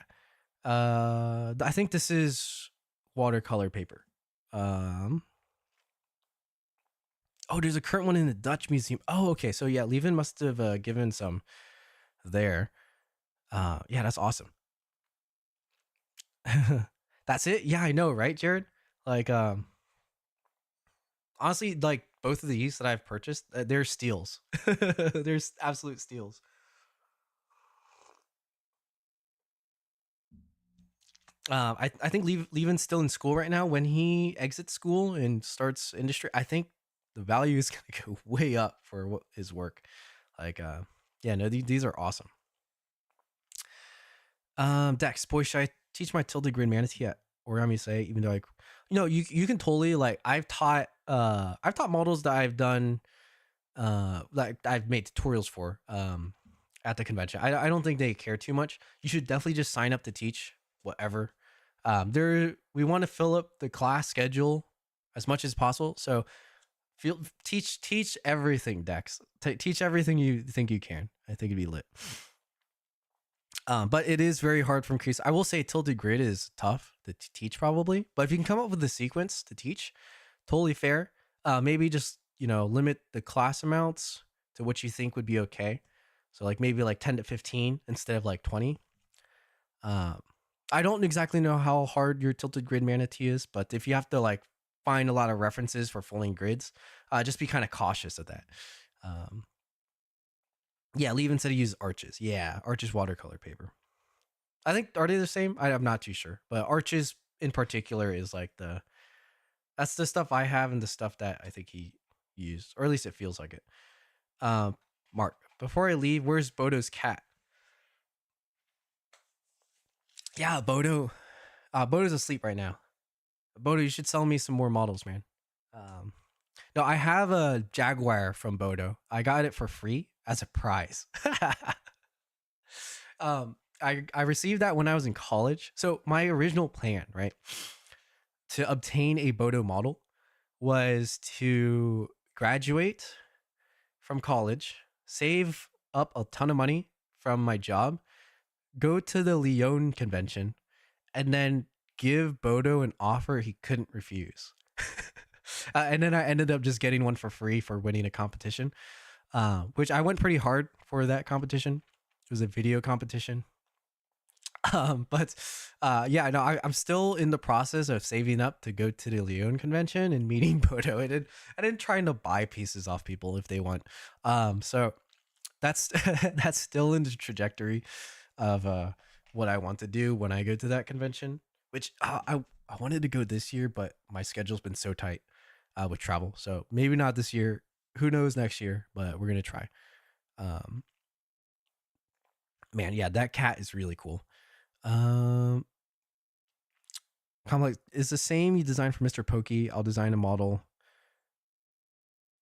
I think this is watercolor paper. Um, Oh, there's a current one in the Dutch Museum. Oh, okay. So yeah, Levin must have given some there. Yeah, that's awesome. That's it. Yeah, I know, right, Jared? Like, honestly, like both of these that I've purchased, they're steals. There's absolute steals. I think Levin's still in school right now. When he exits school and starts industry, I think the value is gonna go way up for what his work. Like, yeah, no, these are awesome. Dex, boy, should I teach my tilted grid manatee at Origami say? Even though you can totally like I've taught models that I've done like I've made tutorials for at the convention. I don't think they care too much. You should definitely just sign up to teach whatever. There we want to fill up the class schedule as much as possible. So teach everything, Dex. Teach everything you think you can. I think it'd be lit. But it is very hard from crease. I will say tilted grid is tough to teach probably, but if you can come up with a sequence to teach, totally fair. Maybe just limit the class amounts to what you think would be okay. So like maybe like 10 to 15 instead of like 20. I don't exactly know how hard your tilted grid manatee is, but if you have to like find a lot of references for folding grids, just be kind of cautious of that. Yeah, Lee even said he uses Arches. Yeah, Arches watercolor paper. I think are they the same? I'm not too sure, but Arches in particular is like that's the stuff I have and the stuff that I think he used, or at least it feels like it. Mark, before I leave, where's Bodo's cat? Yeah, Bodo. Bodo's asleep right now. Bodo, you should sell me some more models, man. Um, no, I have a Jaguar from Bodo. I got it for free as a prize. I received that when I was in college. So my original plan, right, to obtain a Bodo model was to graduate from college, save up a ton of money from my job, go to the Lyon convention, and then give Bodo an offer he couldn't refuse. And then I ended up just getting one for free for winning a competition, which I went pretty hard for that competition. It was a video competition. But yeah, no, I'm still in the process of saving up to go to the Lyon convention and meeting Bodo. I didn't trying to buy pieces off people if they want. So that's that's still in the trajectory of what I want to do when I go to that convention. Which I wanted to go this year, but my schedule's been so tight with travel. So maybe not this year. Who knows next year? But we're gonna try. Um, man, yeah, that cat is really cool. Um, Complex is the same you designed for Mr. Pokey. I'll design a model.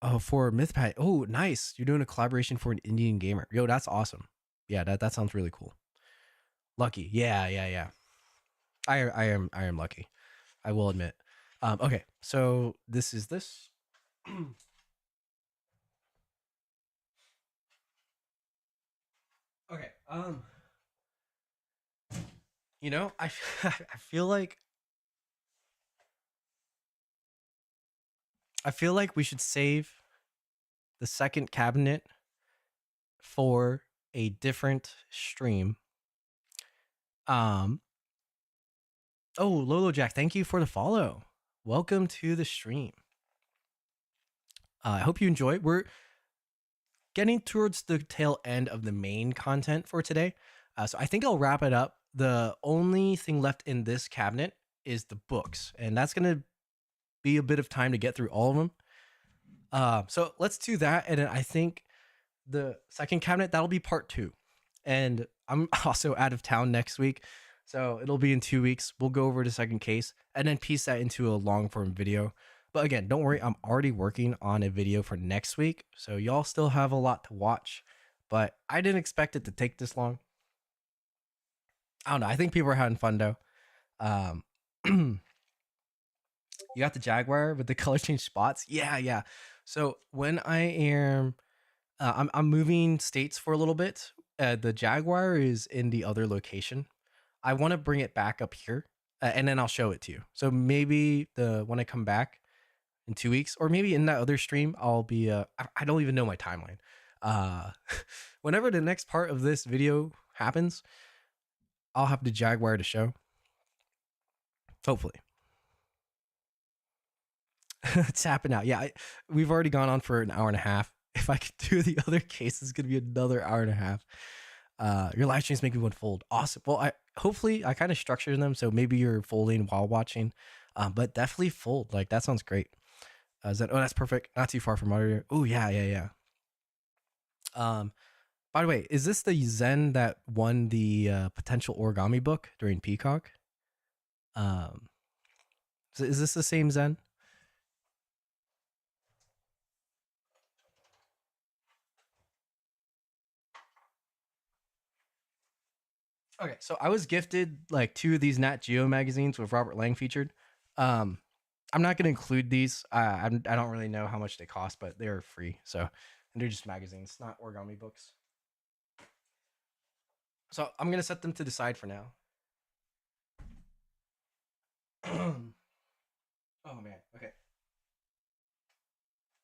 Oh, for MythPad. Oh, nice. You're doing a collaboration for an Indian gamer. Yo, that's awesome. Yeah, that sounds really cool. Lucky. Yeah. I am lucky. I will admit. Okay, so this is this. Okay. I I feel like we should save the second cabinet for a different stream. Um oh, Lolo Jack, thank you for the follow. Welcome to the stream. I hope you enjoy. We're getting towards the tail end of the main content for today. So I think I'll wrap it up. The only thing left in this cabinet is the books, and that's going to be a bit of time to get through all of them. So let's do that. And then I think the second cabinet, that'll be part 2. And I'm also out of town next week. So it'll be in 2 weeks. We'll go over the second case and then piece that into a long form video. But again, don't worry, I'm already working on a video for next week. So y'all still have a lot to watch. But I didn't expect it to take this long. I don't know. I think people are having fun though. You got the Jaguar with the color change spots? Yeah. So when I am, I'm moving states for a little bit. The Jaguar is in the other location. I want to bring it back up here, and then I'll show it to you. So maybe when I come back, in 2 weeks, or maybe in that other stream, I'll be, I don't even know my timeline. Uh, whenever the next part of this video happens, I'll have the Jaguar to show. Hopefully. It's happening out. Yeah, we've already gone on for an hour and a half. If I could do the other case, it's gonna be another hour and a half. Your live streams make me want to fold. Awesome. Well, I hopefully I kind of structured them so maybe you're folding while watching, but definitely fold. Like that sounds great. Zen, oh, that's perfect. Not too far from Mario. Oh yeah. By the way, is this the Zen that won the potential origami book during Peacock? Is this the same Zen? Okay, so I was gifted like 2 of these Nat Geo magazines with Robert Lang featured. Um, I'm not gonna include these. I don't really know how much they cost, but they're free. So, and they're just magazines, not origami books. So I'm gonna set them to the side for now. Oh man. Okay.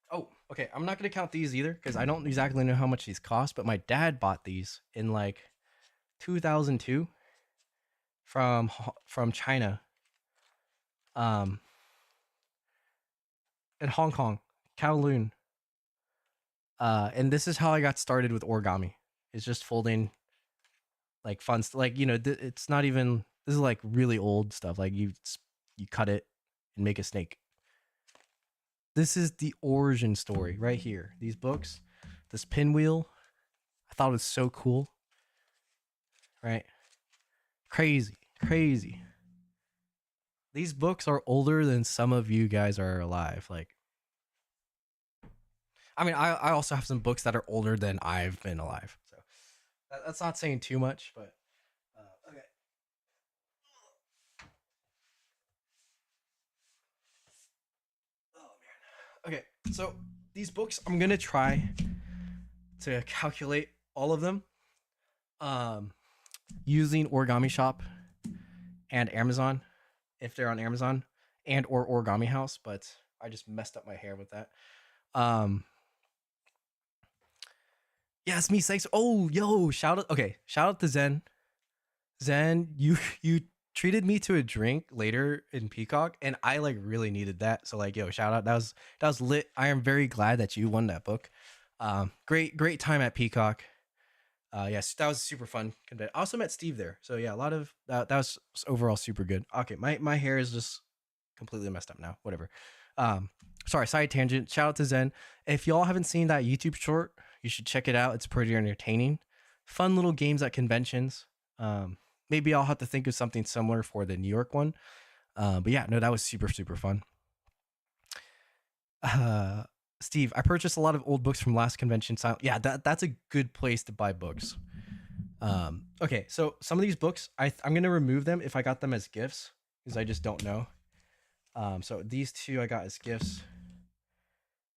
Oh, okay. I'm not gonna count these either because I don't exactly know how much these cost. But my dad bought these in like 2002 from China, um, in Hong Kong, Kowloon. And this is how I got started with origami. It's just folding like fun like it's not even, this is like really old stuff. Like you cut it and make a snake. This is the origin story right here. These books, this pinwheel, I thought it was so cool. Right? Crazy. These books are older than some of you guys are alive. Like, I mean, I also have some books that are older than I've been alive. So that's not saying too much, but okay. Oh man. Okay, so these books, I'm gonna try to calculate all of them, um, using Origami Shop and Amazon, if they're on Amazon, and or Origami House. But I just messed up my hair with that. Um, yes, me thanks. Oh, yo, shout out. Okay, shout out to Zen. Zen, you treated me to a drink later in Peacock, and I like really needed that. So like, yo, shout out. That was lit. I am very glad that you won that book. Great time at Peacock. Yes, that was super fun. I also met Steve there. So yeah, a lot of that was overall super good. Okay, my hair is just completely messed up now. Whatever. Sorry, side tangent. Shout out to Zen. If y'all haven't seen that YouTube short, you should check it out. It's pretty entertaining. Fun little games at conventions. Maybe I'll have to think of something similar for the New York one. But yeah, no, that was super fun. Steve, I purchased a lot of old books from last convention. Yeah, that's a good place to buy books. Okay, so some of these books, I'm gonna remove them if I got them as gifts because I just don't know. So these 2 I got as gifts.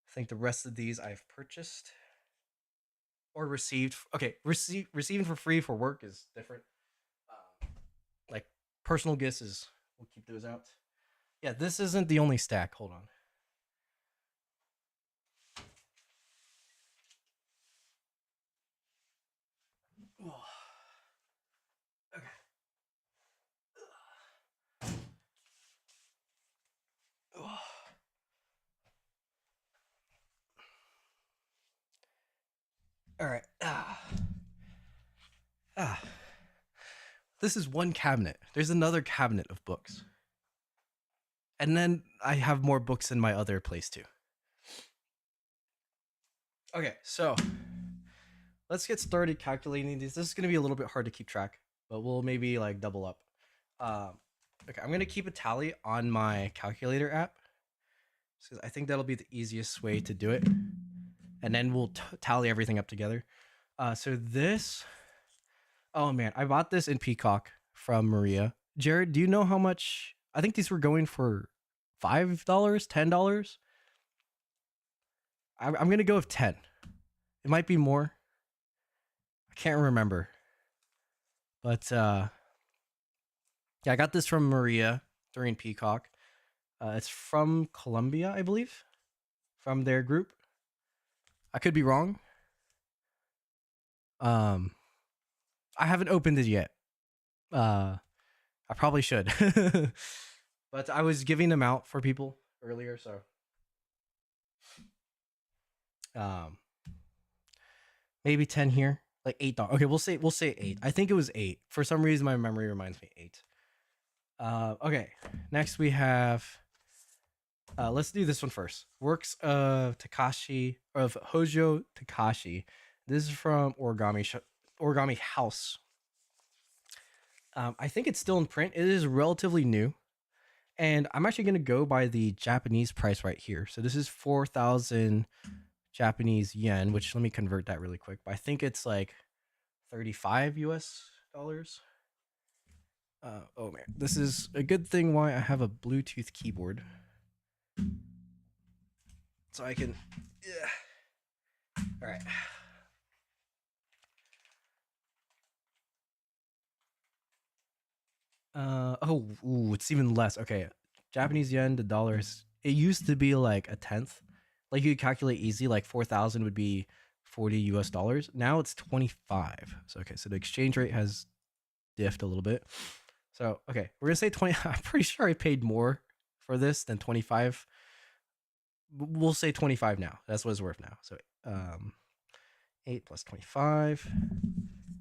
I think the rest of these I've purchased or received. Okay, receiving for free for work is different. Like personal gifts is, we'll keep those out. Yeah, this isn't the only stack. Hold on. Okay. All right. This is one cabinet. There's another cabinet of books. And then I have more books in my other place too. Okay, so let's get started calculating these. This is going to be a little bit hard to keep track, but we'll maybe like double up. Okay, I'm going to keep a tally on my calculator app because I think that'll be the easiest way to do it. And then we'll tally everything up together. So this, oh man, I bought this in Peacock from Maria. Jared, do you know how much? I think these were going for $5, $10. I'm gonna go with 10. It might be more. I can't remember. But yeah, I got this from Maria during Peacock. It's from Colombia, I believe, from their group. I could be wrong. Um, I haven't opened it yet. I probably should, but I was giving them out for people earlier, so um, maybe 10 here, like $8. Okay, we'll say 8. I think it was 8. For some reason, my memory reminds me 8. Okay, next we have. Let's do this one first. Works of Hojo Takashi. This is from Origami House. I think it's still in print. It is relatively new, and I'm actually gonna go by the Japanese price right here. So this is 4,000 Japanese yen, which let me convert that really quick. But I think it's like 35 US dollars. Oh man, this is a good thing why I have a Bluetooth keyboard. So I can, yeah. All right. It's even less. Okay, Japanese yen to dollars. It used to be like a tenth. Like you could calculate easy. Like 4,000 would be 40 US dollars. Now it's 25. So okay, so the exchange rate has diffed a little bit. So okay, we're gonna say 20. I'm pretty sure I paid more for this than 25. We'll say 25 now. That's what it's worth now. So 8 plus 25.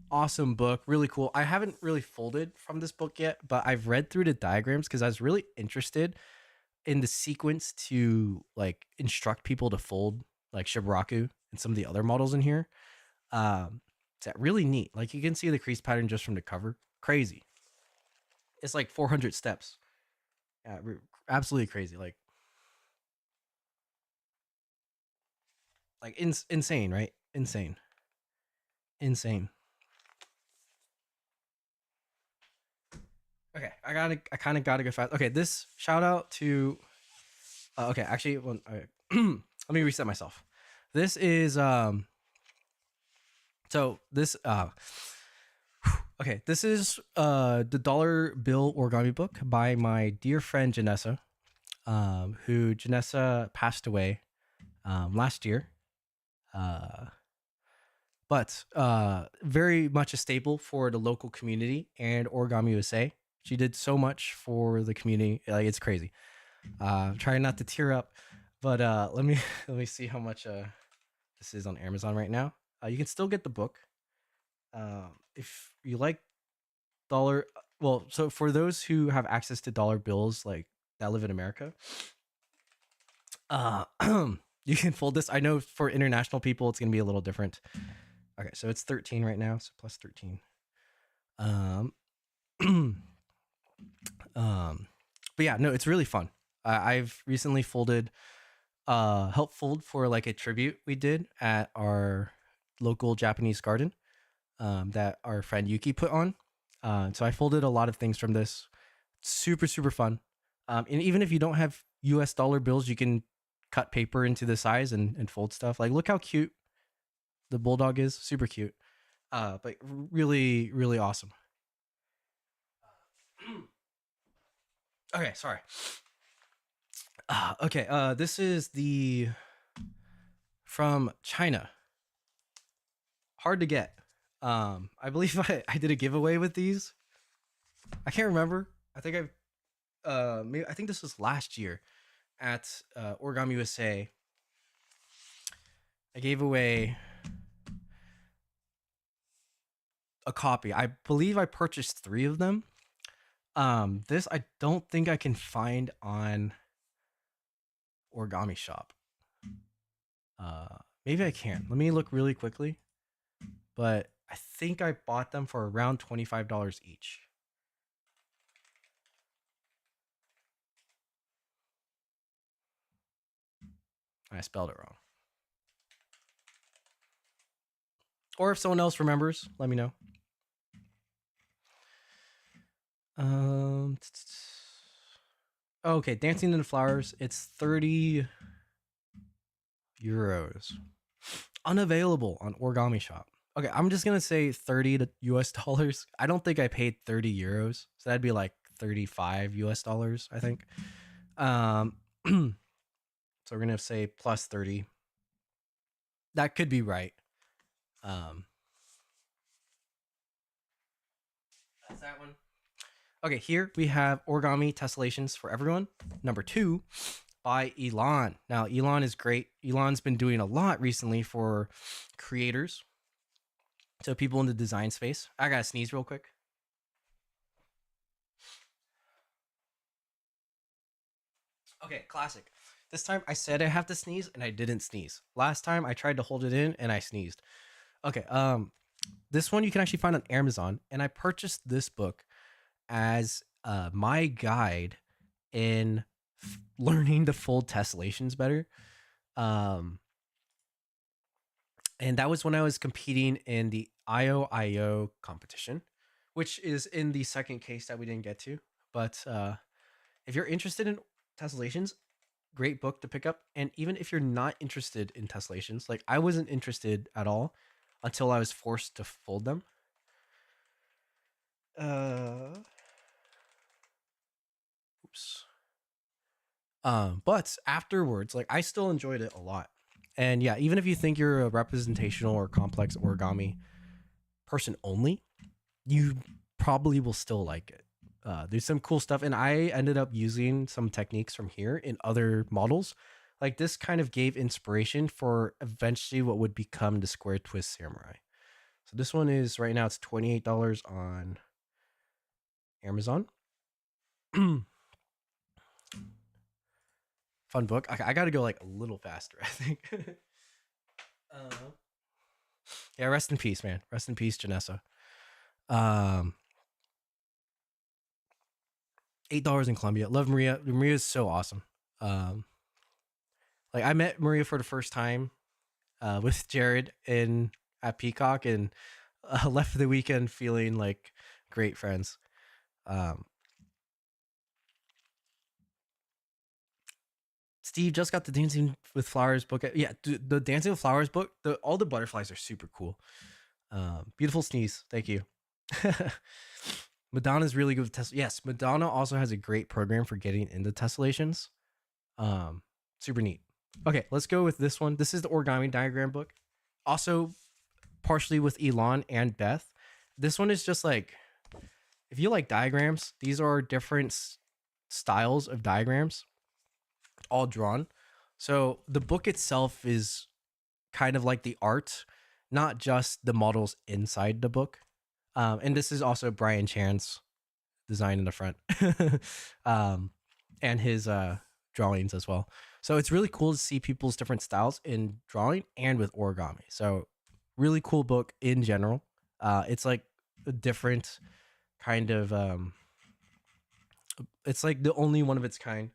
Awesome book, really cool. I haven't really folded from this book yet, but I've read through the diagrams because I was really interested in the sequence to like instruct people to fold like Shibaraku and some of the other models in here. It's really neat. Like you can see the crease pattern just from the cover. Crazy. It's like 400 steps. Yeah, absolutely crazy. Like insane, right? Insane. Okay, I kind of gotta go fast. Okay, this shout out to. Okay, actually, let me reset myself. This is So this okay, this is the dollar bill origami book by my dear friend Janessa, who Janessa passed away last year. But very much a staple for the local community and Origami USA. She did so much for the community, like it's crazy. Trying not to tear up, but let me let me see how much this is on Amazon right now. You can still get the book if you like dollar. Well, so for those who have access to dollar bills, like that live in America, uh, you can fold this. I know for international people, it's gonna be a little different. Okay, so it's 13 right now, so plus 13. Um, but yeah, no, it's really fun. I've recently folded, helped fold for like a tribute we did at our local Japanese garden, that our friend Yuki put on. So I folded a lot of things from this. Super fun. And even if you don't have US dollar bills, you can cut paper into the size and fold stuff. Like, look how cute the bulldog is. Super cute. But really awesome. Okay, sorry. Okay, this is the from China. Hard to get. I believe I did a giveaway with these. I can't remember. I think I think this was last year at Origami USA. I gave away a copy. I believe I purchased 3 of them. This I don't think I can find on Origami Shop. Maybe I can. Let me look really quickly. But I think I bought them for around $25 each. I spelled it wrong. Or if someone else remembers, let me know. Okay, Dancing in the Flowers. It's 30 euros. Unavailable on Origami Shop. Okay, I'm just gonna say 30 US dollars. I don't think I paid 30 euros, so that'd be like 35 US dollars, I think. So we're gonna say plus 30. That could be right. Um, that's that one. Okay, here we have Origami Tessellations for Everyone, number 2 by Elon. Now, Elon is great. Elon's been doing a lot recently for creators, so people in the design space. I gotta sneeze real quick. Okay, classic. This time I said I have to sneeze and I didn't sneeze. Last time I tried to hold it in and I sneezed. Okay, this one you can actually find on Amazon, and I purchased this book as my guide in learning to fold tessellations better. Um, and that was when I was competing in the IOIO competition, which is in the second case that we didn't get to. But if you're interested in tessellations, great book to pick up. And even if you're not interested in tessellations, like I wasn't interested at all until I was forced to fold them. Oops. But afterwards, like I still enjoyed it a lot. And yeah, even if you think you're a representational or complex origami person only, you probably will still like it. There's some cool stuff, and I ended up using some techniques from here in other models. Like this kind of gave inspiration for eventually what would become the square twist samurai. So this one is right now it's $28 on Amazon. Fun book. I got to go like a little faster, I think. uh, yeah, rest in peace, man. Rest in peace, Janessa. Um, $8 in Colombia. Love Maria. Maria is so awesome. Um, like I met Maria for the first time with Jared in at Peacock, and left the weekend feeling like great friends. Um, Steve just got the Dancing with Flowers book. Yeah, the Dancing with Flowers book. All the butterflies are super cool. Beautiful sneeze. Thank you. Madonna's really good with tess. Yes, Madonna also has a great program for getting into tessellations. Super neat. Okay, let's go with this one. This is the origami diagram book. Also, partially with Elon and Beth. This one is just like, if you like diagrams, these are different styles of diagrams, all drawn. So the book itself is kind of like the art, not just the models inside the book. And this is also Brian Chan's design in the front, and his drawings as well. So it's really cool to see people's different styles in drawing and with origami. So really cool book in general. It's like a different kind of it's like the only one of its kind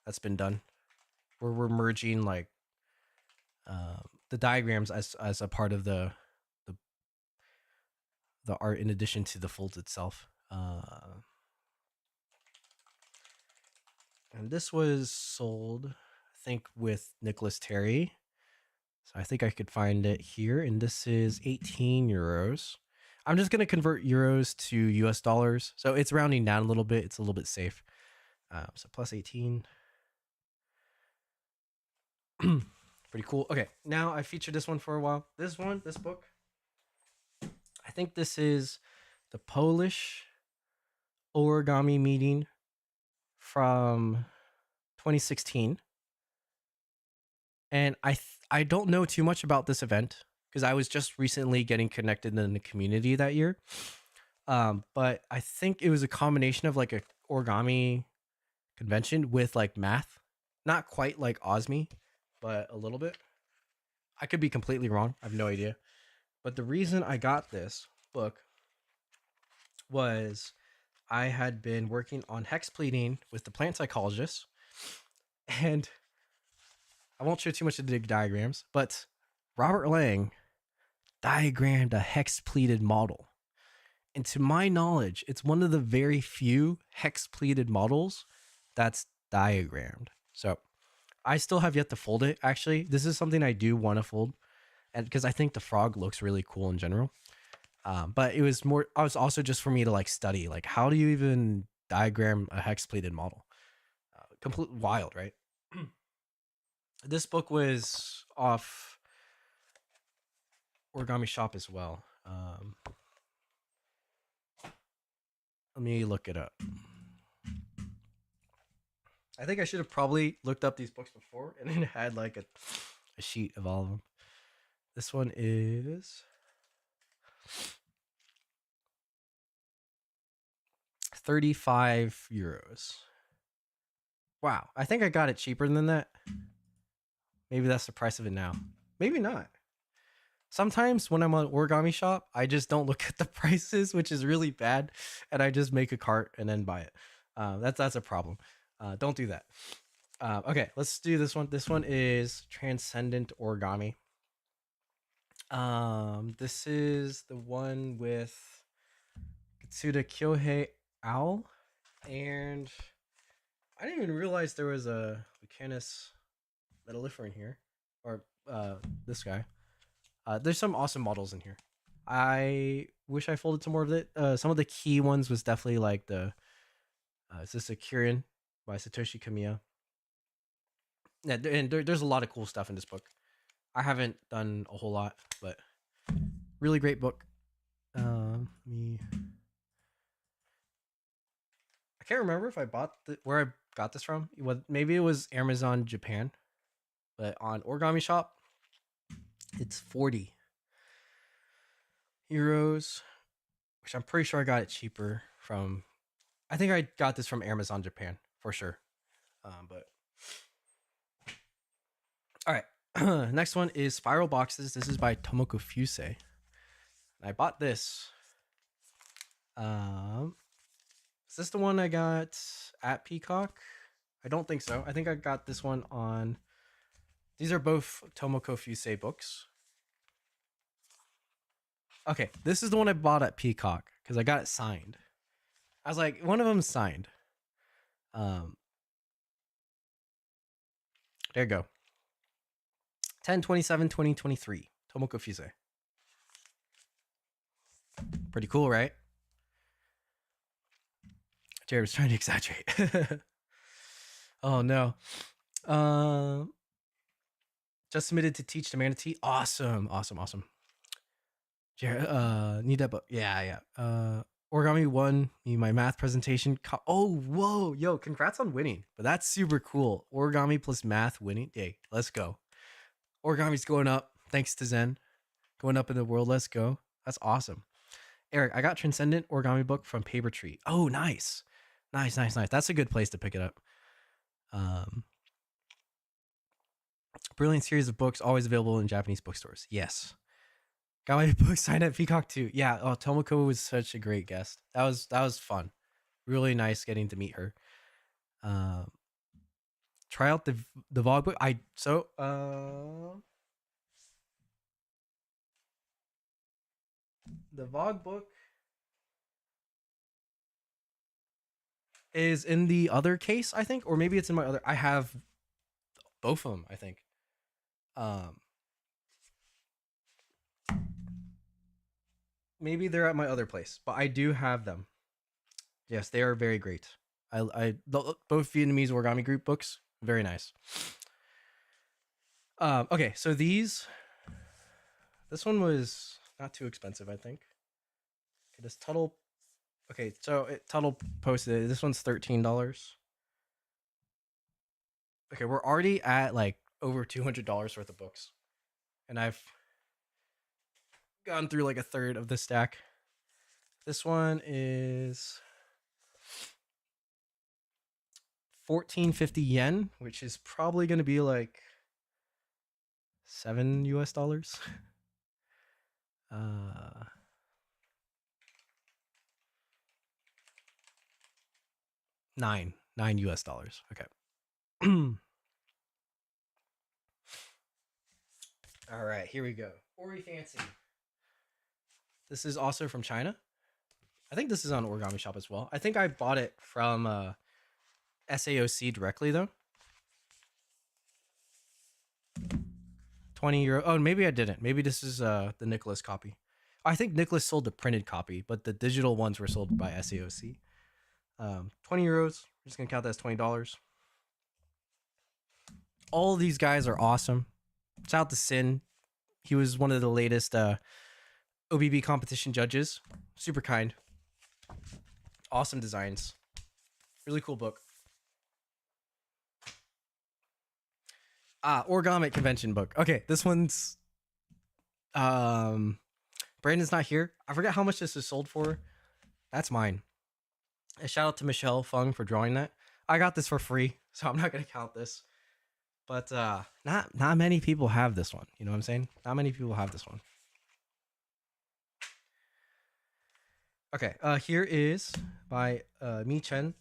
that's been done, where we're merging like the diagrams as a part of the art in addition to the folds itself. And this was sold, I think, with Nicholas Terry. So I think I could find it here. And this is 18 euros. I'm just going to convert euros to US dollars. So it's rounding down a little bit. It's a little bit safe. So plus 18. Pretty cool. Okay, now I featured this one for a while. This book, I think this is the Polish origami meeting from 2016. And I don't know too much about this event because I was just recently getting connected in the community that year. But I think it was a combination of like a origami convention with like math, not quite like OSME, but a little bit. I could be completely wrong. I have no idea. But the reason I got this book was I had been working on hex pleating with the plant psychologist, and I won't show too much of the diagrams, but Robert Lang diagrammed a hex pleated model. And to my knowledge, it's one of the very few hex pleated models that's diagrammed. So I still have yet to fold it. Actually, this is something I do want to fold, and because I think the frog looks really cool in general. But it was more. I was also just for me to like study, like how do you even diagram a hex pleated model? complete wild, right? This book was off Origami Shop as well. Let me look it up. I think I should have probably looked up these books before and then had like a sheet of all of them. This one is 35 euros. Wow, I think I got it cheaper than that. Maybe that's the price of it now. Maybe not. Sometimes when I'm on Origami Shop, I just don't look at the prices, which is really bad, and I just make a cart and then buy it. That's a problem. Don't do that. Okay, let's do this one. This one is Transcendent Origami. This is the one with Katsuda Kyohei Owl, and I didn't even realize there was a Lucanus Metallifer in here, or this guy. There's some awesome models in here. I wish I folded some more of it. Some of the key ones was definitely like the is this a Kirin by Satoshi Kamiya. Yeah, and there's a lot of cool stuff in this book. I haven't done a whole lot, but really great book. Me, I can't remember if I bought where I got this from. Maybe it was Amazon Japan, but on Origami Shop, it's 40 euros, which I'm pretty sure I got it cheaper from. I think I got this from Amazon Japan for sure. But all right, next one is Spiral Boxes. This is by Tomoko Fusei. I bought this. Is this the one I got at Peacock? I don't think so. I think I got this one on. These are both Tomoko Fusei books. Okay, this is the one I bought at Peacock because I got it signed. I was like, one of them signed. There you go. 10/27/2023. Tomoko Fusei. Pretty cool, right? Jared was trying to exaggerate. Oh no. Just submitted to teach the manatee. Awesome. Jared, need that book. Yeah. Origami won me my math presentation. Oh, whoa, yo, congrats on winning. But that's super cool. Origami plus math winning. Hey, let's go. Origami's going up. Thanks to Zen. Going up in the world. Let's go. That's awesome. Eric, I got Transcendent Origami book from Paper Tree. Oh, nice. That's a good place to pick it up. Brilliant series of books, always available in Japanese bookstores. Yes. Got my book signed at Peacock too. Yeah. Oh, Tomoko was such a great guest. That was fun. Really nice getting to meet her. Try out the Vogue book. The Vogue book is in the other case, I think, or maybe it's in my other. I have both of them, I think. Maybe they're at my other place, but I do have them. Yes, they are very great. Both Vietnamese Origami Group books, very nice. Okay, so this one was not too expensive, I think. Okay, this Tuttle. Okay, so Tuttle posted it. This one's $13. Okay, we're already at like over $200 worth of books, and I've gone through like a third of the stack. This one is 1450 yen, which is probably going to be like $7 US. 9 US dollars. Okay. All right, here we go. Ori Fancy. This is also from China. I think this is on Origami Shop as well. I think I bought it from SAOC directly though. 20 euro. Oh, maybe I didn't. Maybe this is the Nicholas copy. I think Nicholas sold the printed copy, but the digital ones were sold by SAOC. 20 euros. We're just gonna count that as $20. All these guys are awesome. Shout out to Sin. He was one of the latest OBB competition judges. Super kind. Awesome designs. Really cool book. Origami convention book. Okay, this one's Brandon's not here. I forget how much this is sold for. That's mine. A shout out to Michelle Fung for drawing that. I got this for free, so I'm not gonna count this. But not many people have this one. You know what I'm saying? Not many people have this one. Okay, here is by Mi Chen.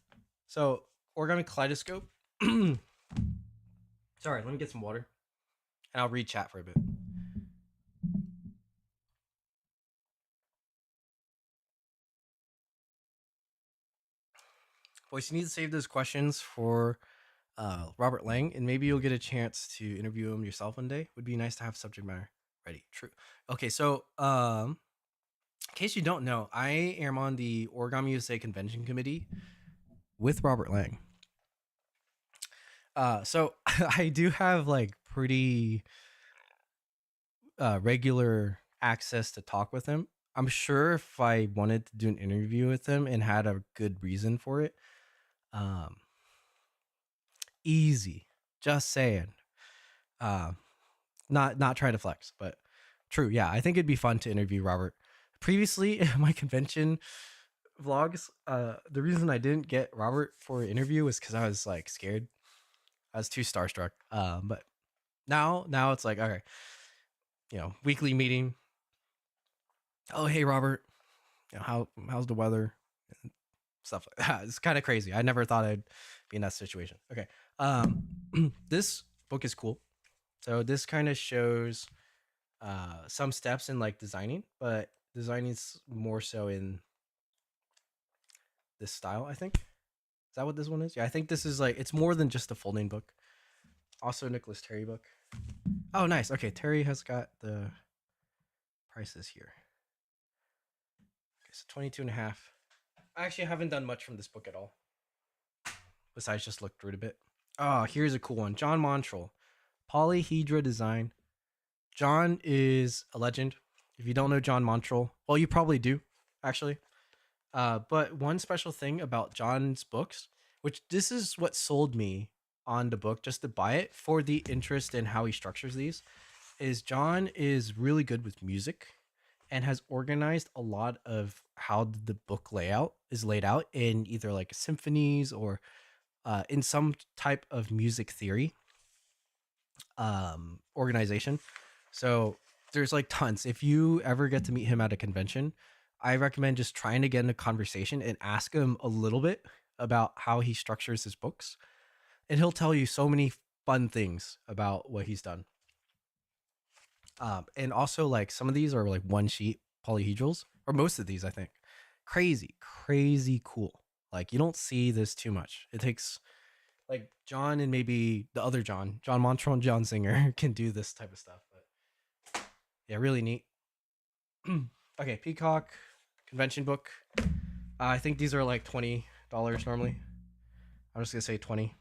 So Origami Kaleidoscope. Sorry, let me get some water, and I'll read chat for a bit. Boys, you need to save those questions for Robert Lang, and maybe you'll get a chance to interview him yourself one day. Would be nice to have subject matter ready. True. Okay, so in case you don't know, I am on the Origami USA Convention Committee with Robert Lang. So I do have like pretty regular access to talk with him. I'm sure if I wanted to do an interview with him and had a good reason for it, um, easy. Just saying. Not trying to flex, but true. Yeah, I think it'd be fun to interview Robert. Previously, in my convention vlogs, the reason I didn't get Robert for an interview was because I was like scared. I was too starstruck. But now it's like, okay, weekly meeting. Oh, hey Robert, how's the weather? And stuff like that. It's kind of crazy. I never thought I'd be in that situation. Okay, this book is cool. So this kind of shows some steps in like designing, but designing is more so in this style, I think. Is that what this one is? Yeah, I think this is like it's more than just a folding book. Also, Nicholas Terry book. Oh, nice. Okay, Terry has got the prices here. Okay, so 22 and a half. I actually haven't done much from this book at all. Besides just look through it a bit. Oh, here's a cool one. John Montrell. Polyhedra design. John is a legend. If you don't know John Montrell, well, you probably do, actually. But one special thing about John's books, which this is what sold me on the book just to buy it for the interest in how he structures these, is John is really good with music and has organized a lot of how the book layout is laid out in either like symphonies or in some type of music theory organization. So there's like tons. If you ever get to meet him at a convention, I recommend just trying to get in a conversation and ask him a little bit about how he structures his books. And he'll tell you so many fun things about what he's done. And also like some of these are like one sheet polyhedrals, or most of these, I think. Crazy cool. Like you don't see this too much. It takes like John and maybe the other John Montrell and John Singer can do this type of stuff. But yeah, really neat. Okay, Peacock convention book. I think these are like $20 normally. I'm just gonna say 20.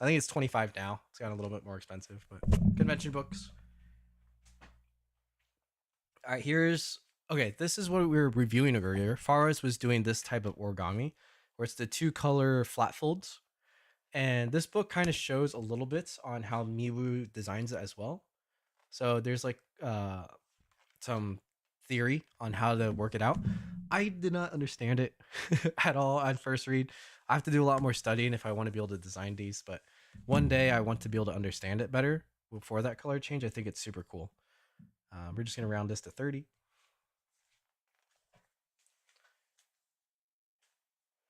I think it's 25 now. It's gotten a little bit more expensive, but convention books. All right, okay. This is what we were reviewing earlier. Faraz was doing this type of origami, where it's the 2-color flat folds, and this book kind of shows a little bit on how Miwu designs it as well. So there's like some theory on how to work it out. I did not understand it at all on first read. I have to do a lot more studying if I want to be able to design these, but one day I want to be able to understand it better before that color change. I think it's super cool. We're just gonna round this to 30.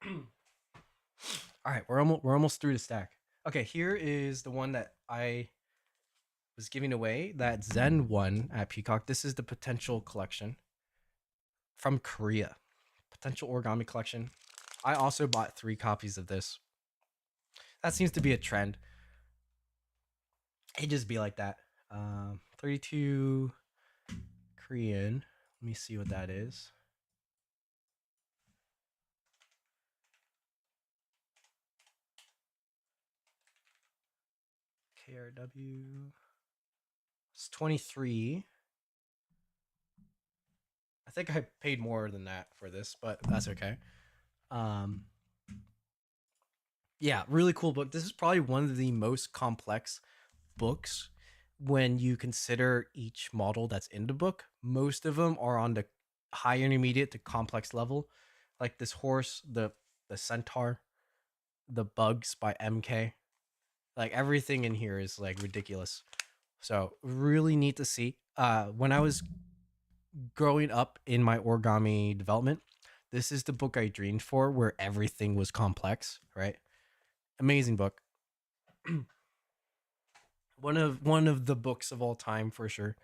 All right, we're almost through the stack. Okay, here is the one that I was giving away, that Zen one at Peacock. This is the potential collection from Korea. Potential origami collection. I also bought 3 copies of this. That seems to be a trend. It just be like that. 32 Korean. Let me see what that is. KRW. It's 23. I think I paid more than that for this, but that's okay. Um, yeah, really cool book. This is probably one of the most complex books when you consider each model that's in the book. Most of them are on the high intermediate to complex level, like this horse, the centaur, the bugs by MK. Like everything in here is like ridiculous. So really neat to see. When I was growing up in my origami development, this is the book I dreamed for, where everything was complex. Right? Amazing book. One of the books of all time for sure.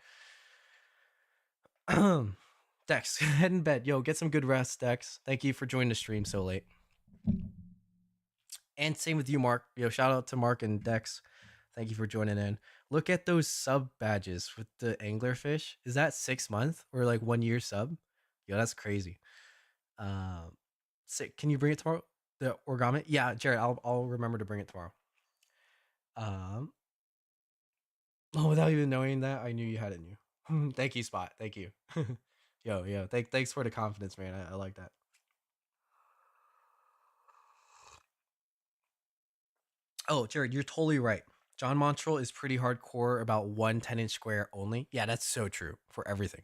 Dex, head in bed. Yo, get some good rest, Dex. Thank you for joining the stream so late. And same with you, Mark. Yo, shout out to Mark and Dex. Thank you for joining in. Look at those sub badges with the anglerfish. Is that 6 month or like 1 year sub? Yo, that's crazy. Can you bring it tomorrow? The origami? Yeah, Jared, I'll remember to bring it tomorrow. Um, oh, without even knowing that, I knew you had it new. Thank you, Spot. Thank you. Yo. Thanks for the confidence, man. I like that. Oh, Jared, you're totally right. John Montrell is pretty hardcore about one 10-inch square only. Yeah, that's so true for everything.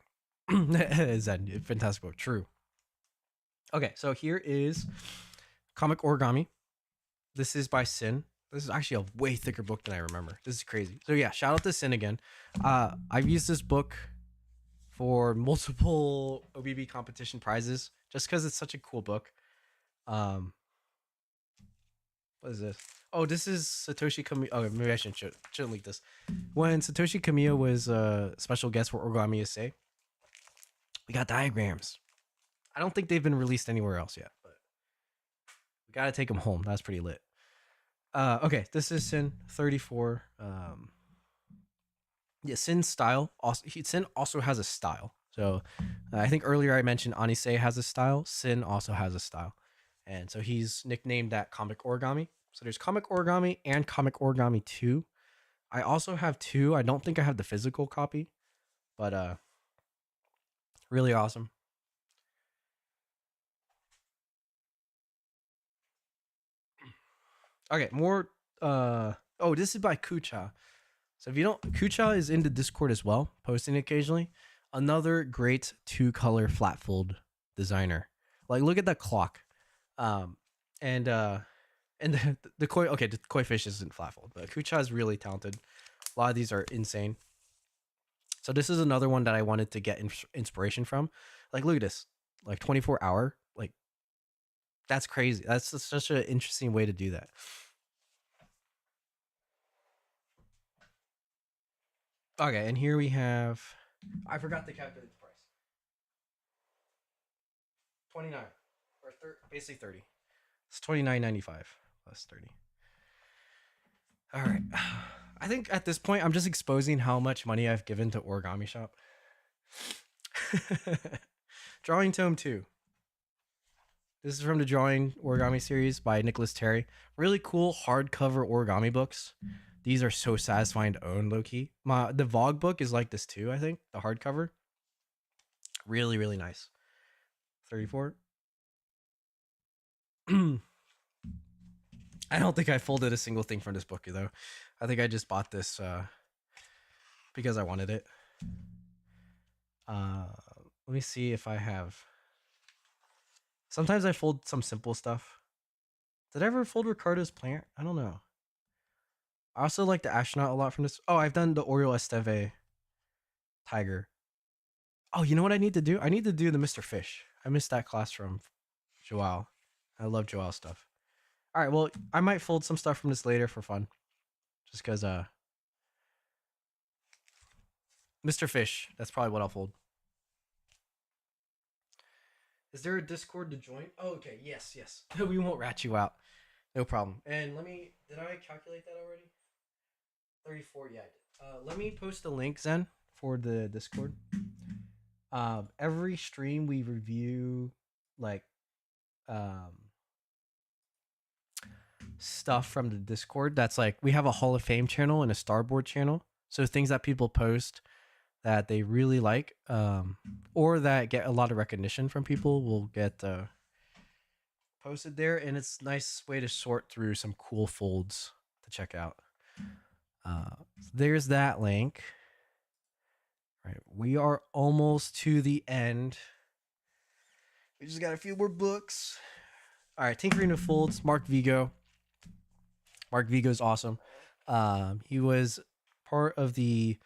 Zen, fantastic book. True. Okay, so here is Comic Origami. This is by Sin. This is actually a way thicker book than I remember. This is crazy. So yeah, shout out to Sin again. I've used this book for multiple OBB competition prizes just because it's such a cool book. Um, what is this? Oh, this is Satoshi Kamiya. Oh, maybe I shouldn't leak this. When Satoshi Kamiya was a special guest for Origami Essay, we got diagrams. I don't think they've been released anywhere else yet, but we gotta take them home. That's pretty lit. Okay, this is Sin 34. Yeah, Sin's style. Sin also has a style. So I think earlier I mentioned Anise has a style. Sin also has a style, and so he's nicknamed that Comic Origami. So there's Comic Origami and Comic Origami 2. I also have 2. I don't think I have the physical copy, but really awesome. Okay, more. Oh, this is by Kucha. So if you don't, Kucha is in the Discord as well, posting occasionally. Another great 2-color flat fold designer. Like, look at that clock. Um, and the koi. Okay, the koi fish isn't flat fold, but Kucha is really talented. A lot of these are insane. So this is another one that I wanted to get inspiration from. Like, look at this. Like 24-hour. Like, that's crazy. That's such an interesting way to do that. Okay, and here we have. I forgot to calculate the price. 29 or basically 30. It's 29.95 plus 30. All right. I think at this point I'm just exposing how much money I've given to Origami Shop. Drawing Tome 2. This is from the Drawing Origami series by Nicholas Terry. Really cool hardcover origami books. These are so satisfying to own, low key. The Vogue book is like this too, I think. The hardcover. Really, really nice. 34. I don't think I folded a single thing from this book though. I think I just bought this because I wanted it. Let me see if I have. Sometimes I fold some simple stuff. Did I ever fold Ricardo's plant? I don't know. I also like the astronaut a lot from this. Oh, I've done the Oriole Esteve tiger. Oh, you know what I need to do? I need to do the Mr. Fish. I missed that class from Joao. I love Joao stuff. All right, well, I might fold some stuff from this later for fun. Just because, Mr. Fish, that's probably what I'll fold. Is there a Discord to join? Oh, okay, yes. We won't rat you out. No problem. And did I calculate that already? 34, yeah, I did. Let me post a link, Zen, for the Discord. Every stream we review, like, stuff from the Discord. That's like, we have a Hall of Fame channel and a Starboard channel. So things that people post that they really like, or that get a lot of recognition from people, will get posted there, and it's a nice way to sort through some cool folds to check out. There's that link. Right, we are almost to the end. We just got a few more books. All right, Tinkering with Folds, Mark Vigo. Mark Vigo's awesome. He was part of the.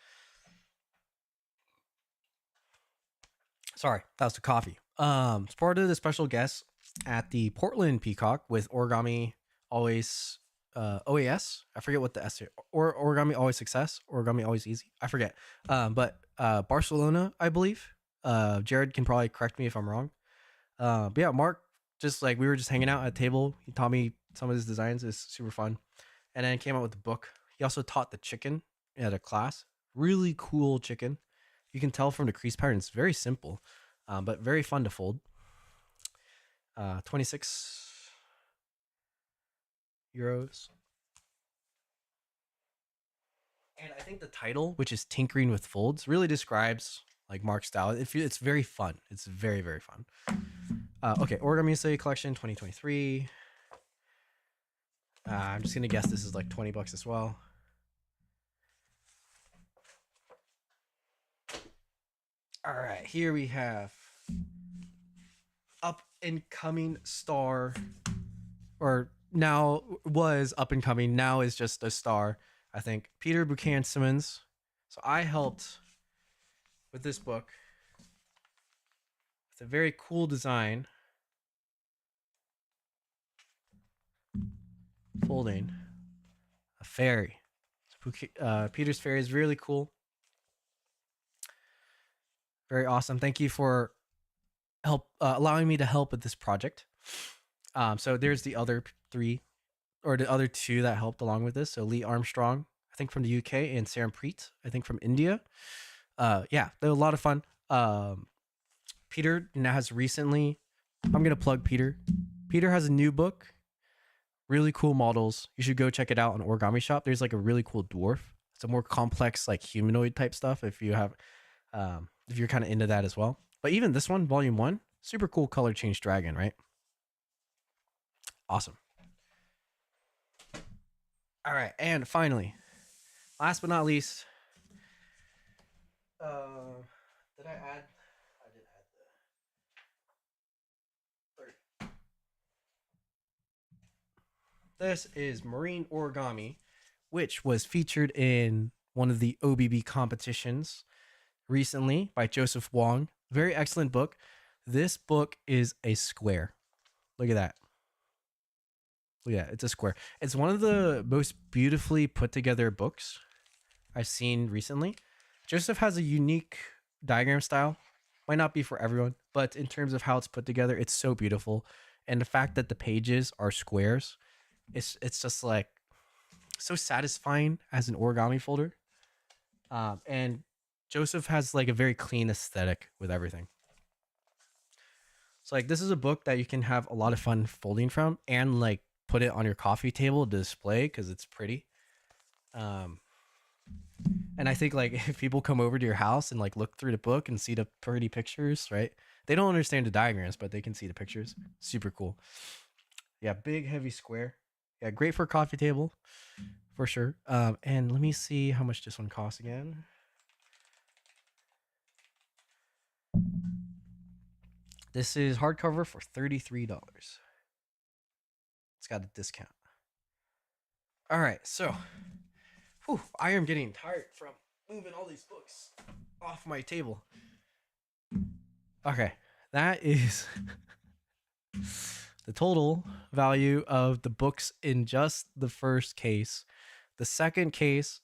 Sorry, that was the coffee. It's part of the special guest at the Portland Peacock with Origami Always OAS. I forget what the S is. Or Origami Always Success, Origami Always Easy. I forget. But Barcelona, I believe. Jared can probably correct me if I'm wrong. But yeah, Mark, just like, we were just hanging out at a table. He taught me some of his designs. It's super fun. And then came out with the book. He also taught the chicken at a class. Really cool chicken. You can tell from the crease pattern, it's very simple, but very fun to fold. 26 euros. And I think the title, which is Tinkering with Folds, really describes like Mark's style. It's very fun. It's very, very fun. Okay, Origami USA Collection 2023. I'm just gonna guess this is like $20 as well. All right, here we have up and coming star, or now was up and coming, now is just a star, I think, Peter Buchanan Simmons. So I helped with this book. It's a very cool design. Folding a fairy. So, Peter's fairy is really cool. Very awesome. Thank you for allowing me to help with this project. So there's the other three, or the other two that helped along with this. So Lee Armstrong, I think from the UK, and Sarah Preet, I think from India. Yeah, they're a lot of fun. Peter now has recently, I'm gonna plug Peter. Peter has a new book, really cool models. You should go check it out on Origami Shop. There's like a really cool dwarf. It's a more complex, like humanoid type stuff. If you have, if you're kind of into that as well. But even this one, volume 1, super cool color change dragon, right? Awesome. All right, and finally, last but not least, did I add? I did add the 30. This is Marine Origami, which was featured in one of the OBB competitions recently by Joseph Wong. Very excellent book. This book is a square. Look at that. Yeah, it's a square. It's one of the most beautifully put together books I've seen recently. Joseph has a unique diagram style. Might not be for everyone, but in terms of how it's put together, it's so beautiful. And the fact that the pages are squares, it's just like so satisfying as an origami folder. And Joseph has like a very clean aesthetic with everything. So like, this is a book that you can have a lot of fun folding from, and like put it on your coffee table to display because it's pretty. And I think like, if people come over to your house and like look through the book and see the pretty pictures, right? They don't understand the diagrams, but they can see the pictures. Super cool. Yeah, big heavy square. Yeah, great for a coffee table for sure. And let me see how much this one costs again. This is hardcover for $33. It's got a discount. All right, so I am getting tired from moving all these books off my table. Okay, that is the total value of the books in just the first case. The second case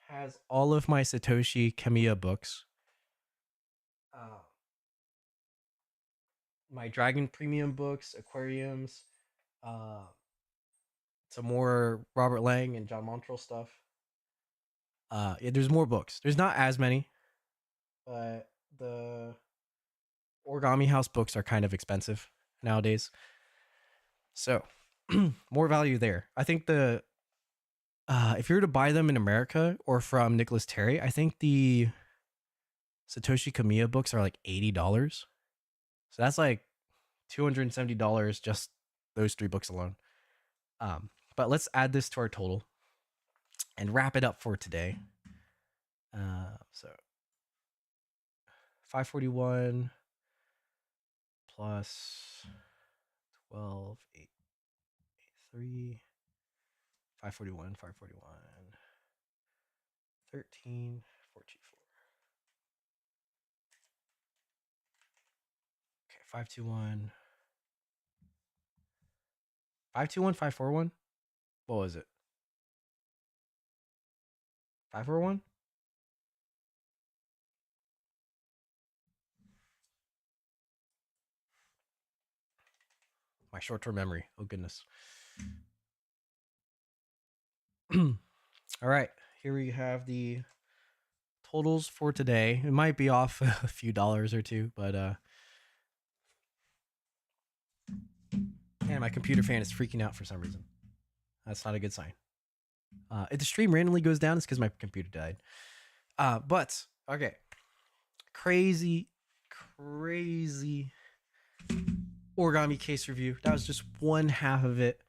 has all of my Satoshi Kamiya books. My Dragon Premium books, aquariums, some more Robert Lang and John Montrell stuff. Yeah, there's more books. There's not as many, but the Origami House books are kind of expensive nowadays. So more value there. I think the if you were to buy them in America or from Nicholas Terry, I think the Satoshi Kamiya books are like $80. So that's like $270 just those 3 books alone. But let's add this to our total and wrap it up for today. So 541 plus 12, 8, 3, 541, 541, 13, 424. Okay, 521, 521, 541. What was it? 541? My short term memory. Oh, goodness. All right. Here we have the totals for today. It might be off a few dollars or two, but man, my computer fan is freaking out for some reason. That's not a good sign. If the stream randomly goes down, it's because my computer died. But okay, crazy origami case review. That was just one half of it.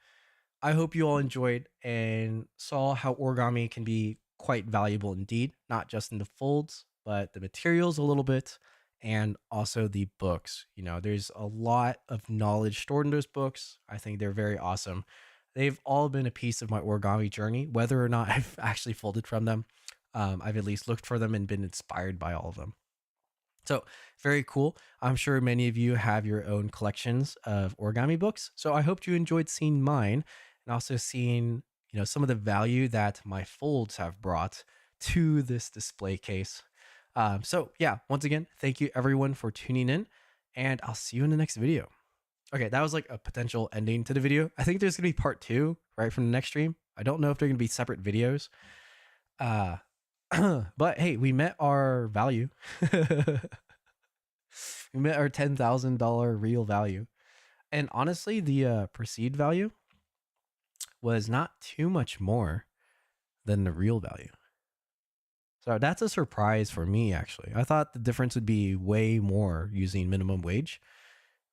I hope you all enjoyed and saw how origami can be quite valuable indeed, not just in the folds, but the materials a little bit, and also the books. You know, there's a lot of knowledge stored in those books. I think they're very awesome. They've all been a piece of my origami journey, whether or not I've actually folded from them. I've at least looked for them and been inspired by all of them. So very cool. I'm sure many of you have your own collections of origami books. So I hope you enjoyed seeing mine and also seeing, you know, some of the value that my folds have brought to this display case. So yeah, once again, thank you everyone for tuning in, and I'll see you in the next video. Okay, that was like a potential ending to the video. I think there's gonna be part 2 right from the next stream. I don't know if they're gonna be separate videos. But hey, we met our value. We met our $10,000 real value. And honestly, the perceived value was not too much more than the real value. So that's a surprise for me, actually. I thought the difference would be way more using minimum wage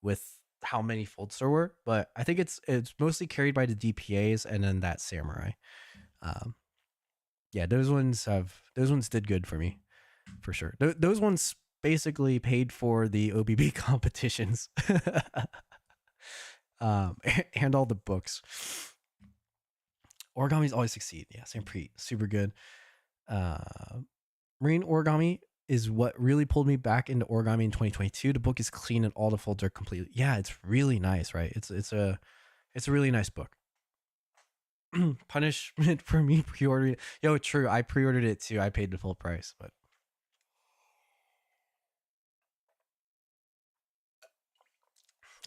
with how many folds there were, but I think it's mostly carried by the DPAs and then that samurai. Yeah, those ones did good for me, for sure. Those ones basically paid for the OBB competitions, and all the books. Origamis always succeed. Yeah, St. Preet, super good. Marine origami is what really pulled me back into origami in 2022. The book is clean and all the folds are completely. Yeah, it's really nice, right? It's a really nice book. Punishment for me pre-ordering it. Yo, true. I pre-ordered it too. I paid the full price, but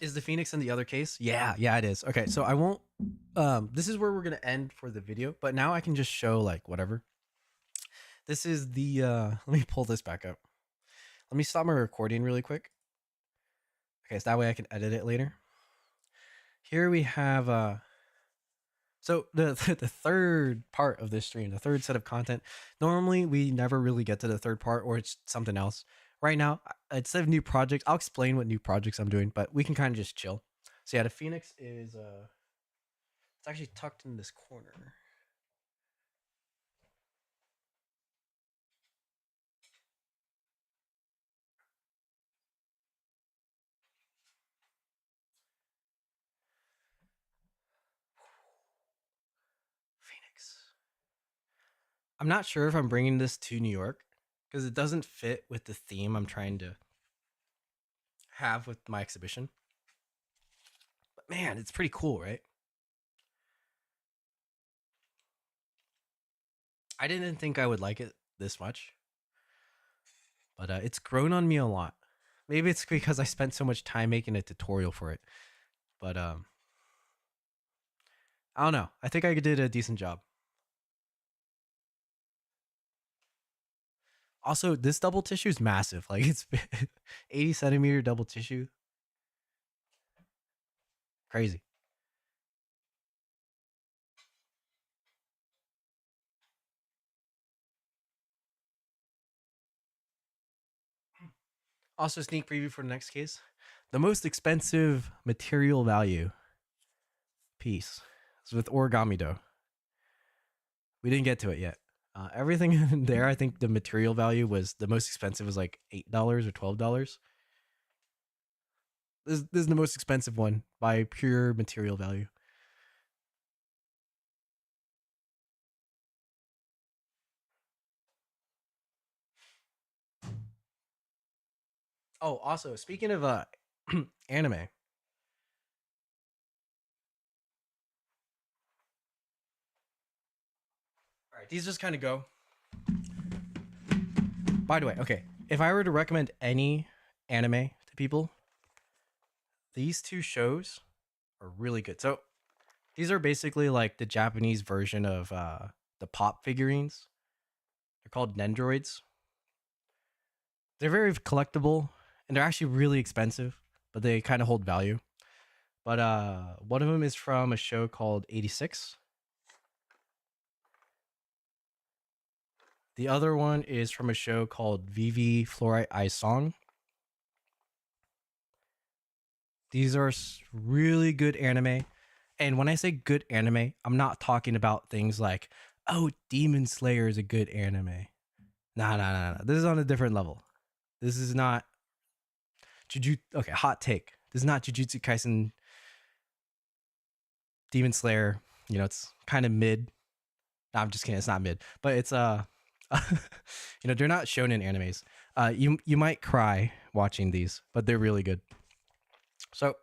is the Phoenix in the other case? Yeah, it is. Okay, so I won't. This is where we're gonna end for the video. But now I can just show like whatever. This is the. Let me pull this back up. Let me stop my recording really quick. Okay, so that way I can edit it later. Here we have. So the third part of this stream, the third set of content. Normally we never really get to the third part, or it's something else. Right now, instead of new projects, I'll explain what new projects I'm doing, but we can kind of just chill. So yeah, the Phoenix is it's actually tucked in this corner. Phoenix. I'm not sure if I'm bringing this to New York because it doesn't fit with the theme I'm trying to have with my exhibition. But man, it's pretty cool, right? I didn't think I would like it this much, but it's grown on me a lot. Maybe it's because I spent so much time making a tutorial for it, but I don't know. I think I did a decent job. Also, this double tissue is massive. Like it's 80 centimeter double tissue. Crazy. Also, sneak preview for the next case. The most expensive material value piece is with origami dough. We didn't get to it yet. Everything in there, I think the material value was the most expensive was like $8 or $12. This is the most expensive one by pure material value. Oh, also speaking of anime, all right, these just kind of go. By the way, okay, if I were to recommend any anime to people, these two shows are really good. So these are basically like the Japanese version of the pop figurines. They're called Nendroids. They're very collectible and they're actually really expensive, but they kind of hold value. But one of them is from a show called 86. The other one is from a show called Vivi Fluorite Eye Song. These are really good anime. And when I say good anime, I'm not talking about things like, oh, Demon Slayer is a good anime. Nah. This is on a different level. This is not Jujutsu. Okay, hot take. This is not Jujutsu Kaisen, Demon Slayer. You know, it's kind of mid. No, I'm just kidding. It's not mid, but it's you know, they're not shonen animes. You might cry watching these, but they're really good. So,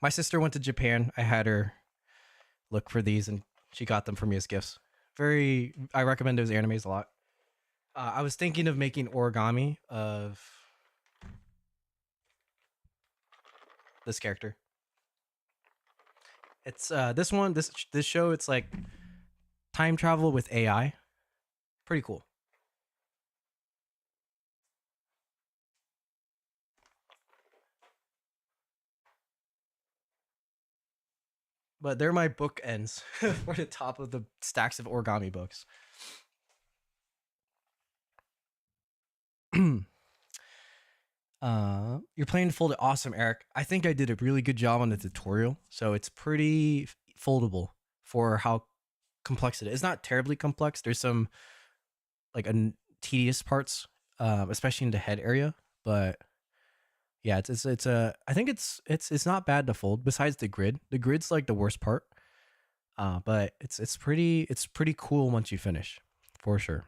my sister went to Japan. I had her look for these, and she got them for me as gifts. I recommend those animes a lot. I was thinking of making origami of this character. It's this one, this show. It's like time travel with AI. Pretty cool. But they're my bookends for the top of the stacks of origami books. You're playing to fold it. Awesome, Eric. I think I did a really good job on the tutorial, so it's pretty foldable for how complex it is. It's not terribly complex. There's some like tedious parts, especially in the head area, but yeah, it's a. I think it's not bad to fold. Besides the grid, the grid's like the worst part. But it's pretty cool once you finish, for sure.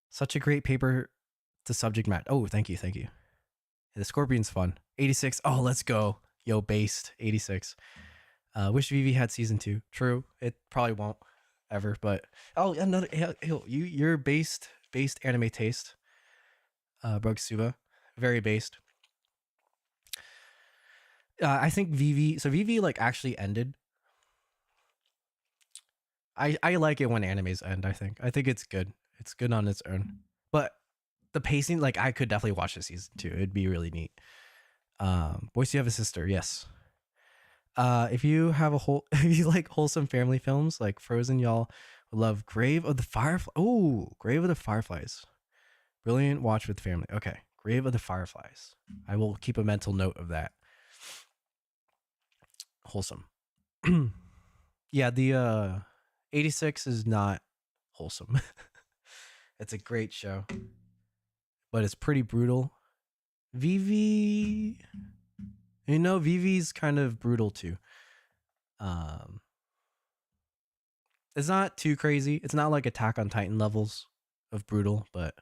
Such a great paper to subject matter. Oh, thank you. The Scorpion's fun. 86. Oh, let's go. Yo, based 86. Wish Vivi had season 2. True. It probably won't ever, but oh, another your based anime taste. Brugsuba. Very based. I think Vivi like actually ended. I like it when animes end, I think it's good. It's good on its own. But the pacing, like I could definitely watch the season 2. It'd be really neat. Boys, you have a sister, yes. If you have if you like wholesome family films like Frozen, y'all would love Grave of the Fireflies. Oh, Grave of the Fireflies. Brilliant watch with family. Okay. Grave of the Fireflies. I will keep a mental note of that. Wholesome. Yeah, the 86 is not wholesome. It's a great show, but it's pretty brutal. Vivi, you know, Vivi's kind of brutal too. Um, it's not too crazy. It's not like Attack on Titan levels of brutal, but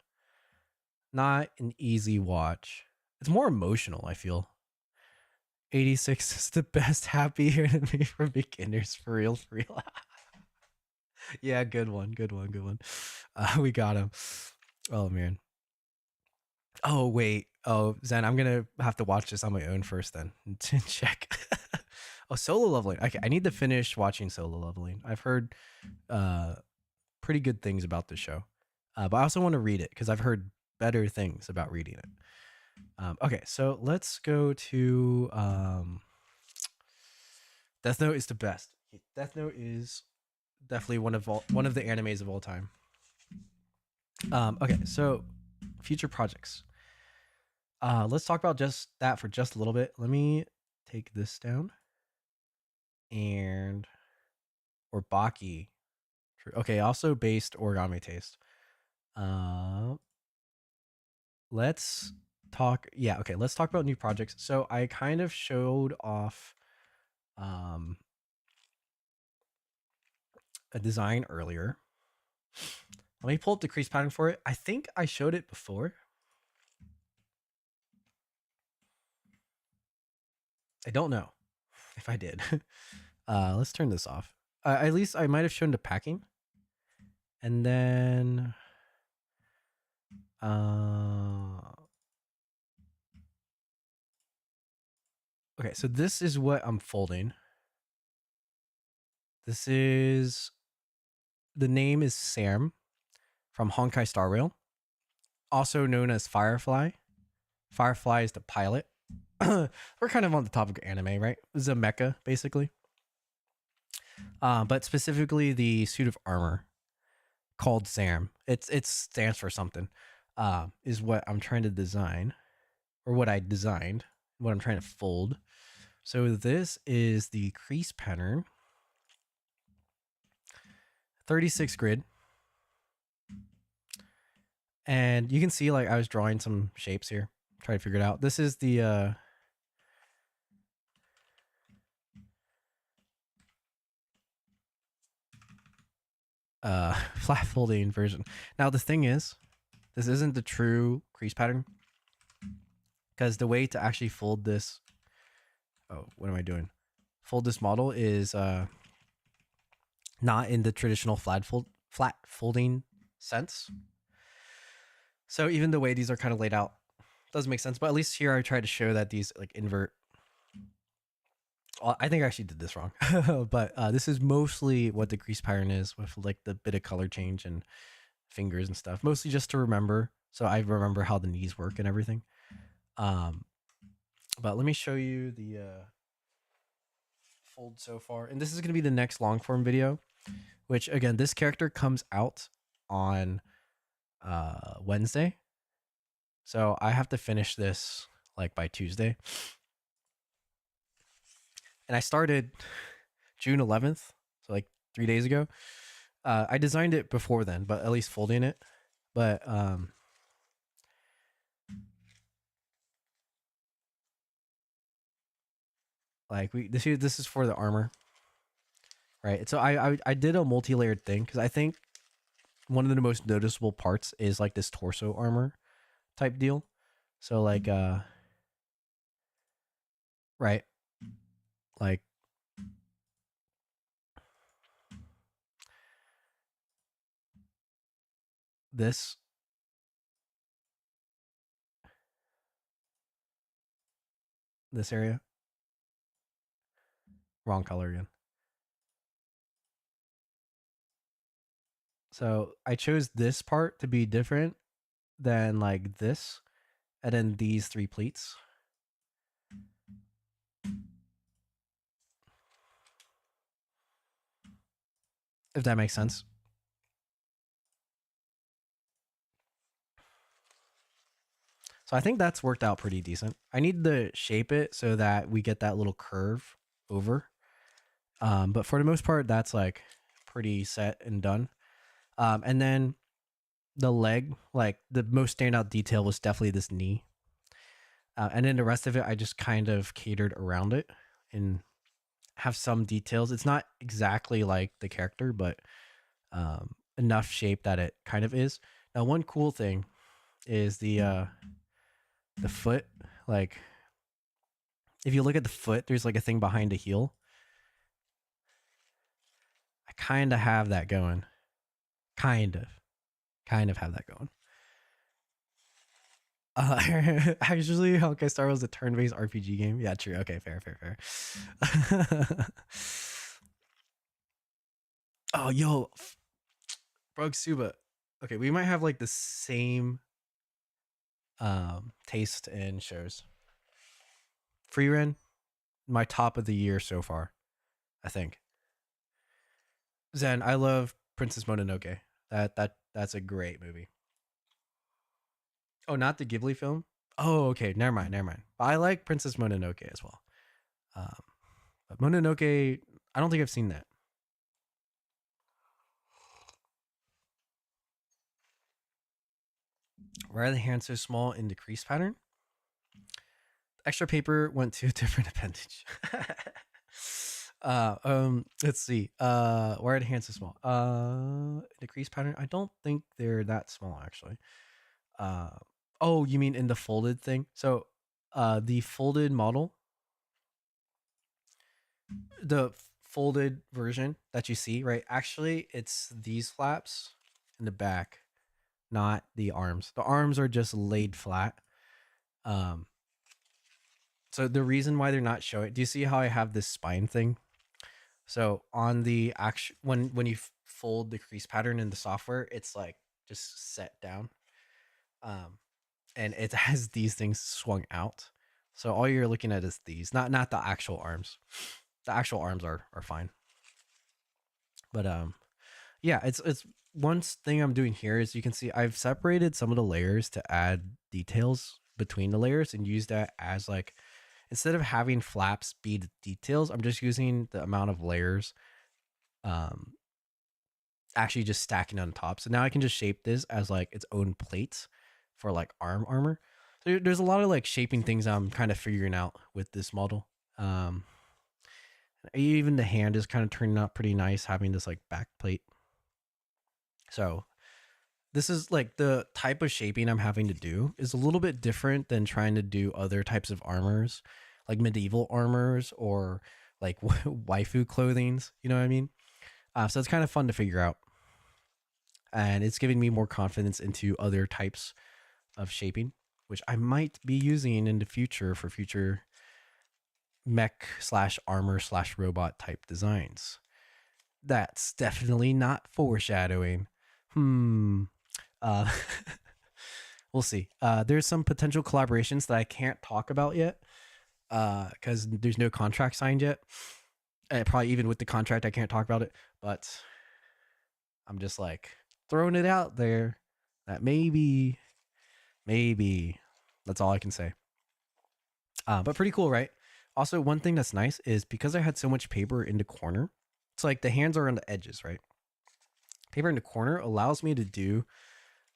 not an easy watch. It's more emotional, I feel. 86 is the best happy anime for beginners, for real, for real. Yeah, good one. We got him. Oh man. Oh wait. Oh Zen, I'm gonna have to watch this on my own first then to check. Oh, Solo Leveling. Okay, I need to finish watching Solo Leveling. I've heard pretty good things about the show, but I also want to read it because I've heard better things about reading it. Okay, so let's go to Death Note is the best. Death Note is definitely one of the animes of all time. Okay, so future projects. Let's talk about just that for just a little bit. Let me take this down. And or Baki. Okay, also based origami taste. Let's talk. Yeah, okay. Let's talk about new projects. So I kind of showed off a design earlier. Let me pull up the crease pattern for it. I think I showed it before. I don't know if I did. Let's turn this off. At least I might have shown the packing. And then okay, so this is what I'm folding. This is the name is Sam from Honkai Star Rail, also known as Firefly. Firefly is the pilot. We're kind of on the topic of anime, right? This is a mecha, basically. But specifically the suit of armor called Sam. It stands for something. Is what I'm trying to design, or what I designed, what I'm trying to fold. So this is the crease pattern, 36 grid. And you can see like I was drawing some shapes here, trying to figure it out. This is the flat folding version. Now the thing is, this isn't the true crease pattern, because the way to actually fold this, oh, what am I doing? Fold this model is not in the traditional flat folding sense. So even the way these are kind of laid out doesn't make sense, but at least here I try to show that these like invert. Well, I think I actually did this wrong, but this is mostly what the crease pattern is, with like the bit of color change and fingers and stuff, mostly just to remember. So I remember how the knees work and everything. But let me show you the fold so far. And this is going to be the next long form video, which again, this character comes out on Wednesday. So I have to finish this like by Tuesday. And I started June 11th, so like 3 days ago. I designed it before then, but at least folding it. But like this is for the armor, right? So I did a multi-layered thing because I think one of the most noticeable parts is like this torso armor type deal. So like right, like this area. Wrong color again. So I chose this part to be different than like this, and then these three pleats. If that makes sense. So I think that's worked out pretty decent. I need to shape it so that we get that little curve over. But for the most part, that's like pretty set and done. And then the leg, like the most standout detail was definitely this knee. And then the rest of it, I just kind of catered around it and have some details. It's not exactly like the character, but enough shape that it kind of is. Now, one cool thing is the foot. Like, if you look at the foot, there's like a thing behind the heel. I kind of have that going. Kind of have that going. Actually, Honkai Star was a turn-based RPG game. Yeah, true. Okay, fair. Oh, yo, Brug Suba. Okay, we might have like the same taste in shows. Frieren, my top of the year so far, I think. Zen, I love Princess Mononoke. That's a great movie. Oh, not the Ghibli film. Oh, okay. Never mind. Never mind. I like Princess Mononoke as well. Um, but Mononoke, I don't think I've seen that. Why are the hands so small in the crease pattern? Extra paper went to a different appendage. Let's see. Why are the hands so small? The crease pattern. I don't think they're that small actually. Uh, oh, you mean in the folded thing? So, the folded model, the folded version that you see, right? Actually, it's these flaps in the back, not the arms. The arms are just laid flat. Um, so the reason why they're not showing, do you see how I have this spine thing? So on the actual when you fold the crease pattern in the software, it's like just set down, um, and it has these things swung out. So all you're looking at is these, not the actual arms. The actual arms are fine, but yeah, it's one thing I'm doing here is you can see I've separated some of the layers to add details between the layers and use that as like instead of having flaps be the details, I'm just using the amount of layers um actually just stacking on top. So now I can just shape this as like its own plates for like arm armor. So there's a lot of like shaping things I'm kind of figuring out with this model. Um Even the hand is kind of turning out pretty nice having this like back plate. So this is like the type of shaping I'm having to do is a little bit different than trying to do other types of armors, like medieval armors or like waifu clothings. You know what I mean? So it's kind of fun to figure out, and it's giving me more confidence into other types of shaping, which I might be using in the future for future mech slash armor slash robot type designs. That's definitely not foreshadowing. Hmm. Uh, we'll see. There's some potential collaborations that I can't talk about yet because there's no contract signed yet. And probably even with the contract, I can't talk about it. But I'm just like throwing it out there that maybe that's all I can say. But pretty cool, right? Also, one thing that's nice is because I had so much paper in the corner, it's like the hands are on the edges, right? Paper in the corner allows me to do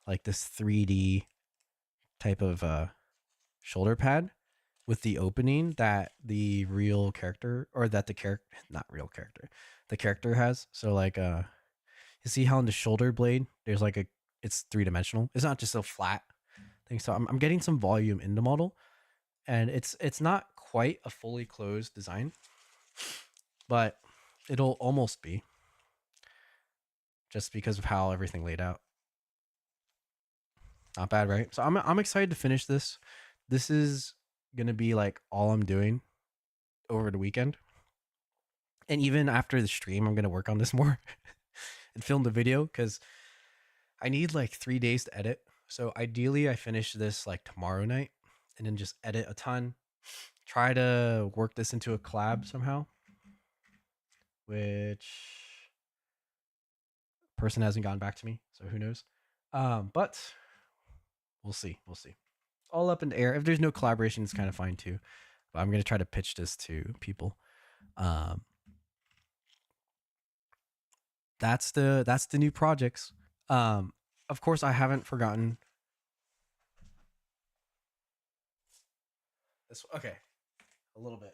like this 3D type of shoulder pad with the opening that the real character or that the character not real character the character has. So like you see how in the shoulder blade there's like a it's three-dimensional. It's not just a flat thing. So I'm getting some volume in the model, and it's not quite a fully closed design, but it'll almost be just because of how everything laid out. Not bad, right? So I'm excited to finish this. This is gonna be like all I'm doing over the weekend. And even after the stream, I'm gonna work on this more and film the video because I need like 3 days to edit. So ideally, I finish this like tomorrow night, and then just edit a ton. Try to work this into a collab somehow, which person hasn't gotten back to me, so who knows. But we'll see. We'll see. All up in the air. If there's no collaboration, it's kind of fine too. But I'm gonna try to pitch this to people. Um, that's the new projects. Um, of course, I haven't forgotten this. Okay, a little bit.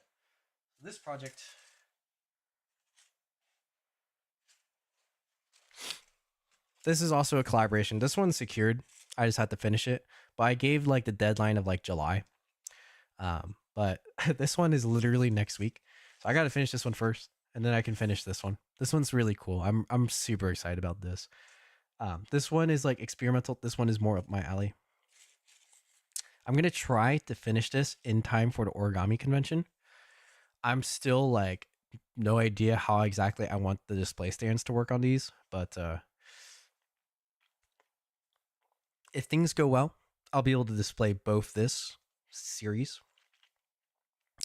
This project. This is also a collaboration. This one's secured. I just had to finish it, but I gave like the deadline of like July. But this one is literally next week, so I got to finish this one first, and then I can finish this one. This one's really cool. I'm super excited about this. This one is like experimental. This one is more up my alley. I'm gonna try to finish this in time for the origami convention. I'm still like no idea how exactly I want the display stands to work on these, but if things go well, I'll be able to display both this series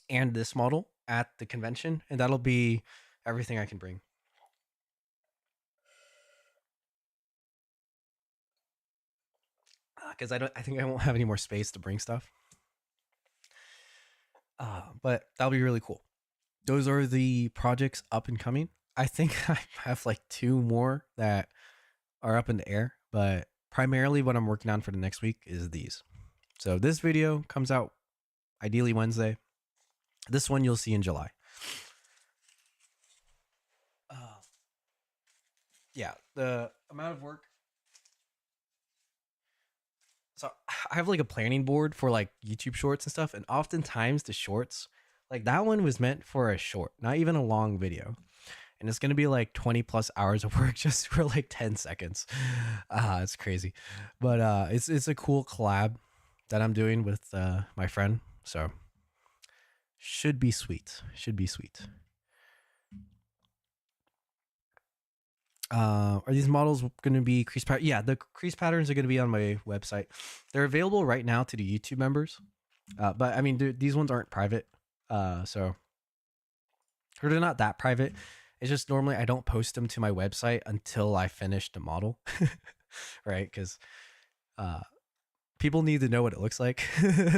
and this model at the convention, and that'll be everything I can bring. because I think I won't have any more space to bring stuff. But that'll be really cool. Those are the projects up and coming. I think I have like 2 more that are up in the air, but primarily what I'm working on for the next week is these. So this video comes out ideally Wednesday. This one you'll see in July. Yeah, the amount of work. So I have like a planning board for like YouTube shorts and stuff, and oftentimes the shorts, like that one was meant for a short, not even a long video. And it's gonna be like 20 plus hours of work just for like 10 seconds. It's crazy. But it's a cool collab that I'm doing with my friend. So should be sweet. Should be sweet. Are these models going to be crease pattern? Yeah, the crease patterns are going to be on my website. They're available right now to the YouTube members. But I mean, these ones aren't private. So or they're not that private. It's just normally I don't post them to my website until I finish the model. Right? Because people need to know what it looks like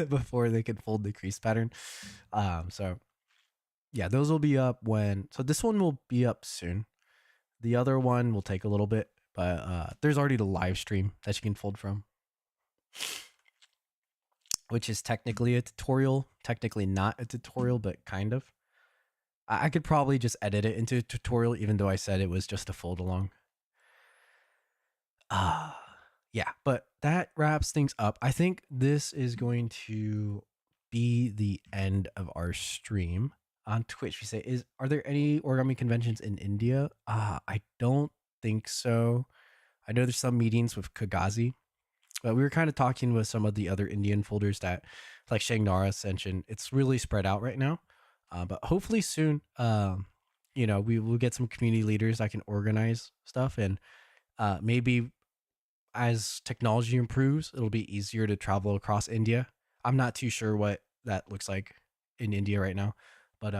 before they can fold the crease pattern. So yeah, those will be up so this one will be up soon. The other one will take a little bit, but there's already the live stream that you can fold from, which is technically a tutorial, technically not a tutorial, but kind of. I could probably just edit it into a tutorial, even though I said it was just a fold along. Yeah, but that wraps things up. I think this is going to be the end of our stream. On Twitch, we say, are there any origami conventions in India? I don't think so. I know there's some meetings with Kagazi, but we were kind of talking with some of the other Indian folders that, like Shangnara Ascension, it's really spread out right now. But hopefully soon, we will get some community leaders that can organize stuff, and maybe as technology improves, it'll be easier to travel across India. I'm not too sure what that looks like in India right now. But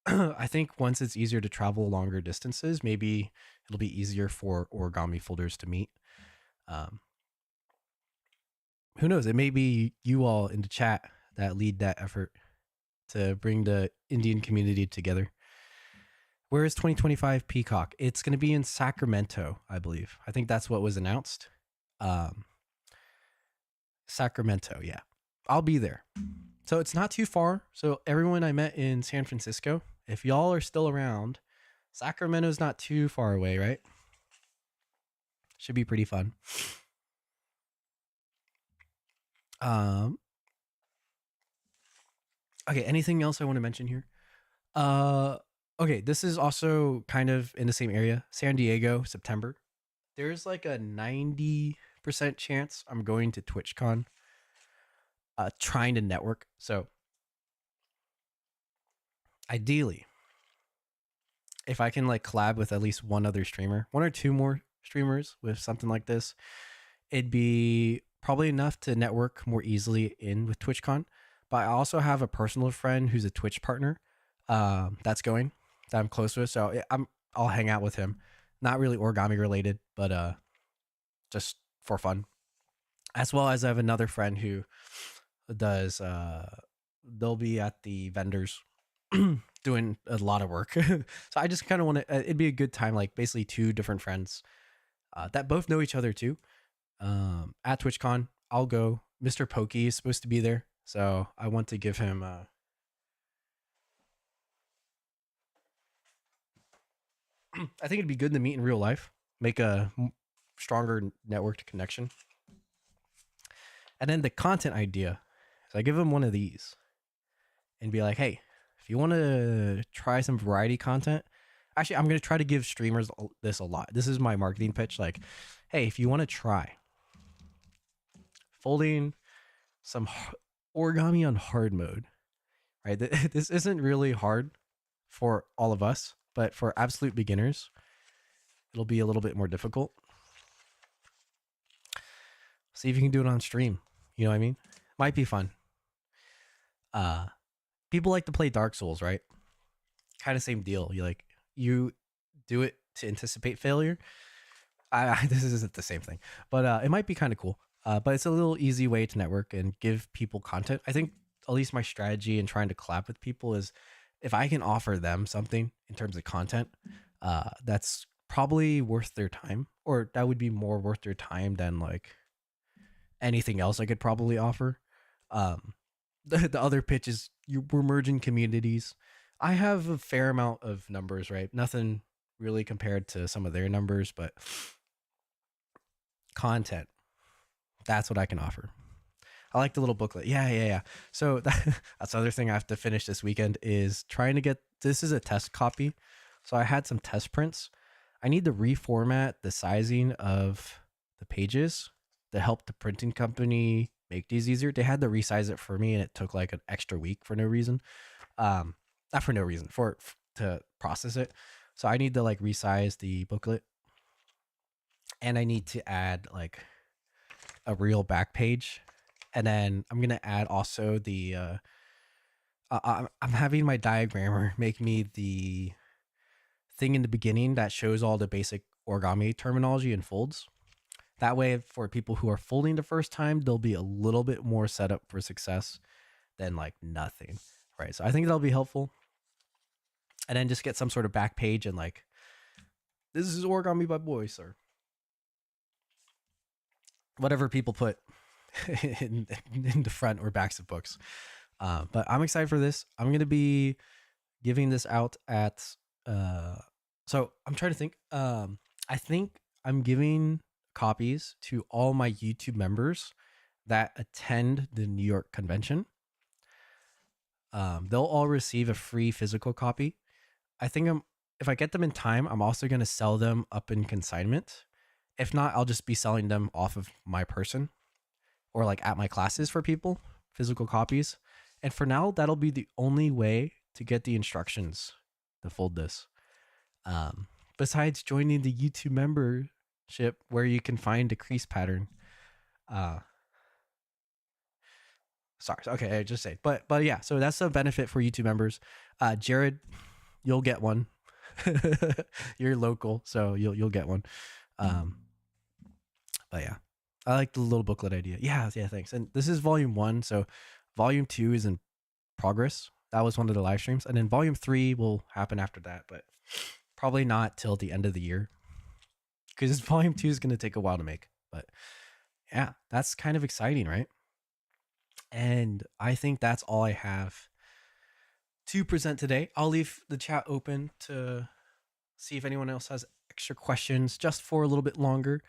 I think once it's easier to travel longer distances, maybe it'll be easier for origami folders to meet. Who knows? It may be you all in the chat that lead that effort to bring the Indian community together. Where is 2025 Peacock? It's going to be in Sacramento, I believe. I think that's what was announced. Sacramento, yeah. I'll be there. So it's not too far. So everyone I met in San Francisco, if y'all are still around, Sacramento's not too far away, right? Should be pretty fun. Okay, anything else I want to mention here? Okay, this is also kind of in the same area. San Diego, September. There's like a 90% chance I'm going to TwitchCon. Trying to network. So ideally, if I can like collab with at least one other streamer, 1 or 2 more streamers with something like this, it'd be probably enough to network more easily in with TwitchCon. But I also have a personal friend who's a Twitch partner that I'm close with. So I'll hang out with him. Not really origami related, but just for fun. As well as I have another friend who does they'll be at the vendors doing a lot of work. So I just kind of want to it'd be a good time, like basically 2 different friends that both know each other too. At TwitchCon, I'll go. Mr. Pokey is supposed to be there, so I want to give him I think it'd be good to meet in real life, make a stronger networked connection. And then the content idea, so I give him one of these and be like, hey, if you want to try some variety content, actually, I'm going to try to give streamers this a lot. This is my marketing pitch. Like, hey, if you want to try folding some origami on hard mode, right? This isn't really hard for all of us, but for absolute beginners, it'll be a little bit more difficult. See if you can do it on stream. You know what I mean? Might be fun. People like to play Dark Souls, right? Kind of same deal. You do it to anticipate failure. This isn't the same thing, but it might be kind of cool. But it's a little easy way to network and give people content. I think at least my strategy in trying to collab with people is if I can offer them something in terms of content, that's probably worth their time, or that would be more worth their time than like anything else I could probably offer. Um, the other pitch is we're merging communities. I have a fair amount of numbers, right? Nothing really compared to some of their numbers, but content, that's what I can offer. I like the little booklet. Yeah. So that's the other thing I have to finish this weekend is trying to get, this is a test copy. So I had some test prints. I need to reformat the sizing of the pages to help the printing company make these easier. They had to resize it for me and it took like an extra week for no reason. Not for no reason, to process it. So I need to like resize the booklet and I need to add like a real back page. And then I'm gonna add also the I'm having my diagrammer make me the thing in the beginning that shows all the basic origami terminology and folds. That way, for people who are folding the first time, they'll be a little bit more set up for success than like nothing, right? So I think that'll be helpful. And then just get some sort of back page and like, this is origami by boy, sir. Whatever people put in the front or backs of books. But I'm excited for this. I'm going to be giving this out at, so I'm trying to think. I think I'm giving copies to all my YouTube members that attend the New York convention. They'll all receive a free physical copy. I think if I get them in time, I'm also going to sell them up in consignment. If not, I'll just be selling them off of my person or like at my classes for people, physical copies. And for now, that'll be the only way to get the instructions to fold this. Besides joining the YouTube membership where you can find a crease pattern. Sorry. Okay, I just say. But yeah, so that's a benefit for YouTube members. Jared, you'll get one. You're local, so you'll get one. But yeah, I like the little booklet idea. Yeah, thanks. And this is volume 1, so volume 2 is in progress. That was one of the live streams, and then volume 3 will happen after that, but probably not till the end of the year because volume 2 is going to take a while to make. But yeah, that's kind of exciting, right? And I think that's all I have to present today. I'll leave the chat open to see if anyone else has extra questions just for a little bit longer.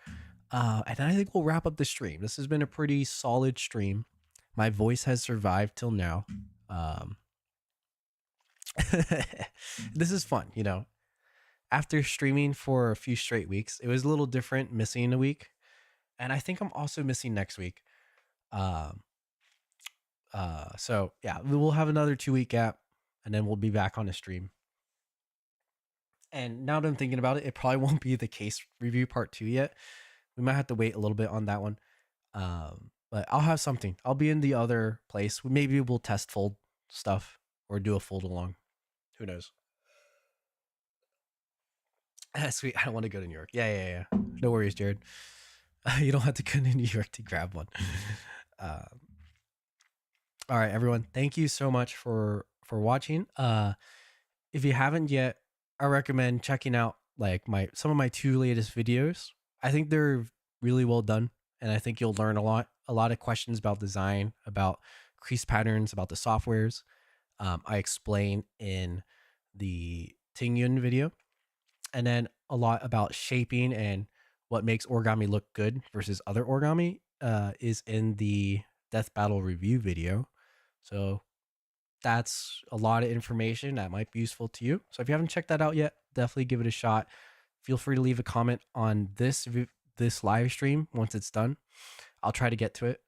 And I think we'll wrap up the stream. This has been a pretty solid stream. My voice has survived till now. This is fun, you know. After streaming for a few straight weeks, it was a little different missing a week. And I think I'm also missing next week. So yeah, we'll have another 2-week gap and then we'll be back on the stream. And now that I'm thinking about it, it probably won't be the case review part 2 yet. We might have to wait a little bit on that one. But I'll have something. I'll be in the other place. Maybe we'll test fold stuff or do a fold along. Who knows? Sweet. I don't want to go to New York. Yeah. No worries, Jared. You don't have to go to New York to grab one. All right, everyone. Thank you so much for watching. If you haven't yet, I recommend checking out like some of my 2 latest videos. I think they're really well done, and I think you'll learn a lot of questions about design, about crease patterns, about the softwares. I explain in the Tingyun video, and then a lot about shaping and what makes origami look good versus other origami is in the Death Battle review video. So that's a lot of information that might be useful to you. So if you haven't checked that out yet, definitely give it a shot. Feel free to leave a comment on this live stream once it's done. I'll try to get to it.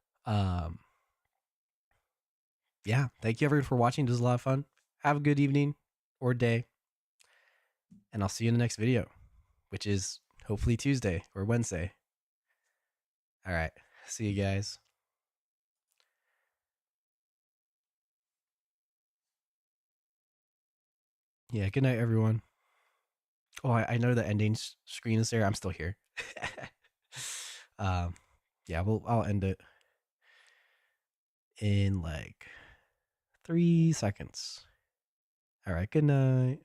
Yeah, thank you everyone for watching. This was a lot of fun. Have a good evening or day, and I'll see you in the next video, which is hopefully Tuesday or Wednesday. All right, see you guys. Yeah, good night, everyone. Oh, I know the ending screen is there. I'm still here. Yeah, I'll end it in like 3 seconds. All right, good night.